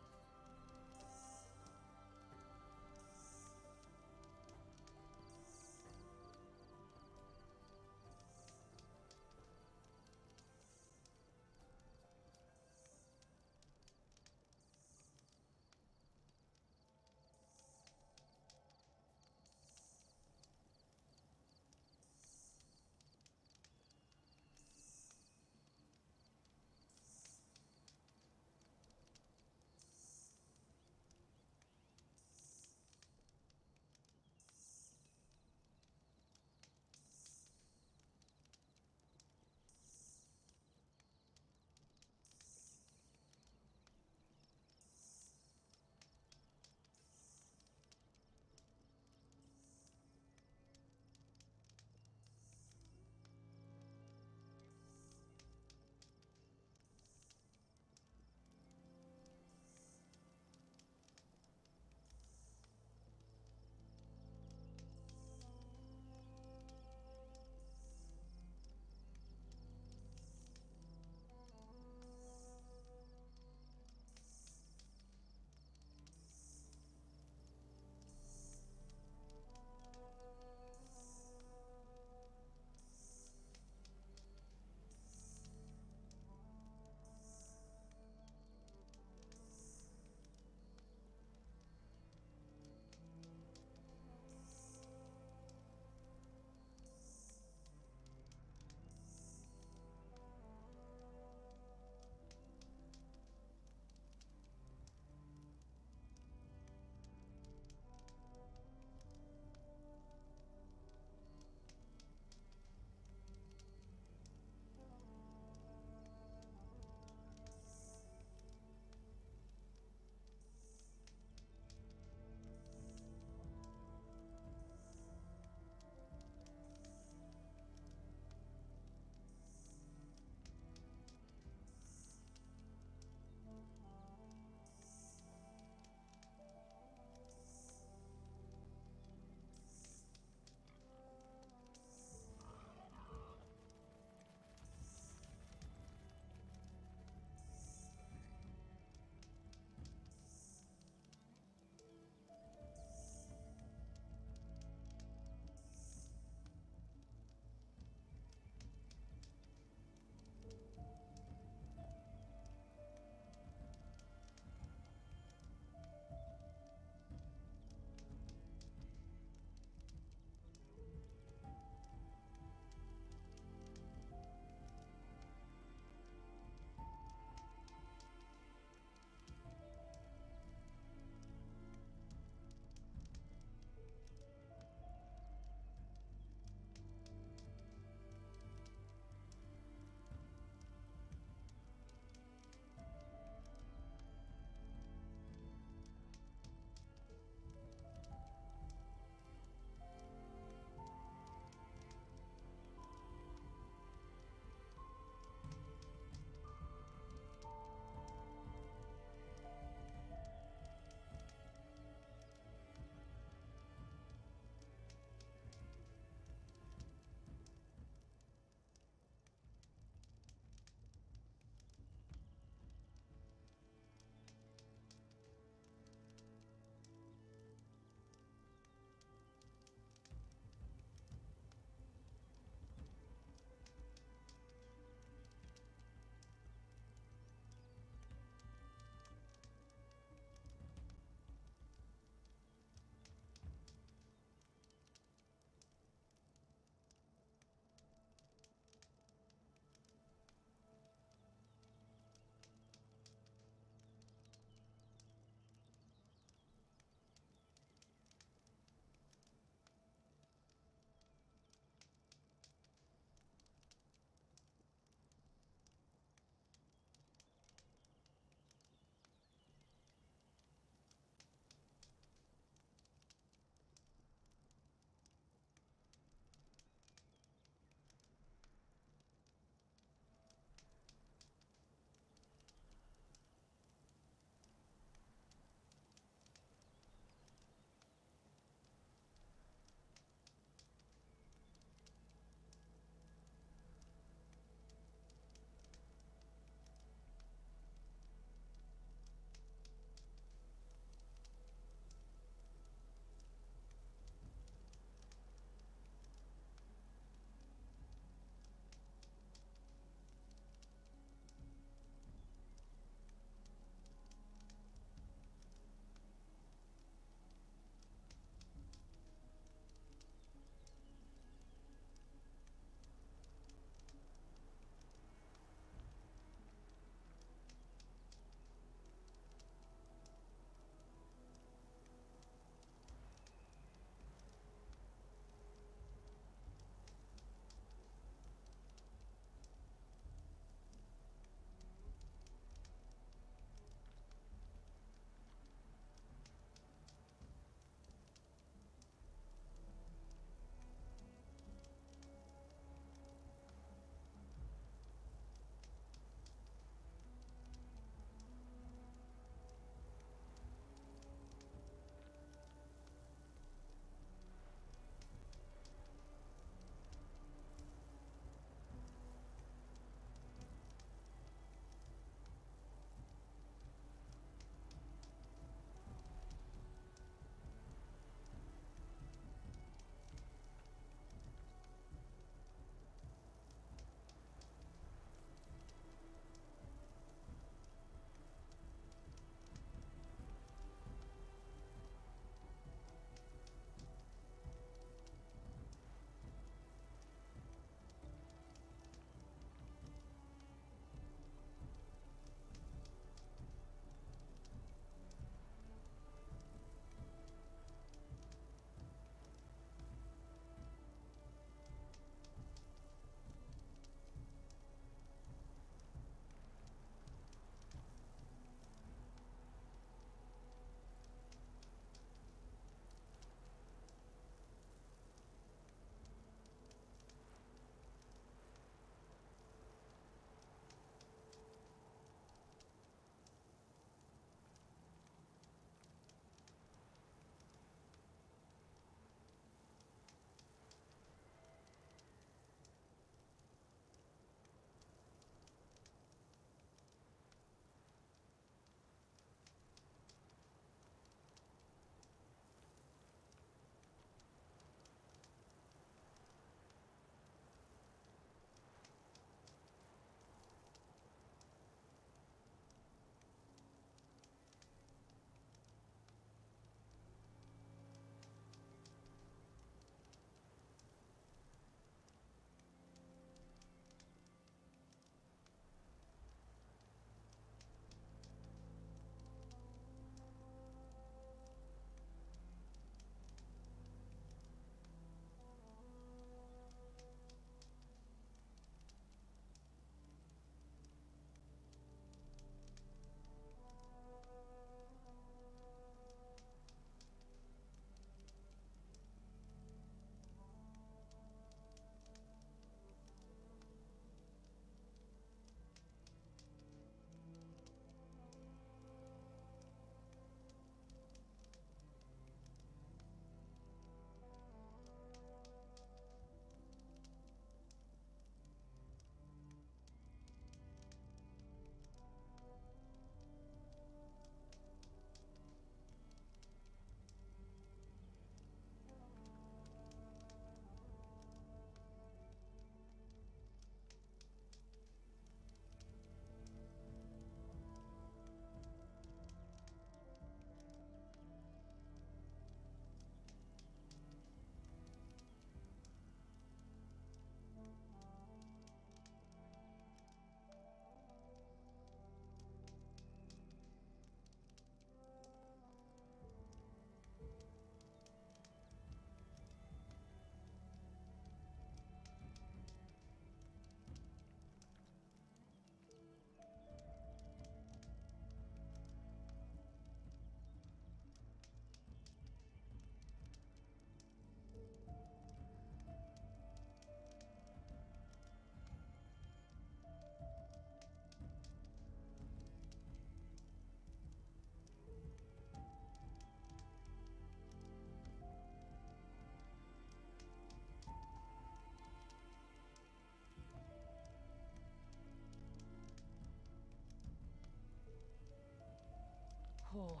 hole.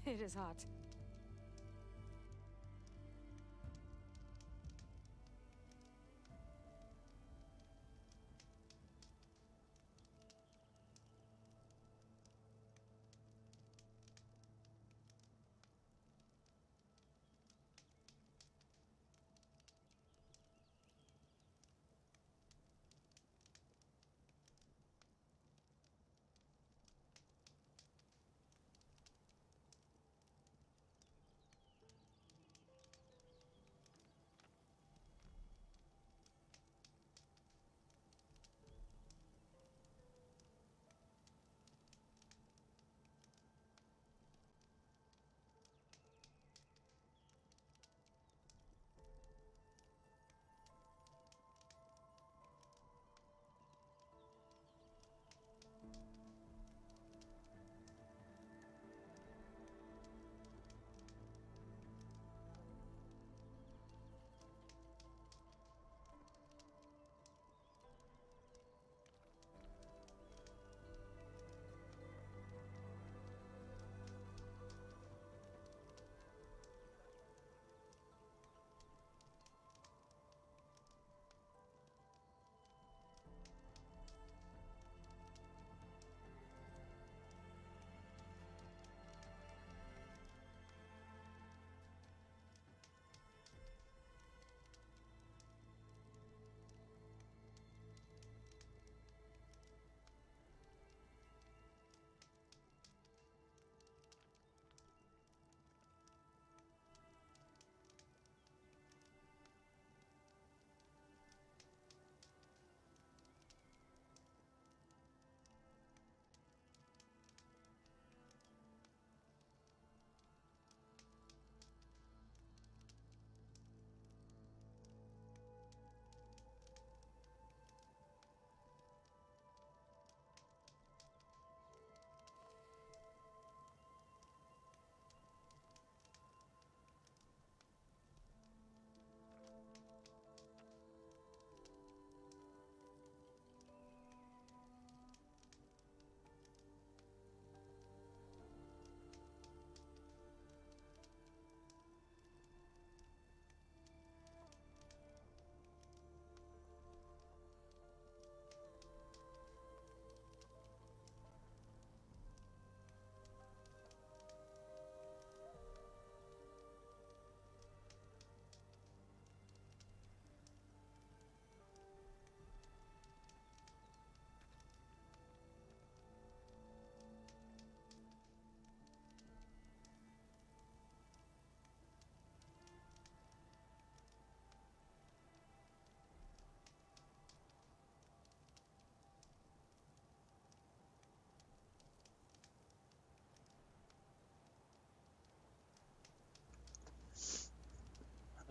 It is hot.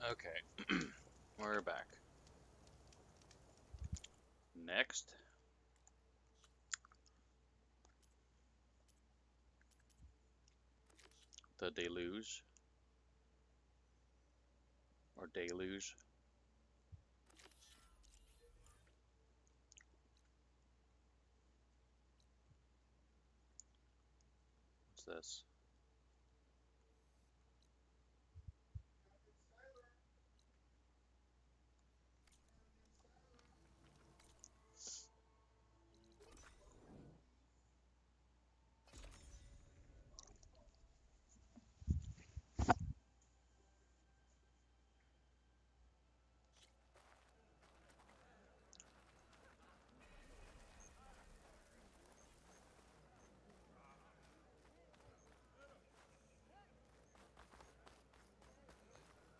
Okay, we're back. Next, the deluge, or deluge. What's this?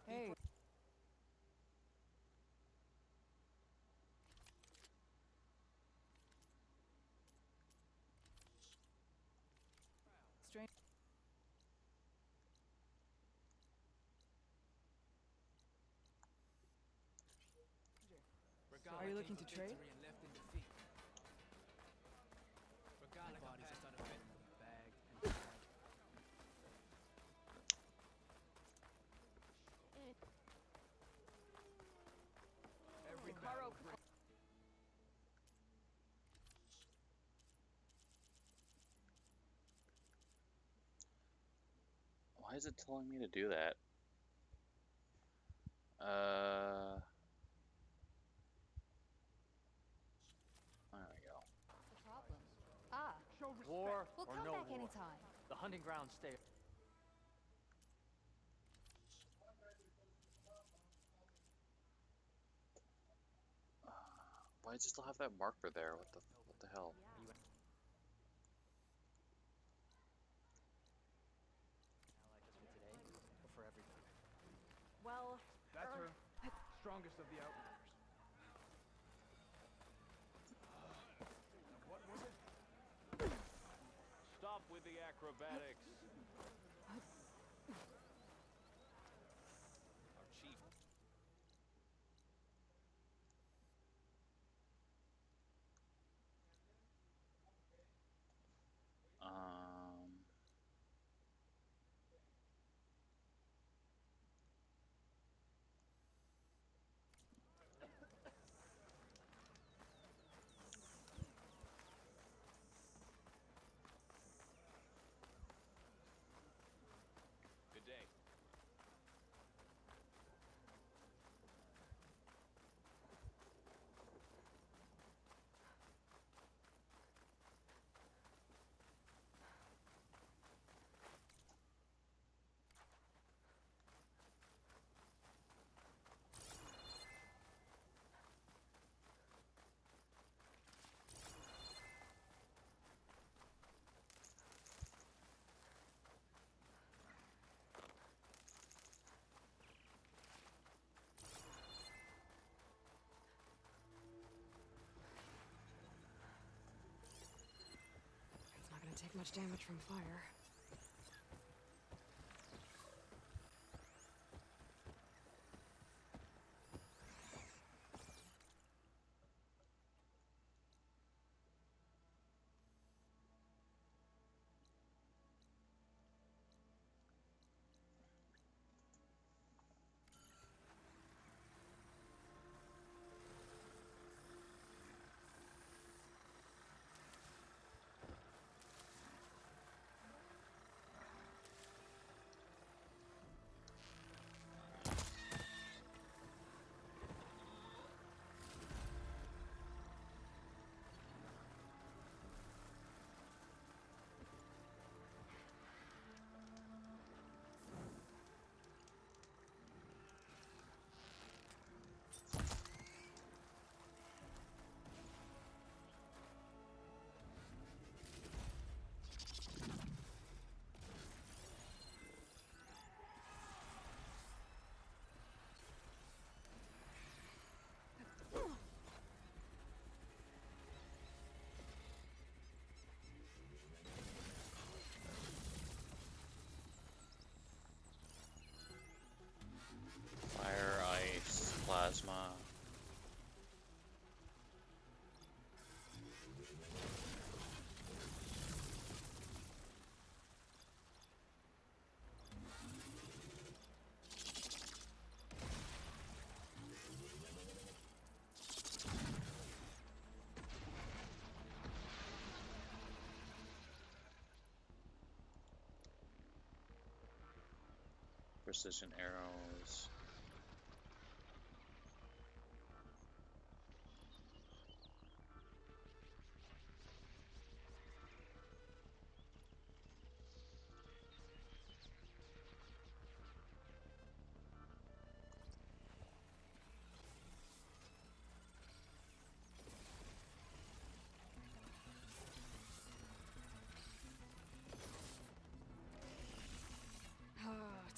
Hey. Strange. Are you looking to trade? Why is it telling me to do that? There we go. What's the problem? Ah, War we'll or come no back war. anytime. The hunting grounds stay. Why does it still have that marker there? What the hell? For everything. Well, That's her. Strongest of the Outlanders. What was it? Stop with the acrobatics. Our chief. Good day. It's not gonna take much damage from fire. Fire, ice, plasma. Precision arrows.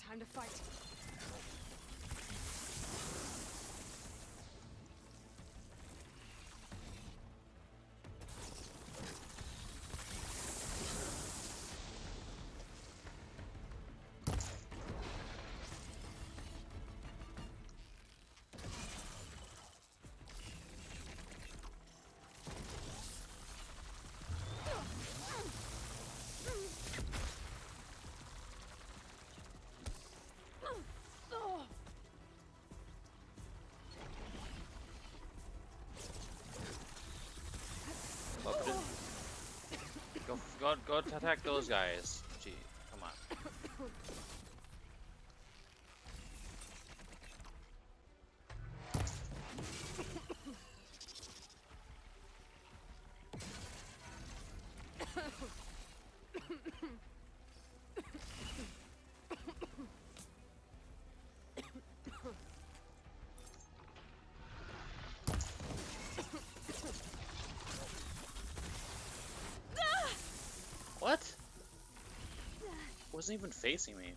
Time to fight. Go attack those guys. Gee, come on. wasn't even facing me.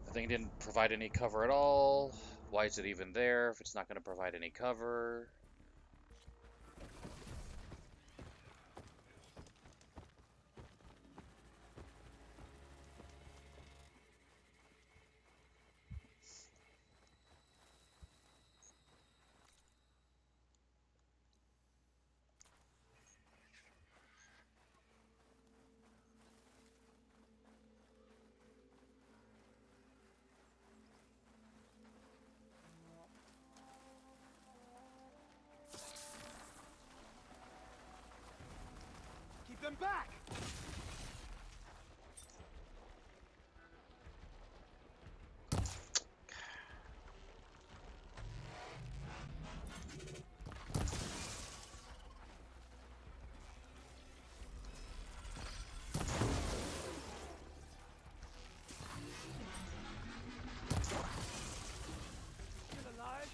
The thing didn't provide any cover at all. Why is it even there if it's not going to provide any cover? Keep them back! Still alive?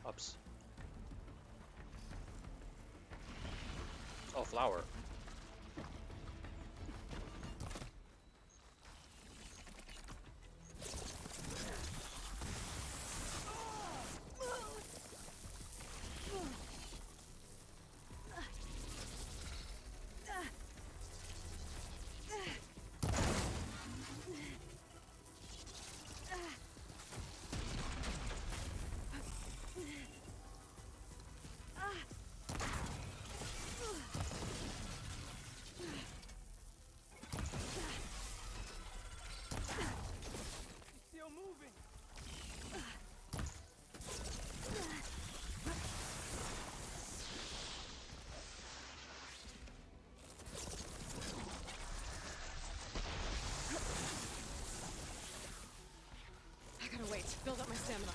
Ups. Oh, flower. Still moving! I gotta wait. Build up my stamina.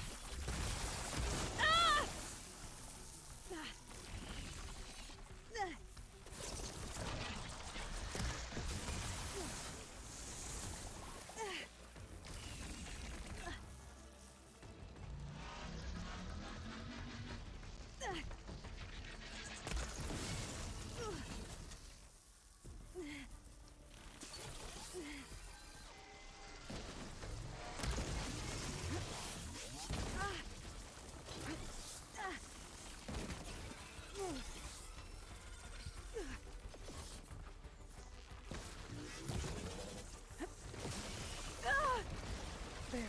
There.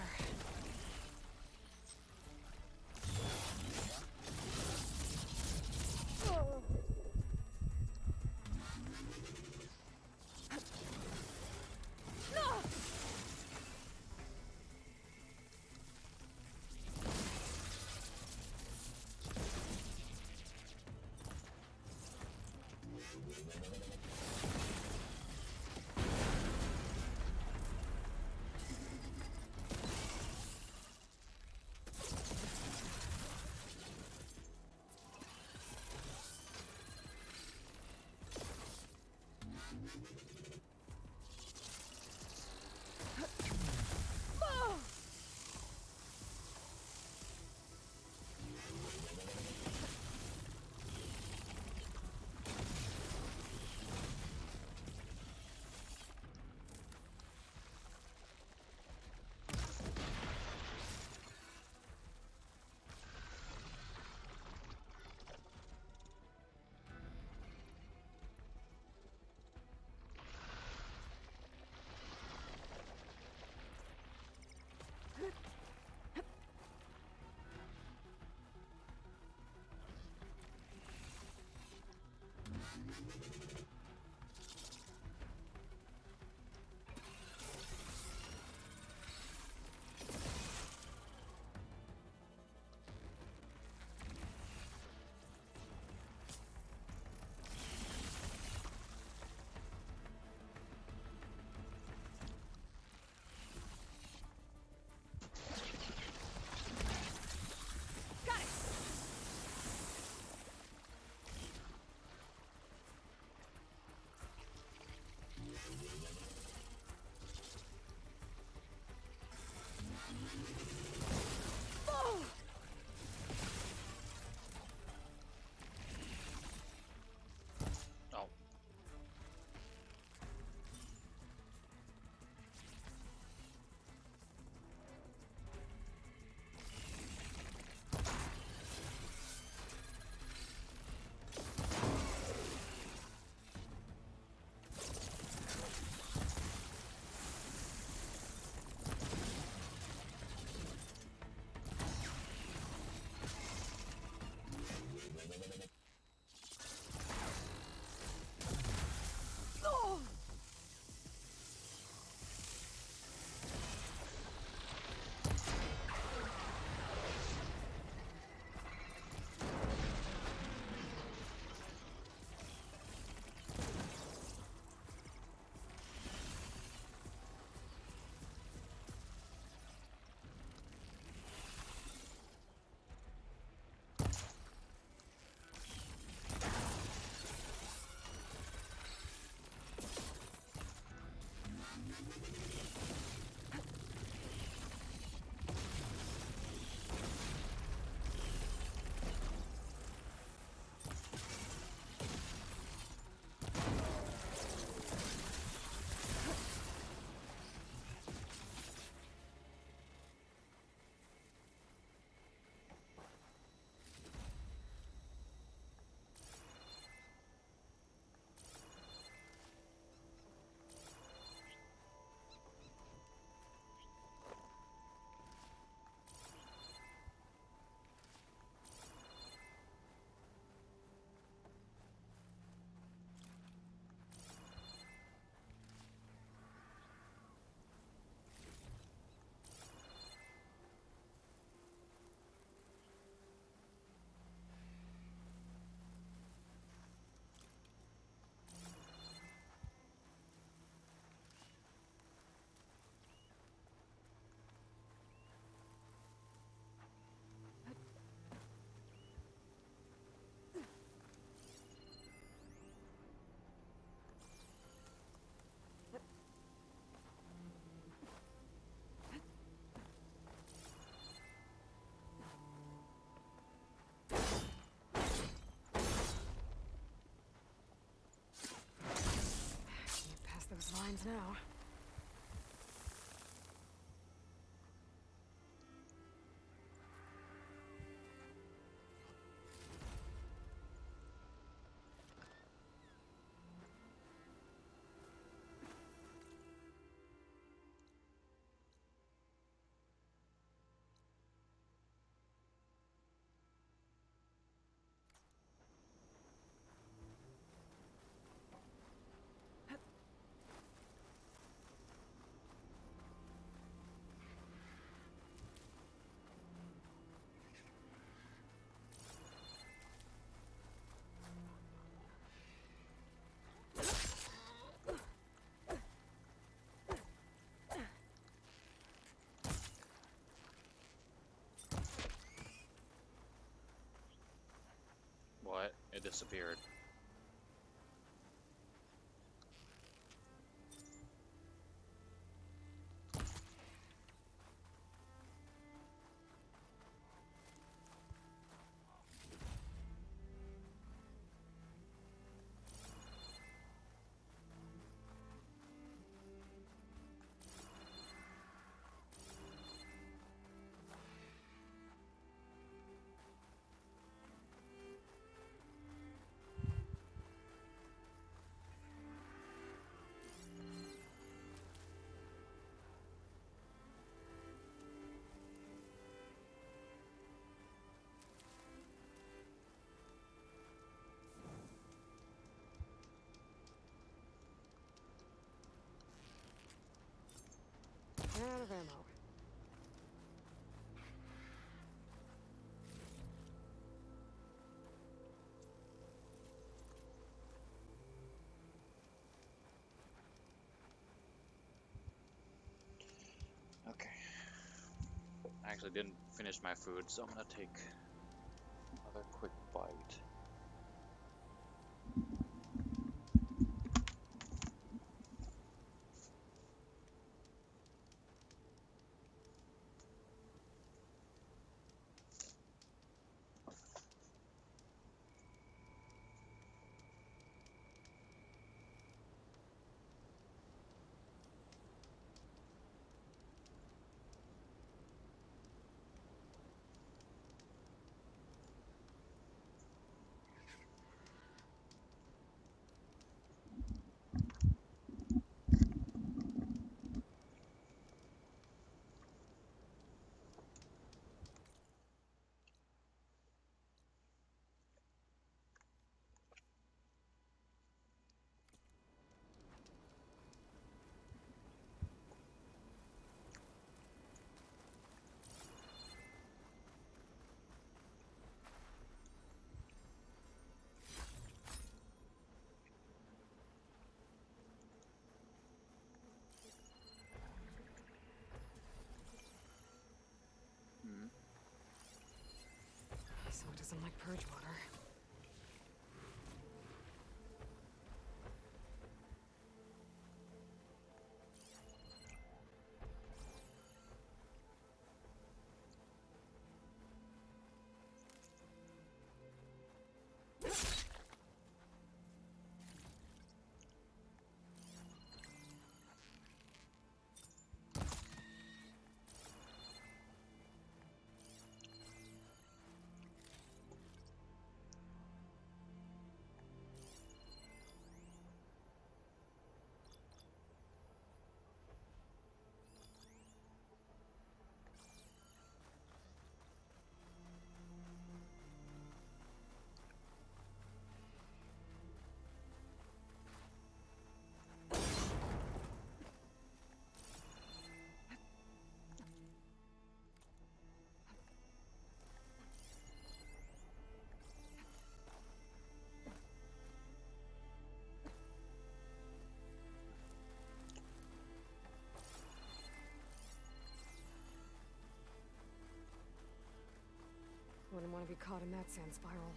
lines now. What? It disappeared. Out of ammo. Okay. I actually didn't finish my food, so I'm gonna take another quick bite. So it doesn't like purge water. Wouldn't want to be caught in that sand spiral.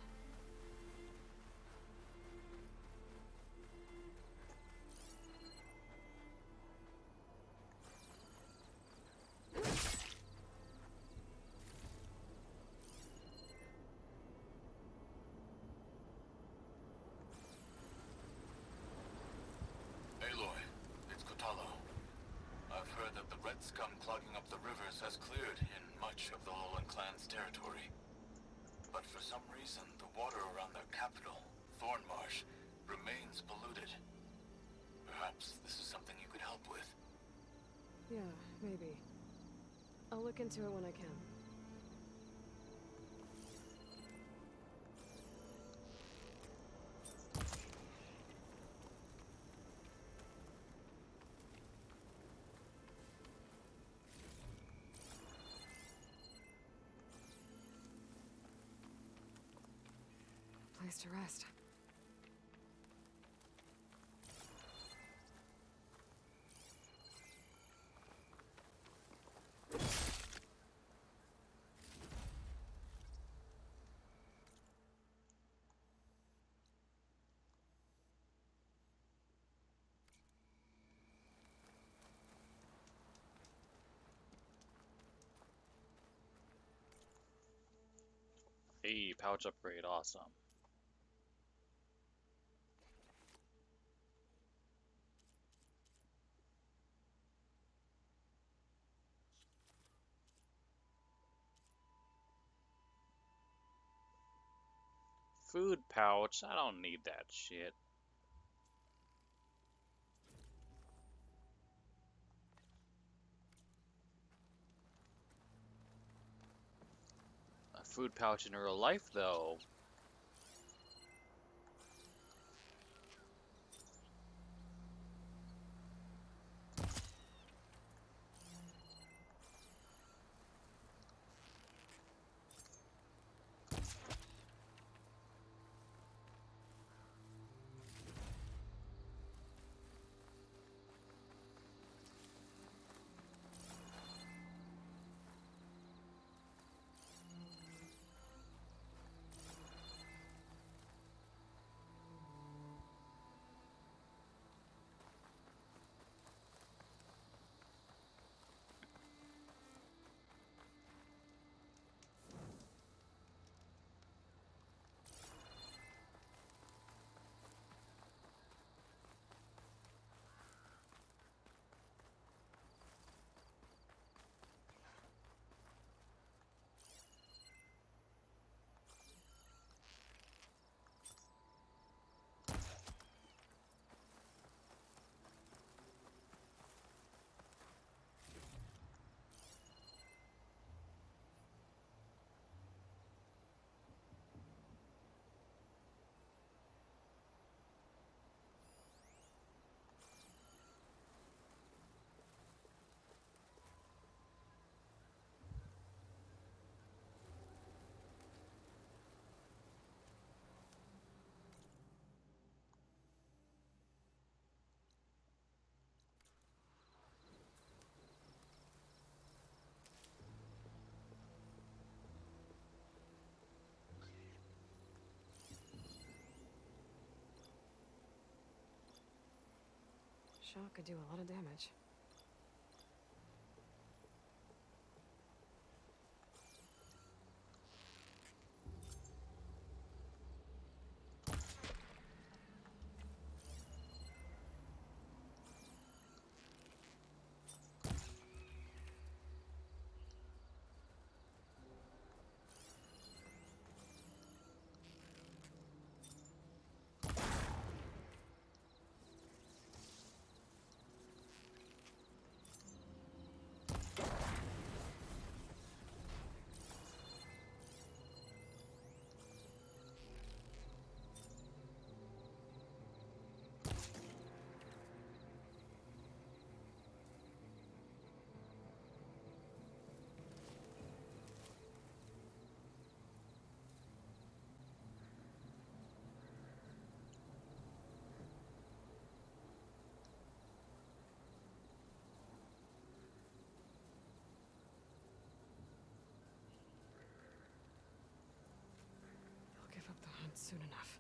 Aloy, it's scum clogging up the rivers has cleared in much of the Lowland clan's territory. But for some reason, the water around their capital, Thornmarsh, remains polluted. Perhaps this is something you could help with. Yeah, maybe. I'll look into it when I can. Place to rest. Hey, pouch upgrade, awesome. Food pouch, I don't need that shit. A food pouch in real life, though. Shot could do a lot of damage. I'll give up the hunt soon enough.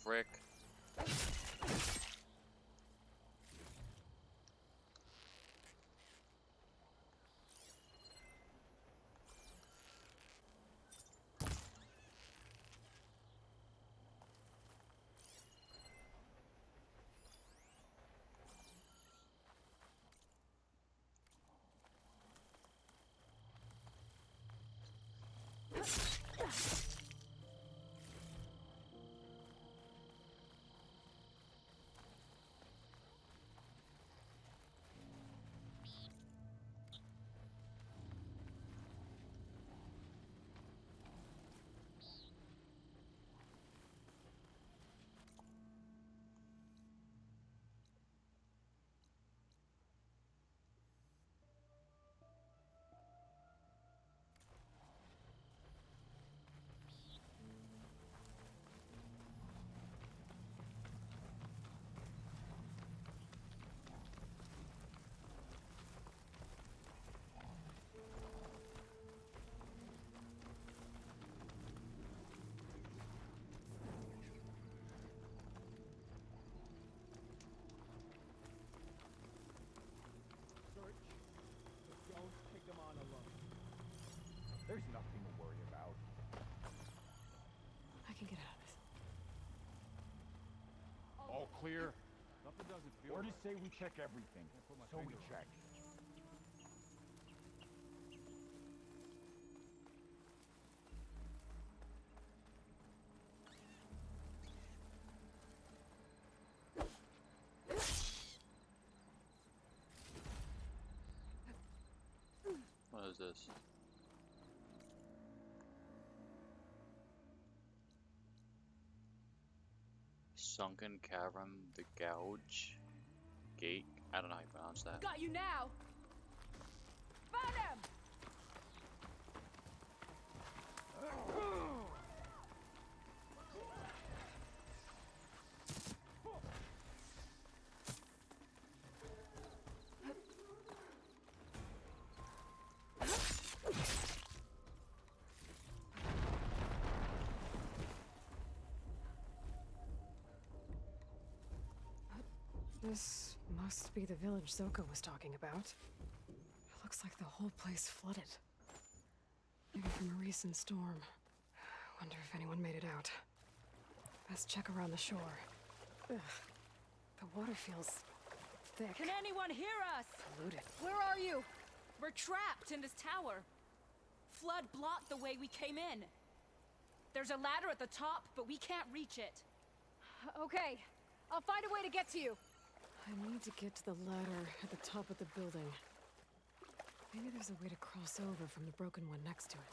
frick? Don't take them on alone. There's nothing to worry about. I can get out of this. All clear? Something doesn't feel Orders right. say we check everything. put my So we finger on check. What is this? Sunken Cavern, the Gouge Gate. I don't know how you pronounce that. Got you now! Found him! This must be the village Zoko was talking about. It looks like the whole place flooded. Maybe from a recent storm. Wonder if anyone made it out. Best check around the shore. Ugh. The water feels thick. Can anyone hear us? Polluted. Where are you? We're trapped in this tower. Flood blocked the way we came in. There's a ladder at the top, but we can't reach it. Okay, I'll find a way to get to you. I need to get to the ladder at the top of the building. Maybe there's a way to cross over from the broken one next to it.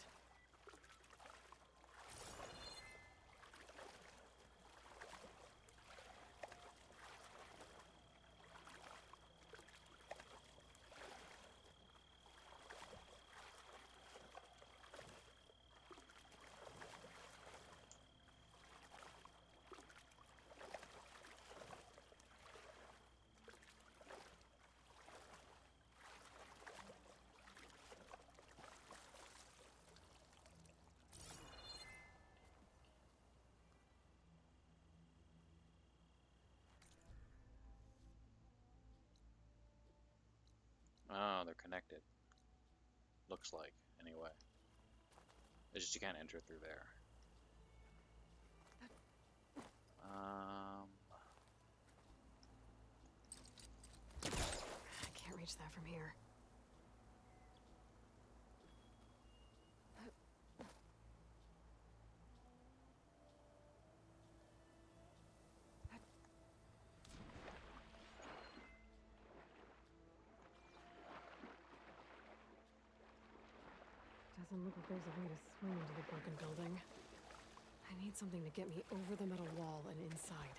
Oh, they're connected. Looks like, anyway. It's just you can't enter through there. I can't reach that from here. Doesn't look like there's a way to swing into the broken building. I need something to get me over the metal wall and inside.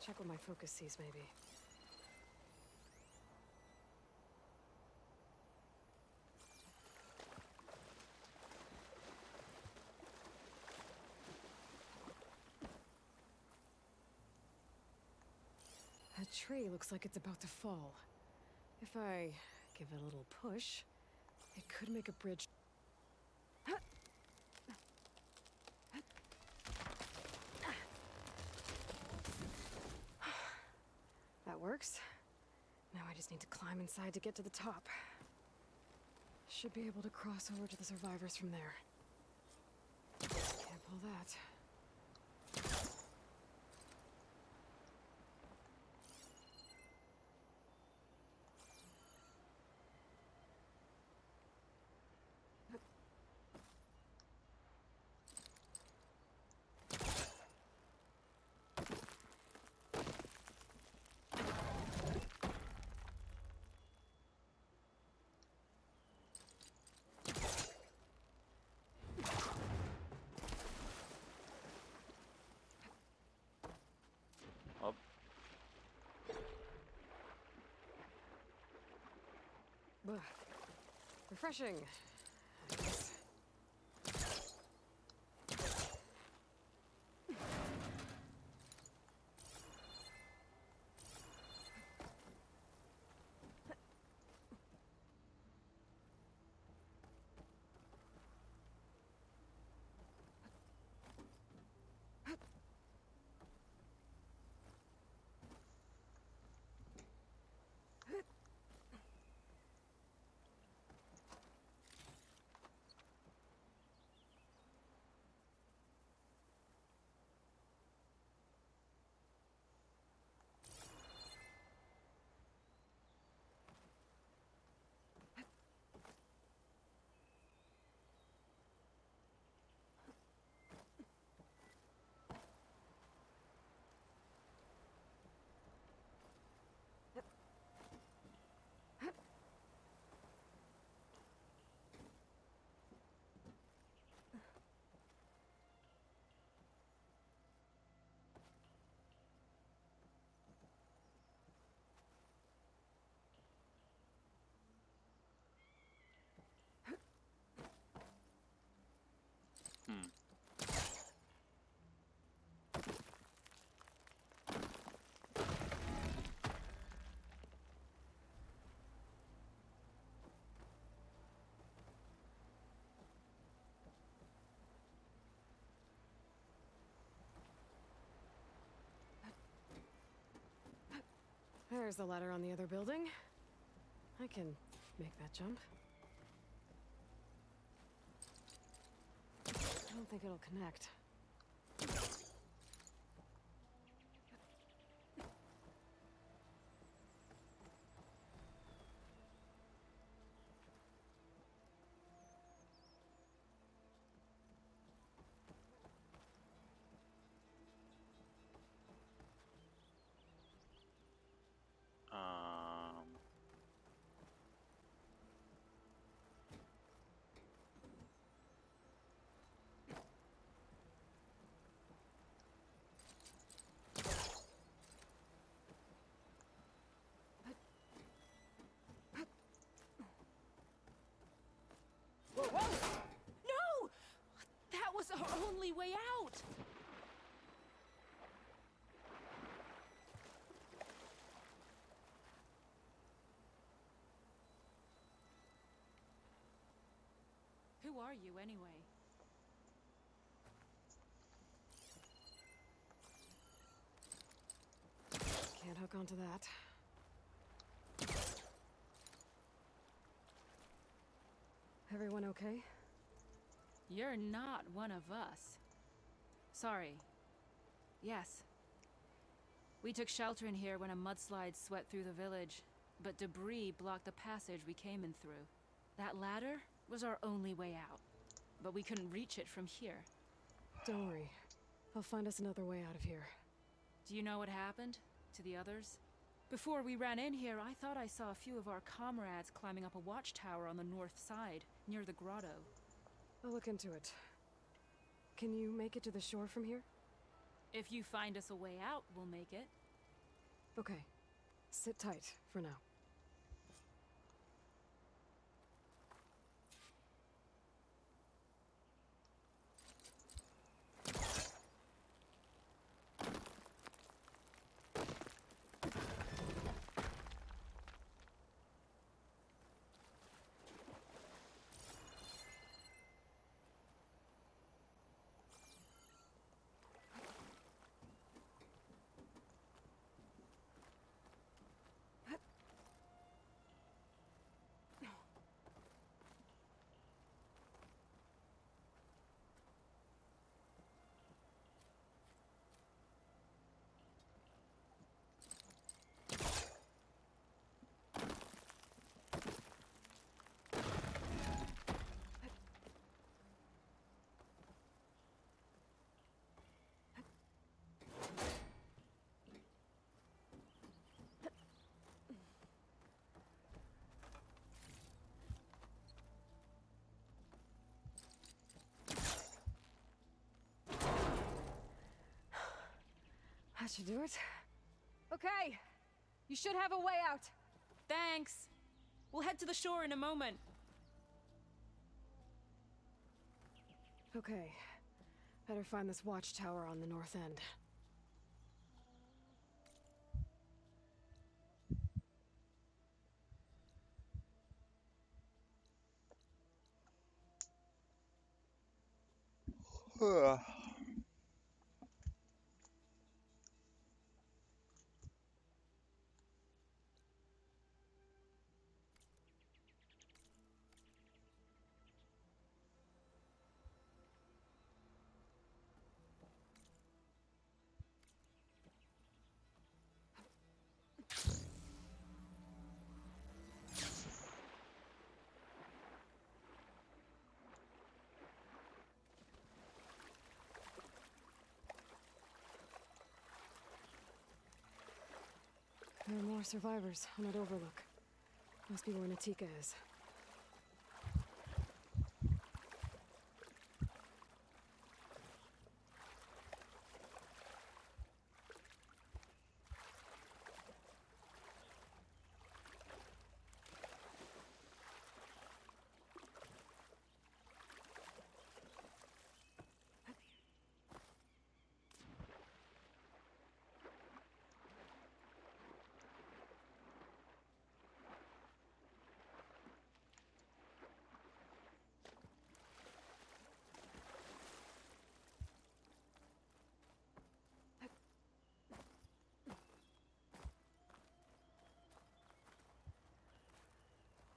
Check what my focus sees, maybe. That tree looks like it's about to fall. If I give it a little push, it could make a bridge. That works. Now I just need to climb inside to get to the top. Should be able to cross over to the survivors from there. Can't pull that. Up. Refreshing. I guess. There's the ladder on the other building. I can make that jump. I don't think it'll connect. Whoa! No! That was our only way out! Who are you, anyway? Can't hook onto that. Everyone okay? You're not one of us. Sorry. Yes. We took shelter in here when a mudslide swept through the village, but debris blocked the passage we came in through. That ladder was our only way out, but we couldn't reach it from here. Don't worry. I'll find us another way out of here. Do you know what happened to the others? Before we ran in here, I thought I saw a few of our comrades climbing up a watchtower on the north side, near the grotto. I'll look into it. Can you make it to the shore from here? If you find us a way out, we'll make it. Okay. Sit tight for now. That should do it. Okay, you should have a way out. Thanks. We'll head to the shore in a moment. Okay, better find this watchtower on the north end. There are more survivors on that overlook. Must be where Natika is.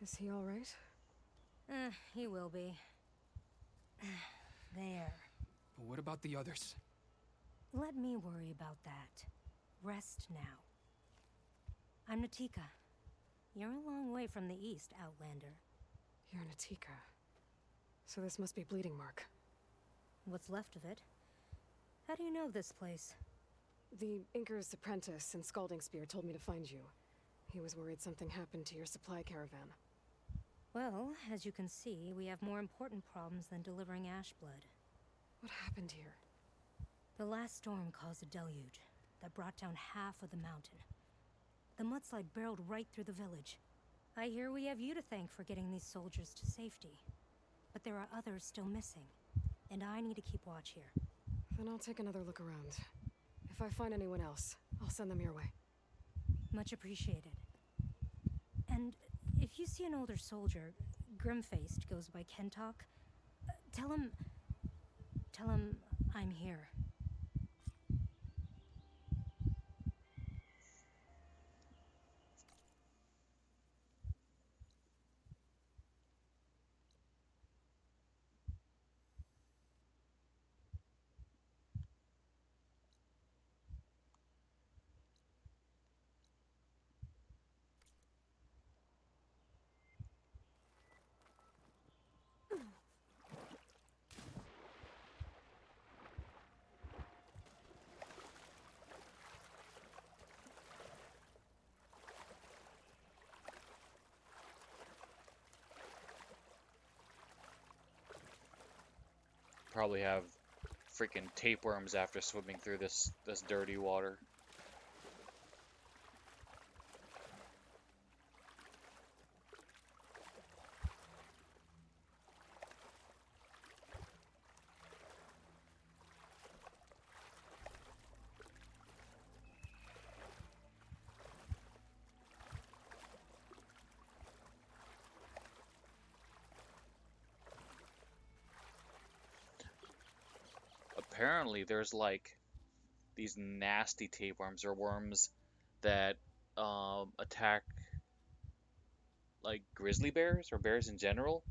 Is he all right? He will be. There. But what about the others? Let me worry about that. Rest now. I'm Natika. You're a long way from the east, Outlander. You're Natika. So this must be Bleeding Mark. What's left of it? How do you know this place? The Inker's apprentice in Scalding Spear told me to find you. He was worried something happened to your supply caravan. Well, as you can see, we have more important problems than delivering Ashblood. What happened here? The last storm caused a deluge that brought down half of the mountain. The mudslide barreled right through the village. I hear we have you to thank for getting these soldiers to safety. But there are others still missing, and I need to keep watch here. Then I'll take another look around. If I find anyone else, I'll send them your way. Much appreciated. And if you see an older soldier, grim-faced, goes by Kentok, tell him I'm here. Probably have freaking tapeworms after swimming through this dirty water. Apparently there's like these nasty tapeworms or worms that attack like grizzly bears or bears in general.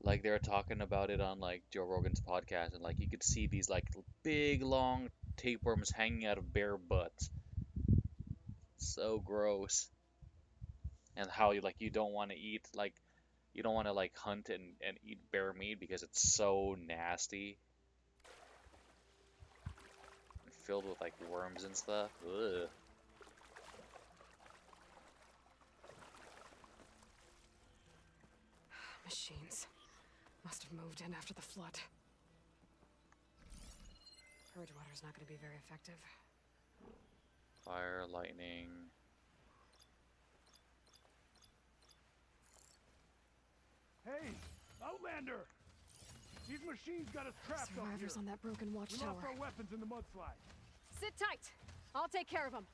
Like they were talking about it on like Joe Rogan's podcast, and like you could see these like big long tapeworms hanging out of bear butts. So gross. And how you don't want to eat you don't want to like hunt and eat bear meat because it's so nasty. Filled with like worms and stuff. Ugh. Machines. Must have moved in after the flood. Purge water's not going to be very effective. Fire, lightning. Hey, Outlander! These machines got us trapped up here. Survivors on that broken We watchtower. lost our weapons in the mudslide. Sit tight. I'll take care of them.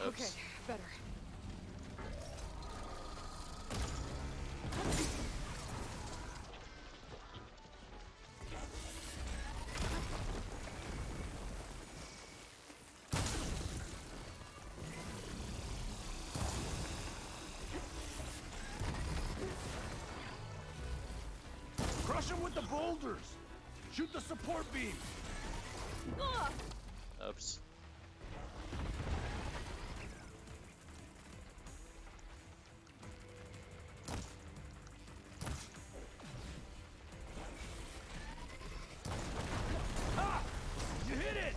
Okay, better. Crush them with the boulders! Shoot the support beam! Oops. Ha! You hit it!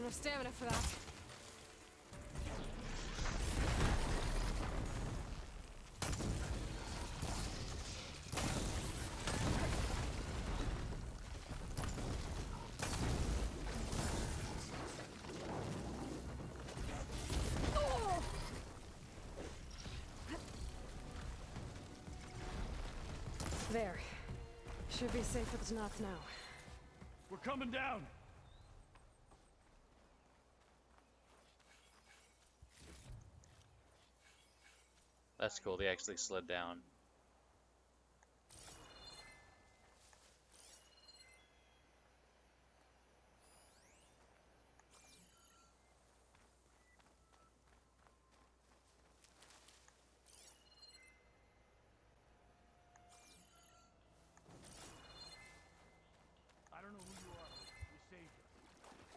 Enough stamina for that. There. Should be safe with Knox now. We're coming down! That's cool, they actually slid down. I don't know who you are, but you saved us.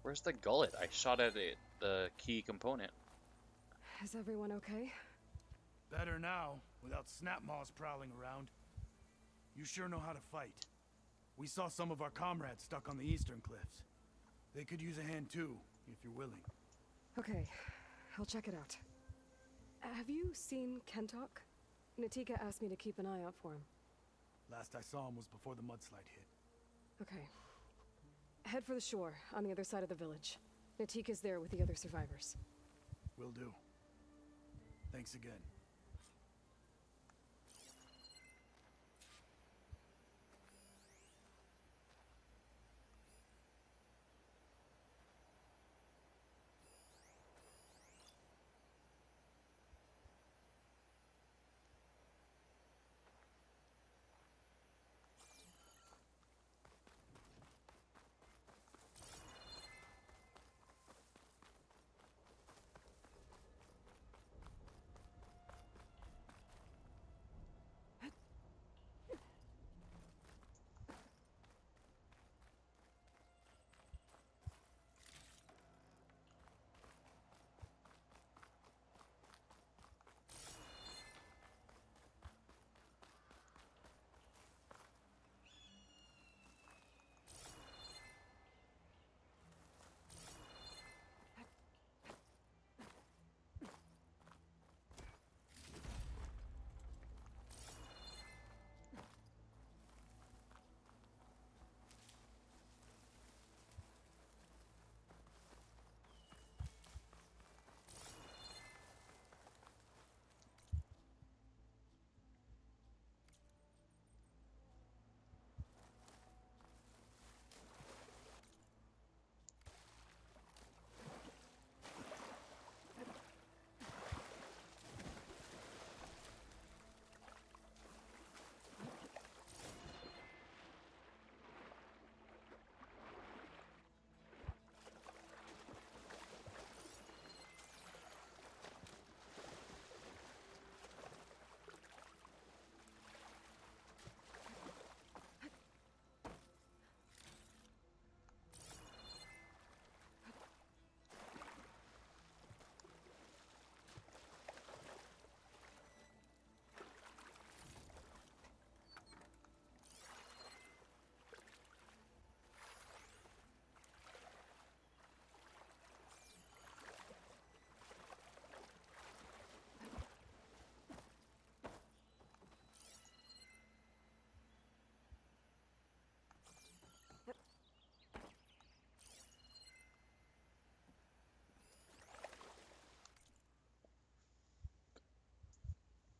Where's the gullet? I shot at it, the key component. Is everyone okay? Better now, without Snapmaws prowling around. You sure know how to fight. We saw some of our comrades stuck on the eastern cliffs. They could use a hand too, if you're willing. Okay, I'll check it out. Have you seen Kentok? Natika asked me to keep an eye out for him. Last I saw him was before the mudslide hit. Okay. Head for the shore, on the other side of the village. Natika's there with the other survivors. Will do. Thanks again.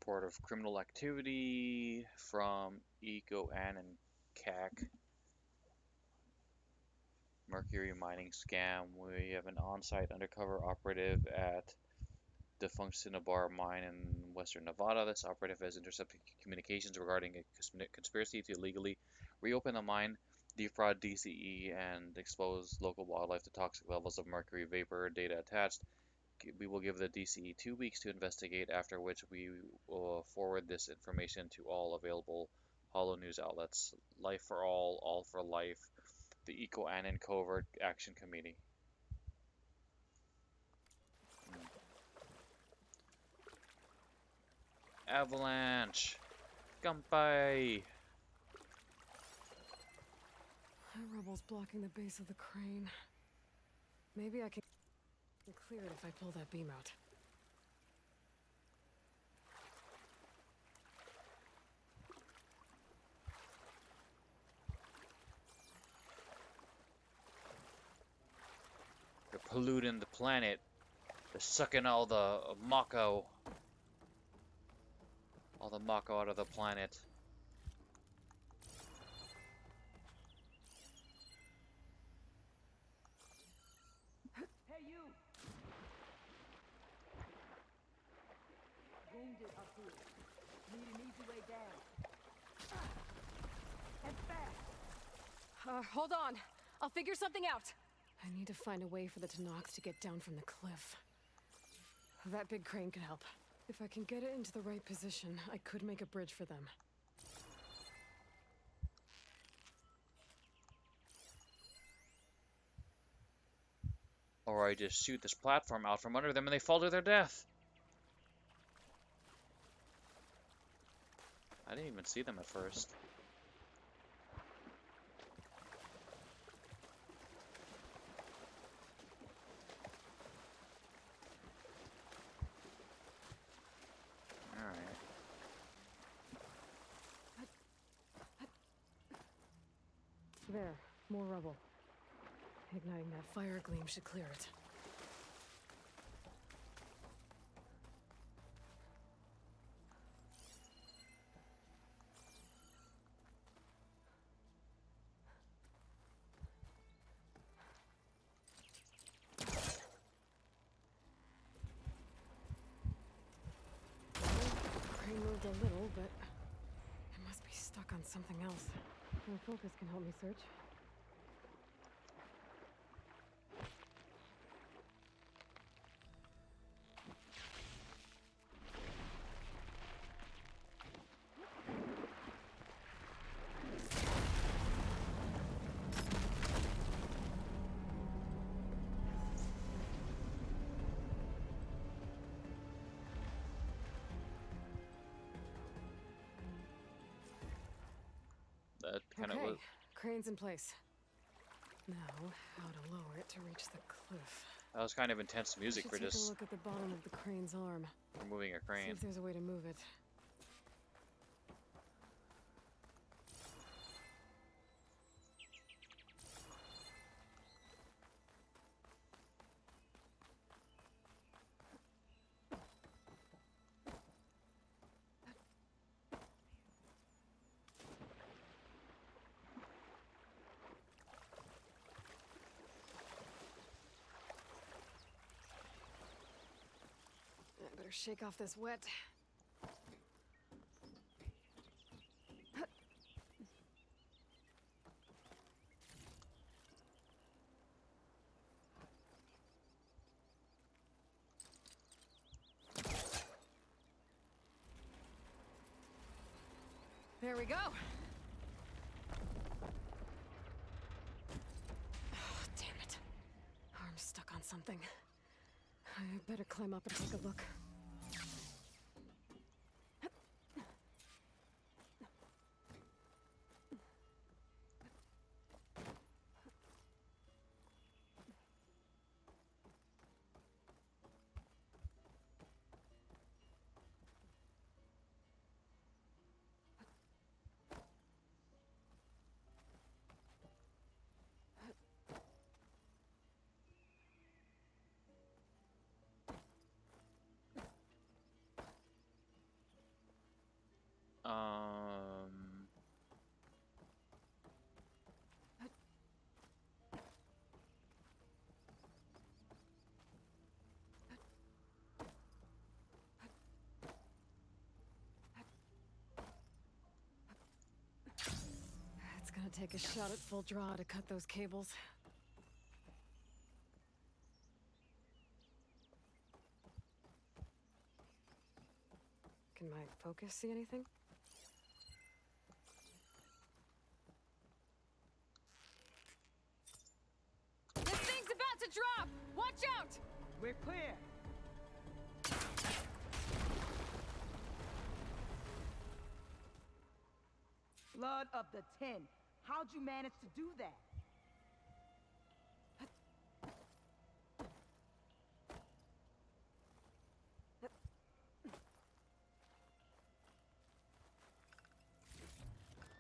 Report of criminal activity from Eco Ann and CAC. Mercury mining scam. We have an on-site undercover operative at defunct Cinnabar mine in western Nevada. This operative has intercepted communications regarding a conspiracy to illegally reopen the mine, defraud DCE, and expose local wildlife to toxic levels of mercury vapor. Data attached. We will give the DCE 2 weeks to investigate, after which we will forward this information to all available Hollow News outlets. Life for all for life. The Eco Annan Covert Action Committee. Avalanche! Gunpei! Rebels blocking the base of the crane. Maybe I can clear it if I pull that beam out. They're polluting the planet. They're sucking all the Mako. All the Mako out of the planet. Hey, you! Wounded up here. Need an easy way down. And fast! Hold on. I'll figure something out. I need to find a way for the Tennoks to get down from the cliff. That big crane could help. If I can get it into the right position, I could make a bridge for them. Or I just shoot this platform out from under them and they fall to their death. I didn't even see them at first. Alright. There, more rubble. Igniting that fire gleam should clear it. Crane moved a little, but it must be stuck on something else. My focus can help me search. That kind of Okay, was. crane's in place. Now, how to lower it to reach the cliff. That was kind of intense music for Take a just look at the bottom of the crane's arm. removing a See crane. if there's a way to move it. I better shake off this wet. There we go. Oh, damn it. Arm's stuck on something. I better climb up and take a look. It's gonna take a shot at full draw to cut those cables. Can my focus see anything? This thing's about to drop! Watch out! We're clear. Blood of the Ten. How'd you manage to do that?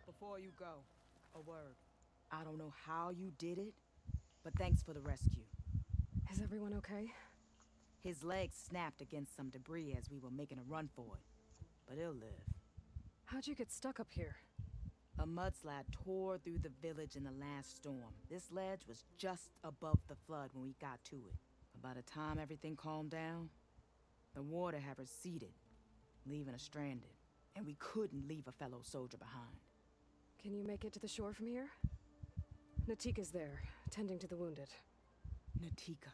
Before you go, a word. I don't know how you did it, but thanks for the rescue. Is everyone okay? His legs snapped against some debris as we were making a run for it, but he'll live. How'd you get stuck up here? A mudslide tore through the village in the last storm. This ledge was just above the flood when we got to it. But by the time everything calmed down, the water had receded, leaving us stranded. And we couldn't leave a fellow soldier behind. Can you make it to the shore from here? Natika's there, tending to the wounded. Natika.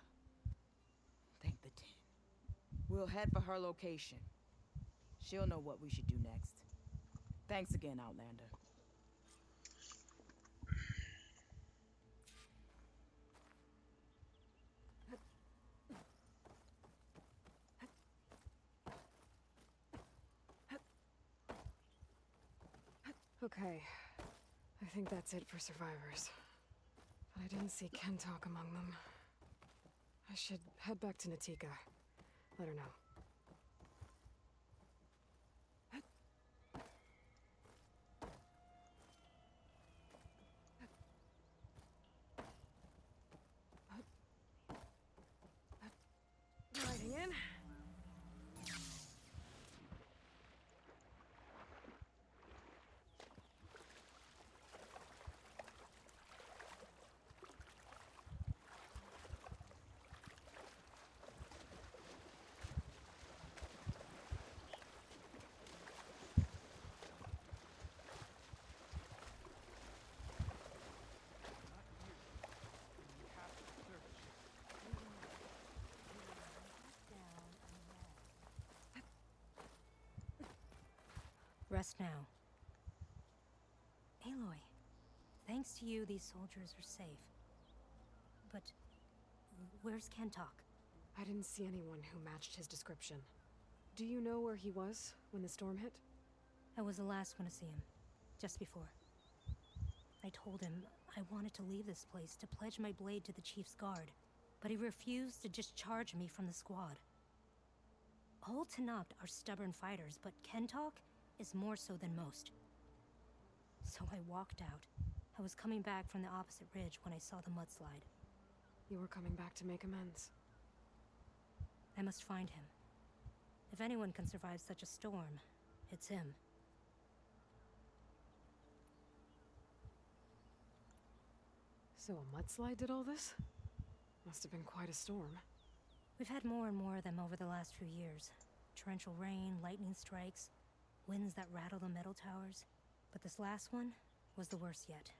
Thank the Ten. We'll head for her location. She'll know what we should do next. Thanks again, Outlander. Okay. I think that's it for survivors. But I didn't see Kentalk among them. I should head back to Natika. Let her know. Riding in. Rest now. Aloy, thanks to you, these soldiers are safe. But where's Kentalk? I didn't see anyone who matched his description. Do you know where he was when the storm hit? I was the last one to see him, just before. I told him I wanted to leave this place to pledge my blade to the Chief's guard, but he refused to discharge me from the squad. All Tenakth are stubborn fighters, but Kentalk is more so than most. So I walked out. I was coming back from the opposite ridge when I saw the mudslide. You were coming back to make amends. I must find him. If anyone can survive such a storm, it's him. So a mudslide did all this? Must have been quite a storm. We've had more and more of them over the last few years. Torrential rain, lightning strikes, winds that rattle the metal towers. But this last one was the worst yet.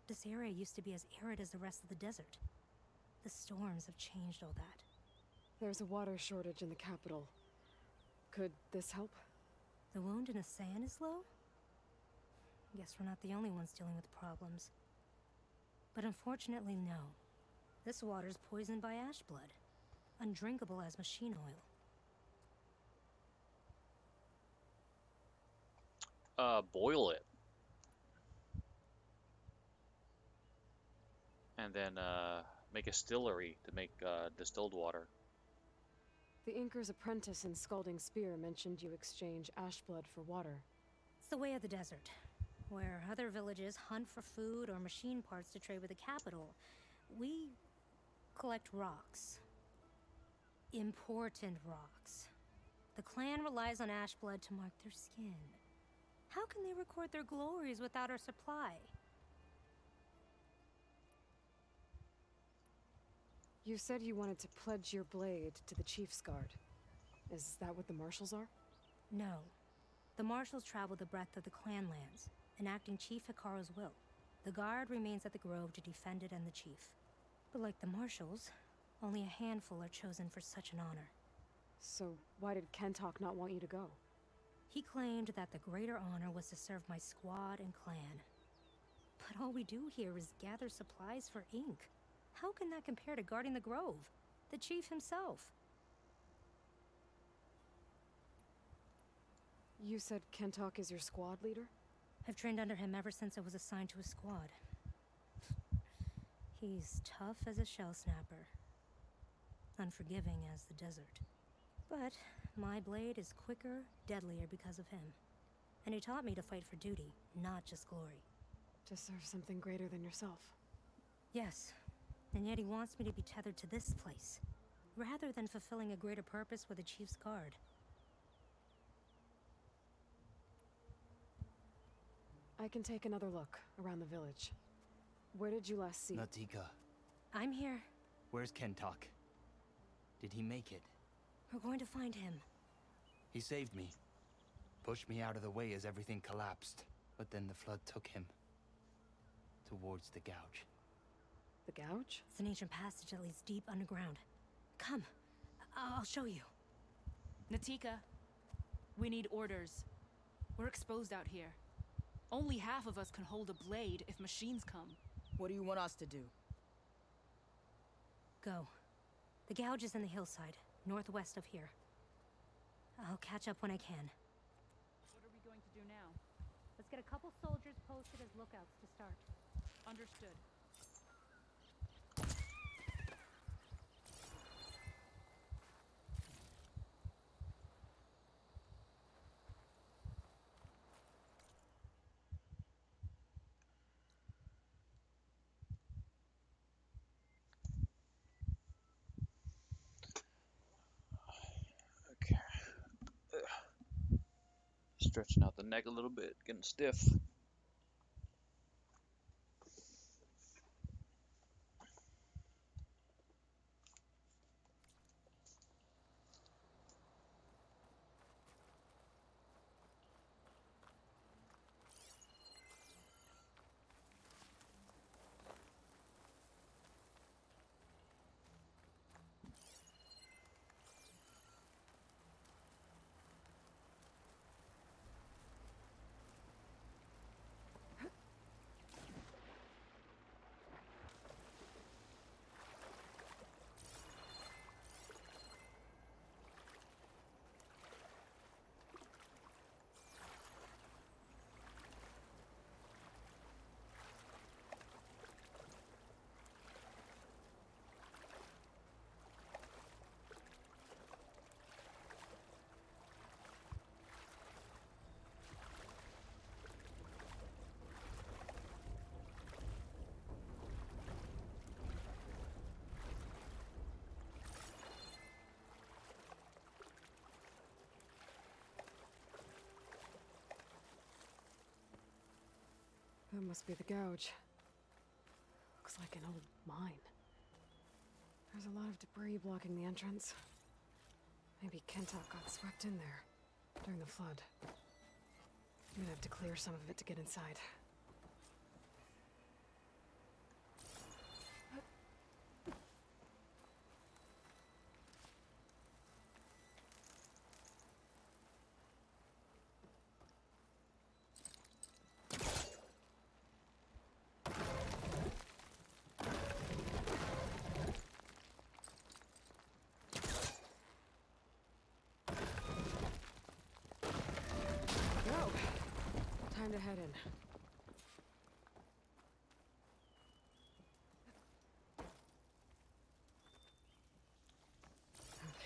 This area used to be as arid as the rest of the desert. The storms have changed all that. There's a water shortage in the capital. Could this help? The wound in Asan is low? Guess we're not the only ones dealing with problems. But unfortunately, no. This water's poisoned by ash blood. Undrinkable as machine oil. Boil it. And then, make a distillery to make, distilled water. The Inker's apprentice in Scalding Spear mentioned you exchange ash blood for water. It's the way of the desert, where other villages hunt for food or machine parts to trade with the capital. We collect rocks. Important rocks. The clan relies on ash blood to mark their skin. How can they record their glories without our supply? You said you wanted to pledge your blade to the Chief's Guard. Is that what the Marshals are? No. The Marshals travel the breadth of the clan lands, enacting Chief Hikaru's will. The Guard remains at the Grove to defend it and the Chief. But like the Marshals, only a handful are chosen for such an honor. So why did Kentalk not want you to go? He claimed that the greater honor was to serve my squad and clan. But all we do here is gather supplies for ink. How can that compare to guarding the Grove? The Chief himself. You said Kentalk is your squad leader? I've trained under him ever since I was assigned to a squad. He's tough as a shell snapper. Unforgiving as the desert. But my blade is quicker, deadlier because of him. And he taught me to fight for duty, not just glory. To serve something greater than yourself. Yes, and yet he wants me to be tethered to this place, rather than fulfilling a greater purpose with the Chief's Guard. I can take another look around the village. Where did you last see? Natika, I'm here. where's Kentalk? Did he make it? We're going to find him. He saved me. Pushed me out of the way as everything collapsed. But then the flood took him. Towards the gouge. The gouge? It's an ancient passage that leads deep underground. Come. I'll show you. Natika, we need orders. We're exposed out here. Only half of us can hold a blade if machines come. What do you want us to do? Go. The gouge is in the hillside, northwest of here. I'll catch up when I can. What are we going to do now? Let's get a couple soldiers posted as lookouts to start. Understood. Okay. Stretching out the neck a little bit, getting stiff. That must be the gouge. Looks like an old mine. There's a lot of debris blocking the entrance. Maybe Kentok got swept in there during the flood. I'm gonna have to clear some of it to get inside. Time to head in.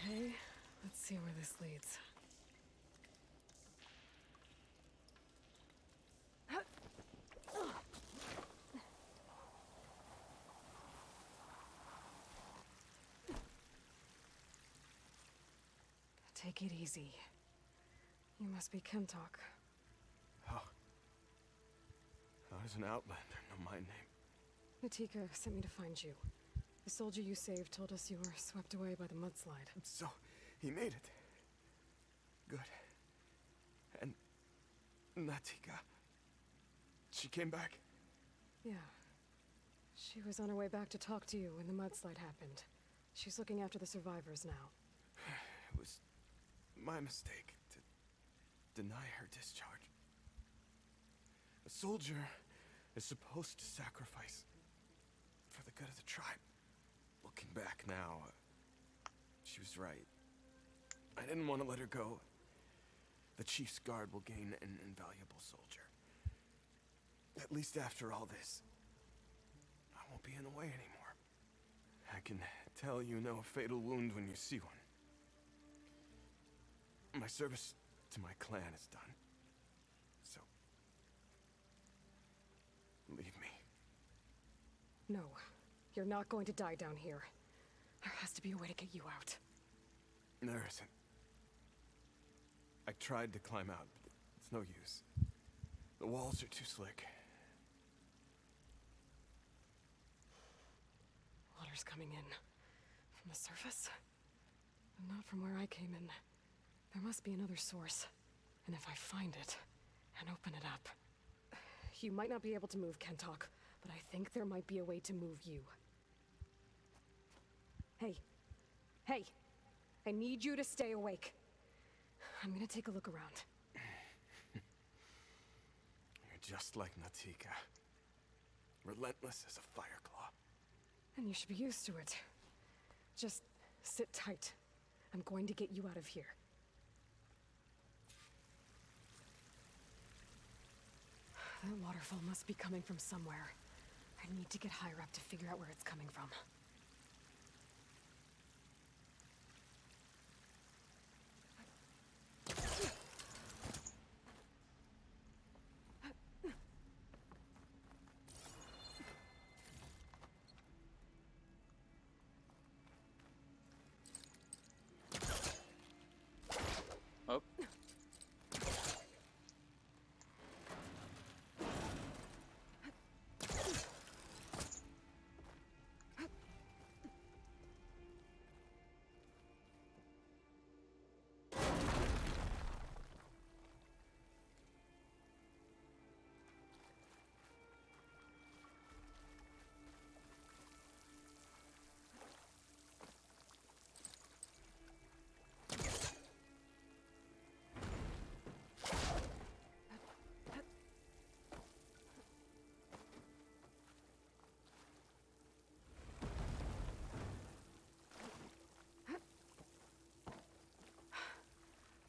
Okay, let's see where this leads. Take it easy. You must be Kentok. How does an outlander know my name? Natika sent me to find you. The soldier you saved told us you were swept away by the mudslide. So, he made it. Good. And Natika, she came back? Yeah. She was on her way back to talk to you when the mudslide happened. She's looking after the survivors now. It was my mistake to deny her discharge. A soldier is supposed to sacrifice for the good of the tribe. Looking back now, she was right. I didn't want to let her go. The Chief's Guard will gain an invaluable soldier. At least after all this, I won't be in the way anymore. I can tell you know a fatal wound when you see one. My service to my clan is done. So, leave me. No, you're not going to die down here. There has to be a way to get you out. There isn't. I tried to climb out, but it's no use. The walls are too slick. Water's coming in. From the surface? But not from where I came in. There must be another source. And if I find it, and open it up... You might not be able to move Kentok, but I think there might be a way to move you. Hey. Hey! I need you to stay awake. I'm gonna take a look around. You're just like Natika. Relentless as a fireclaw. And you should be used to it. Just sit tight. I'm going to get you out of here. That waterfall must be coming from somewhere. I need to get higher up to figure out where it's coming from. Oh.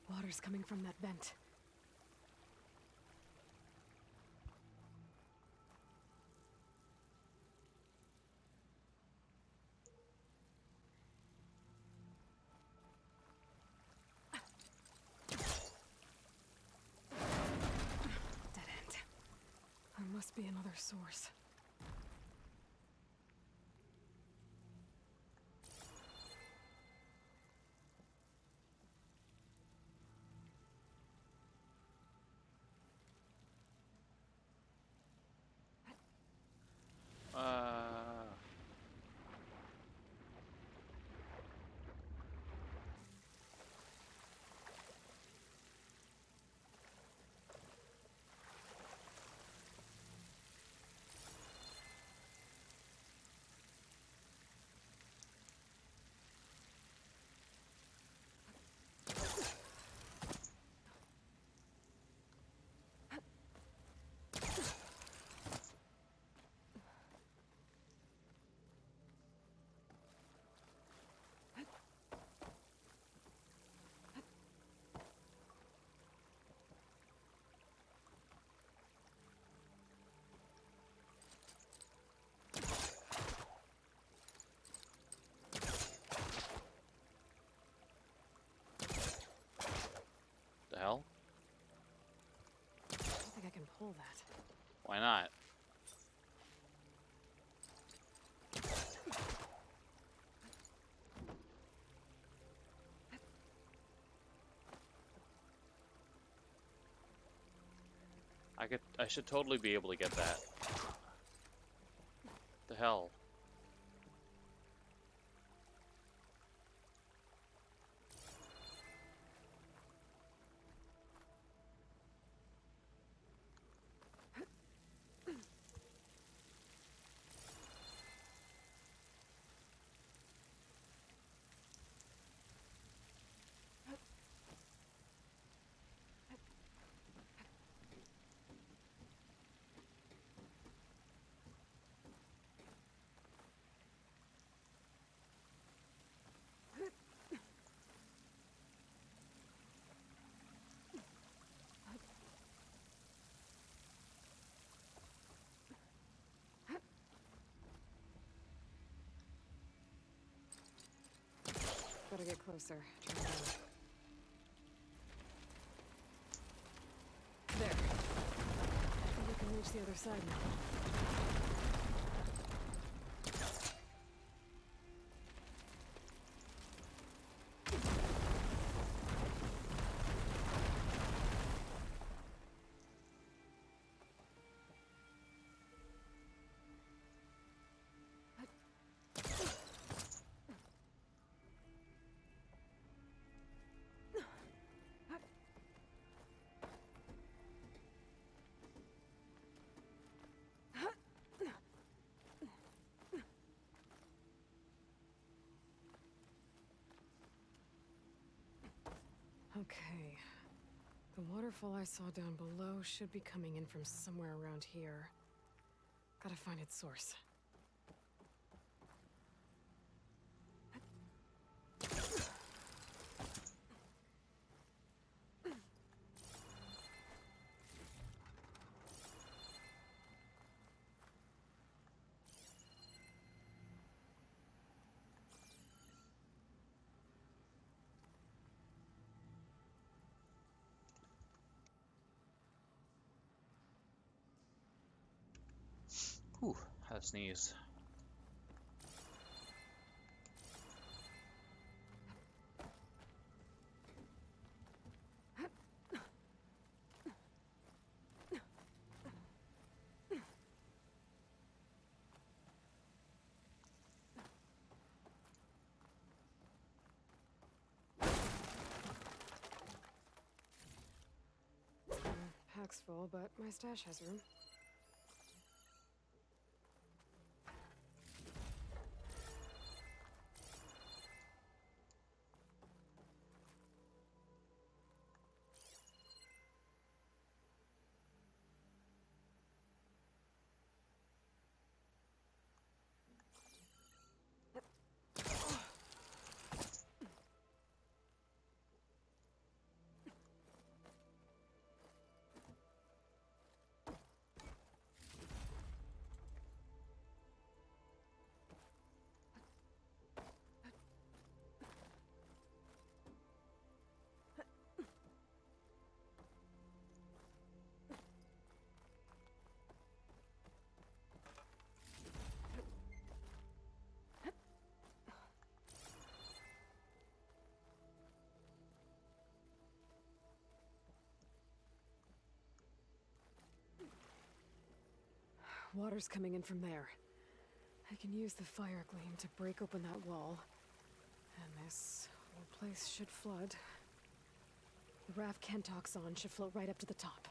Water's coming from that vent. Dead end. There must be another source. The hell? I don't think I can pull that. Why not? I should totally be able to get that. The hell? Gotta get closer. Try it out. There. I think we can reach the other side now. Okay. The waterfall I saw down below should be coming in from somewhere around here. Gotta find its source. Whew, had a sneeze. Pack's full, but my stash has room. Water's coming in from there. I can use the fire gleam to break open that wall. And this whole place should flood. The raft Kentock's on should float right up to the top.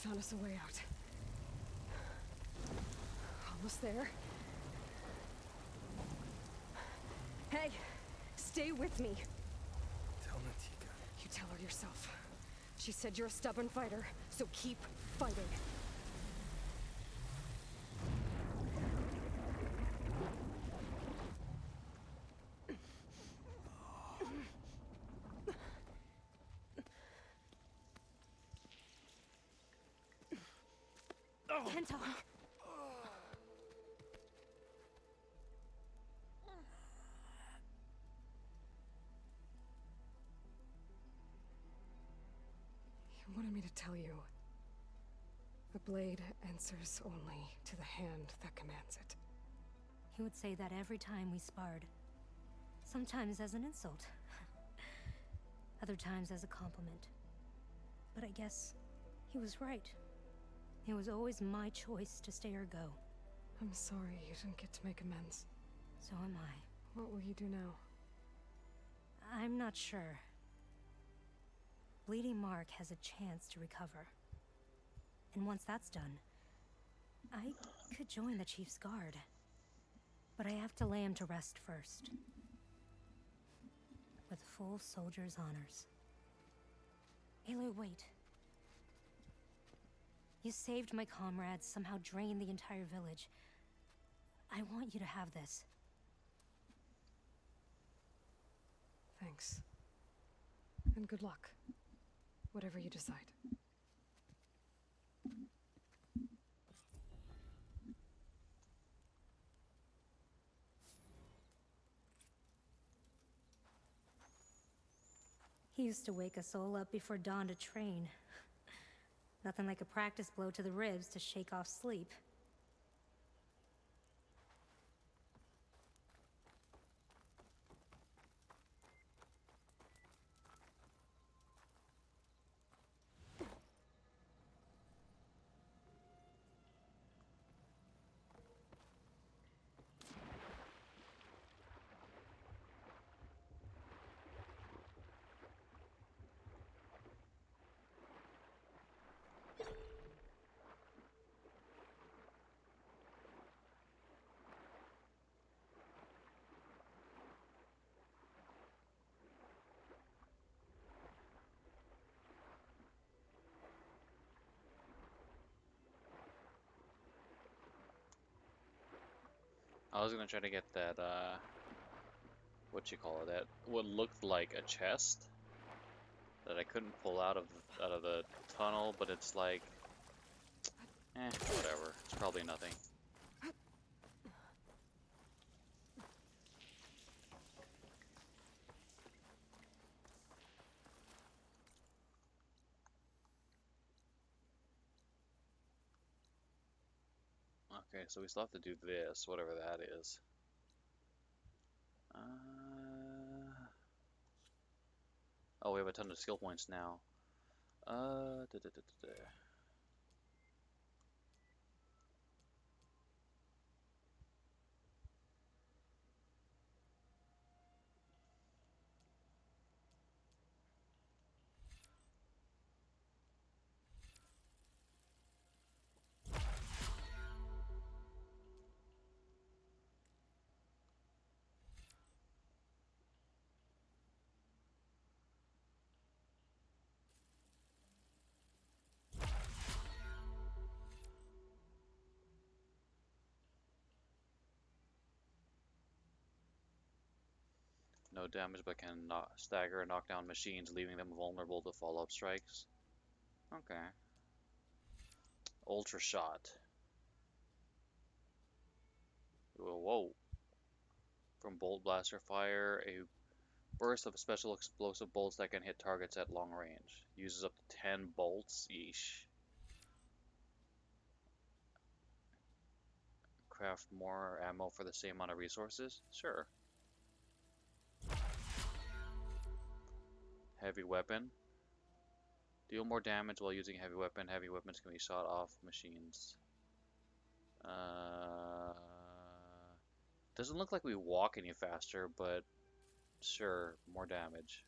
Found us a way out. Almost there. Hey, stay with me. Tell Natika. You tell her yourself. She said you're a stubborn fighter, so keep fighting. Kentock! You wanted me to tell you. The blade answers only to the hand that commands it. He would say that every time we sparred. Sometimes as an insult. Other times as a compliment. But I guess he was right. It was always my choice to stay or go. I'm sorry you didn't get to make amends. So am I. What will you do now? I'm not sure. Bleeding Mark has a chance to recover. And once that's done, I could join the Chief's Guard. But I have to lay him to rest first. With full soldier's honors. Aloy, wait. You saved my comrades, somehow drained the entire village. I want you to have this. Thanks. And good luck. Whatever you decide. He used to wake us all up before dawn to train. Nothing like a practice blow to the ribs to shake off sleep. I was gonna try to get that, what you call it, that what looked like a chest that I couldn't pull out of the tunnel, but it's like, whatever. It's probably nothing. Okay, so we still have to do this, whatever that is. Oh, we have a ton of skill points now. Da, da, da, da, da. No damage, but can stagger and knock down machines, leaving them vulnerable to follow-up strikes. Okay. Ultra shot. Whoa. From bolt blaster fire, a burst of special explosive bolts that can hit targets at long range. Uses up to 10 bolts. Yeesh. Craft more ammo for the same amount of resources? Sure. Heavy weapon. Deal more damage while using heavy weapon. Heavy weapons can be shot off machines. Doesn't look like we walk any faster, but sure, more damage.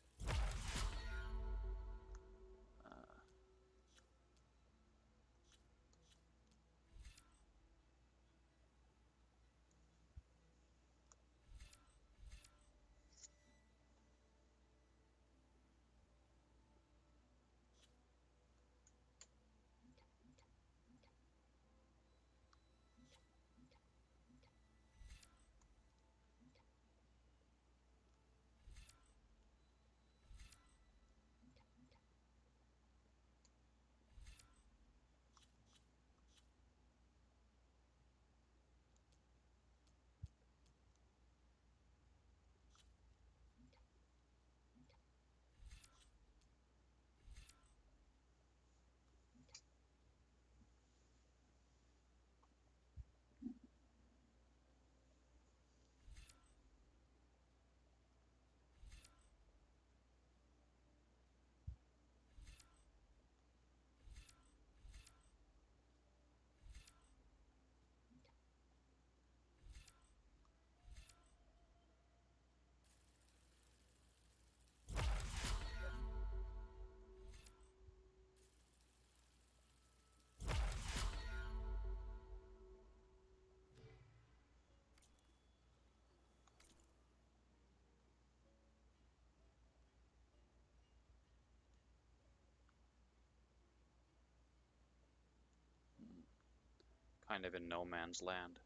Kind of in no man's land.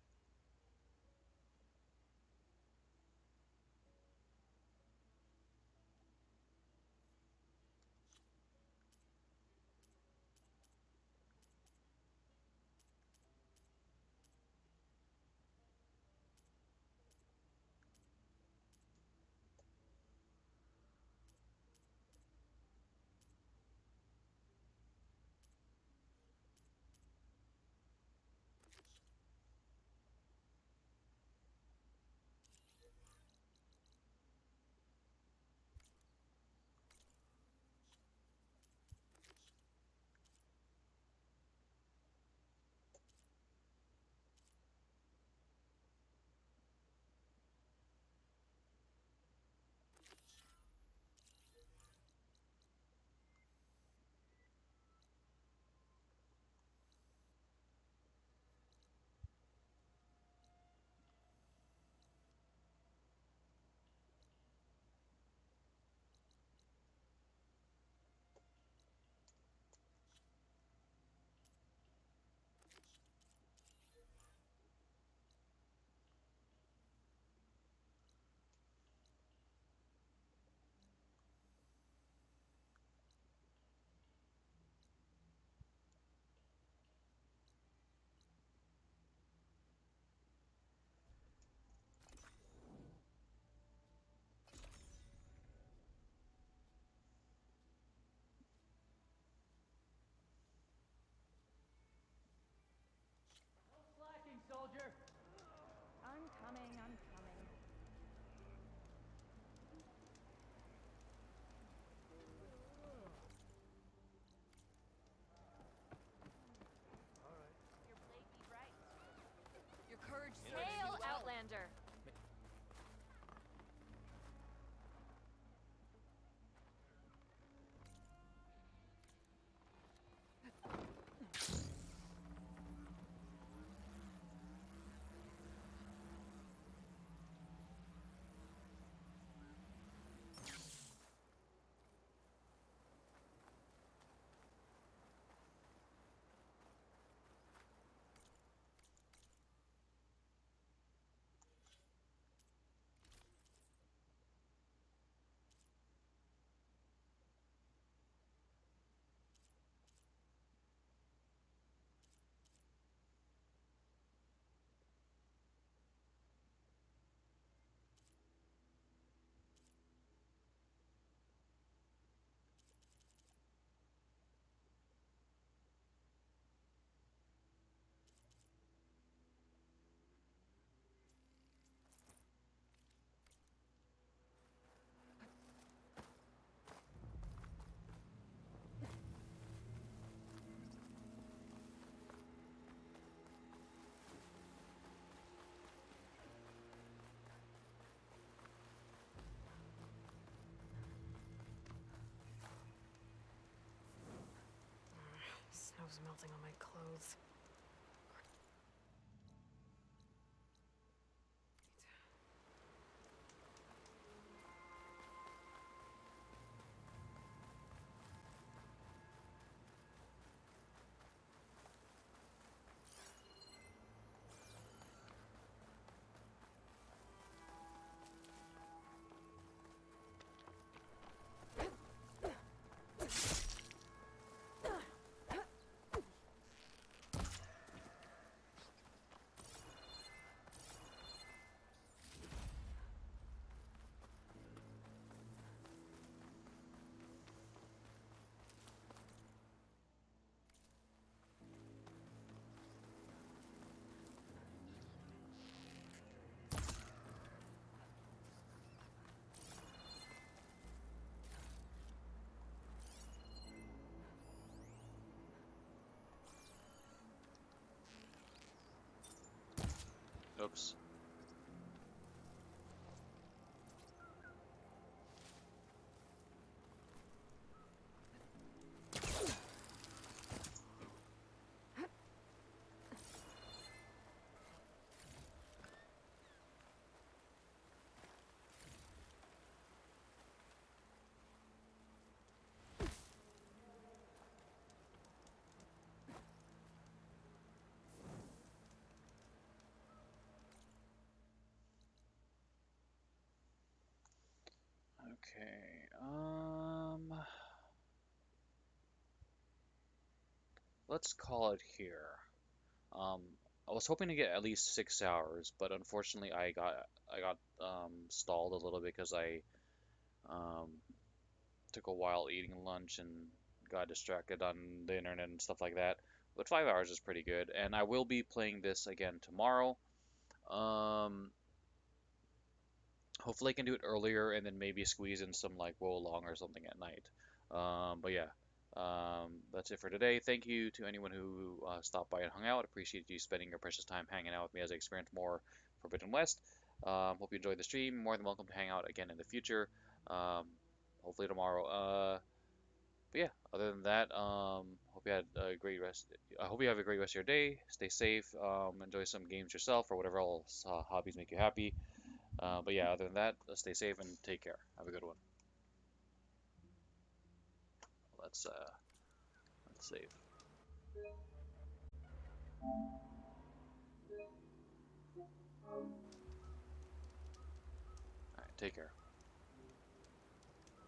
melting on my clothes. Oops. Okay, let's call it here. Um, I was hoping to get at least 6 hours, but unfortunately I got stalled a little bit because I um, took a while eating lunch and got distracted on the internet and stuff like that. But 5 hours is pretty good, and I will be playing this again tomorrow. Um, Hopefully I can do it earlier and then maybe squeeze in some like Wo Long or something at night. But yeah, that's it for today. Thank you to anyone who stopped by and hung out. Appreciate you spending your precious time hanging out with me as I experience more Forbidden West. Hope you enjoyed the stream. More than welcome to hang out again in the future. Hopefully tomorrow. But yeah, other than that, hope you had a great rest. I hope you have a great rest of your day. Stay safe. Enjoy some games yourself or whatever else hobbies make you happy. But yeah, other than that, stay safe and take care. Have a good one. Let's save. All right, take care.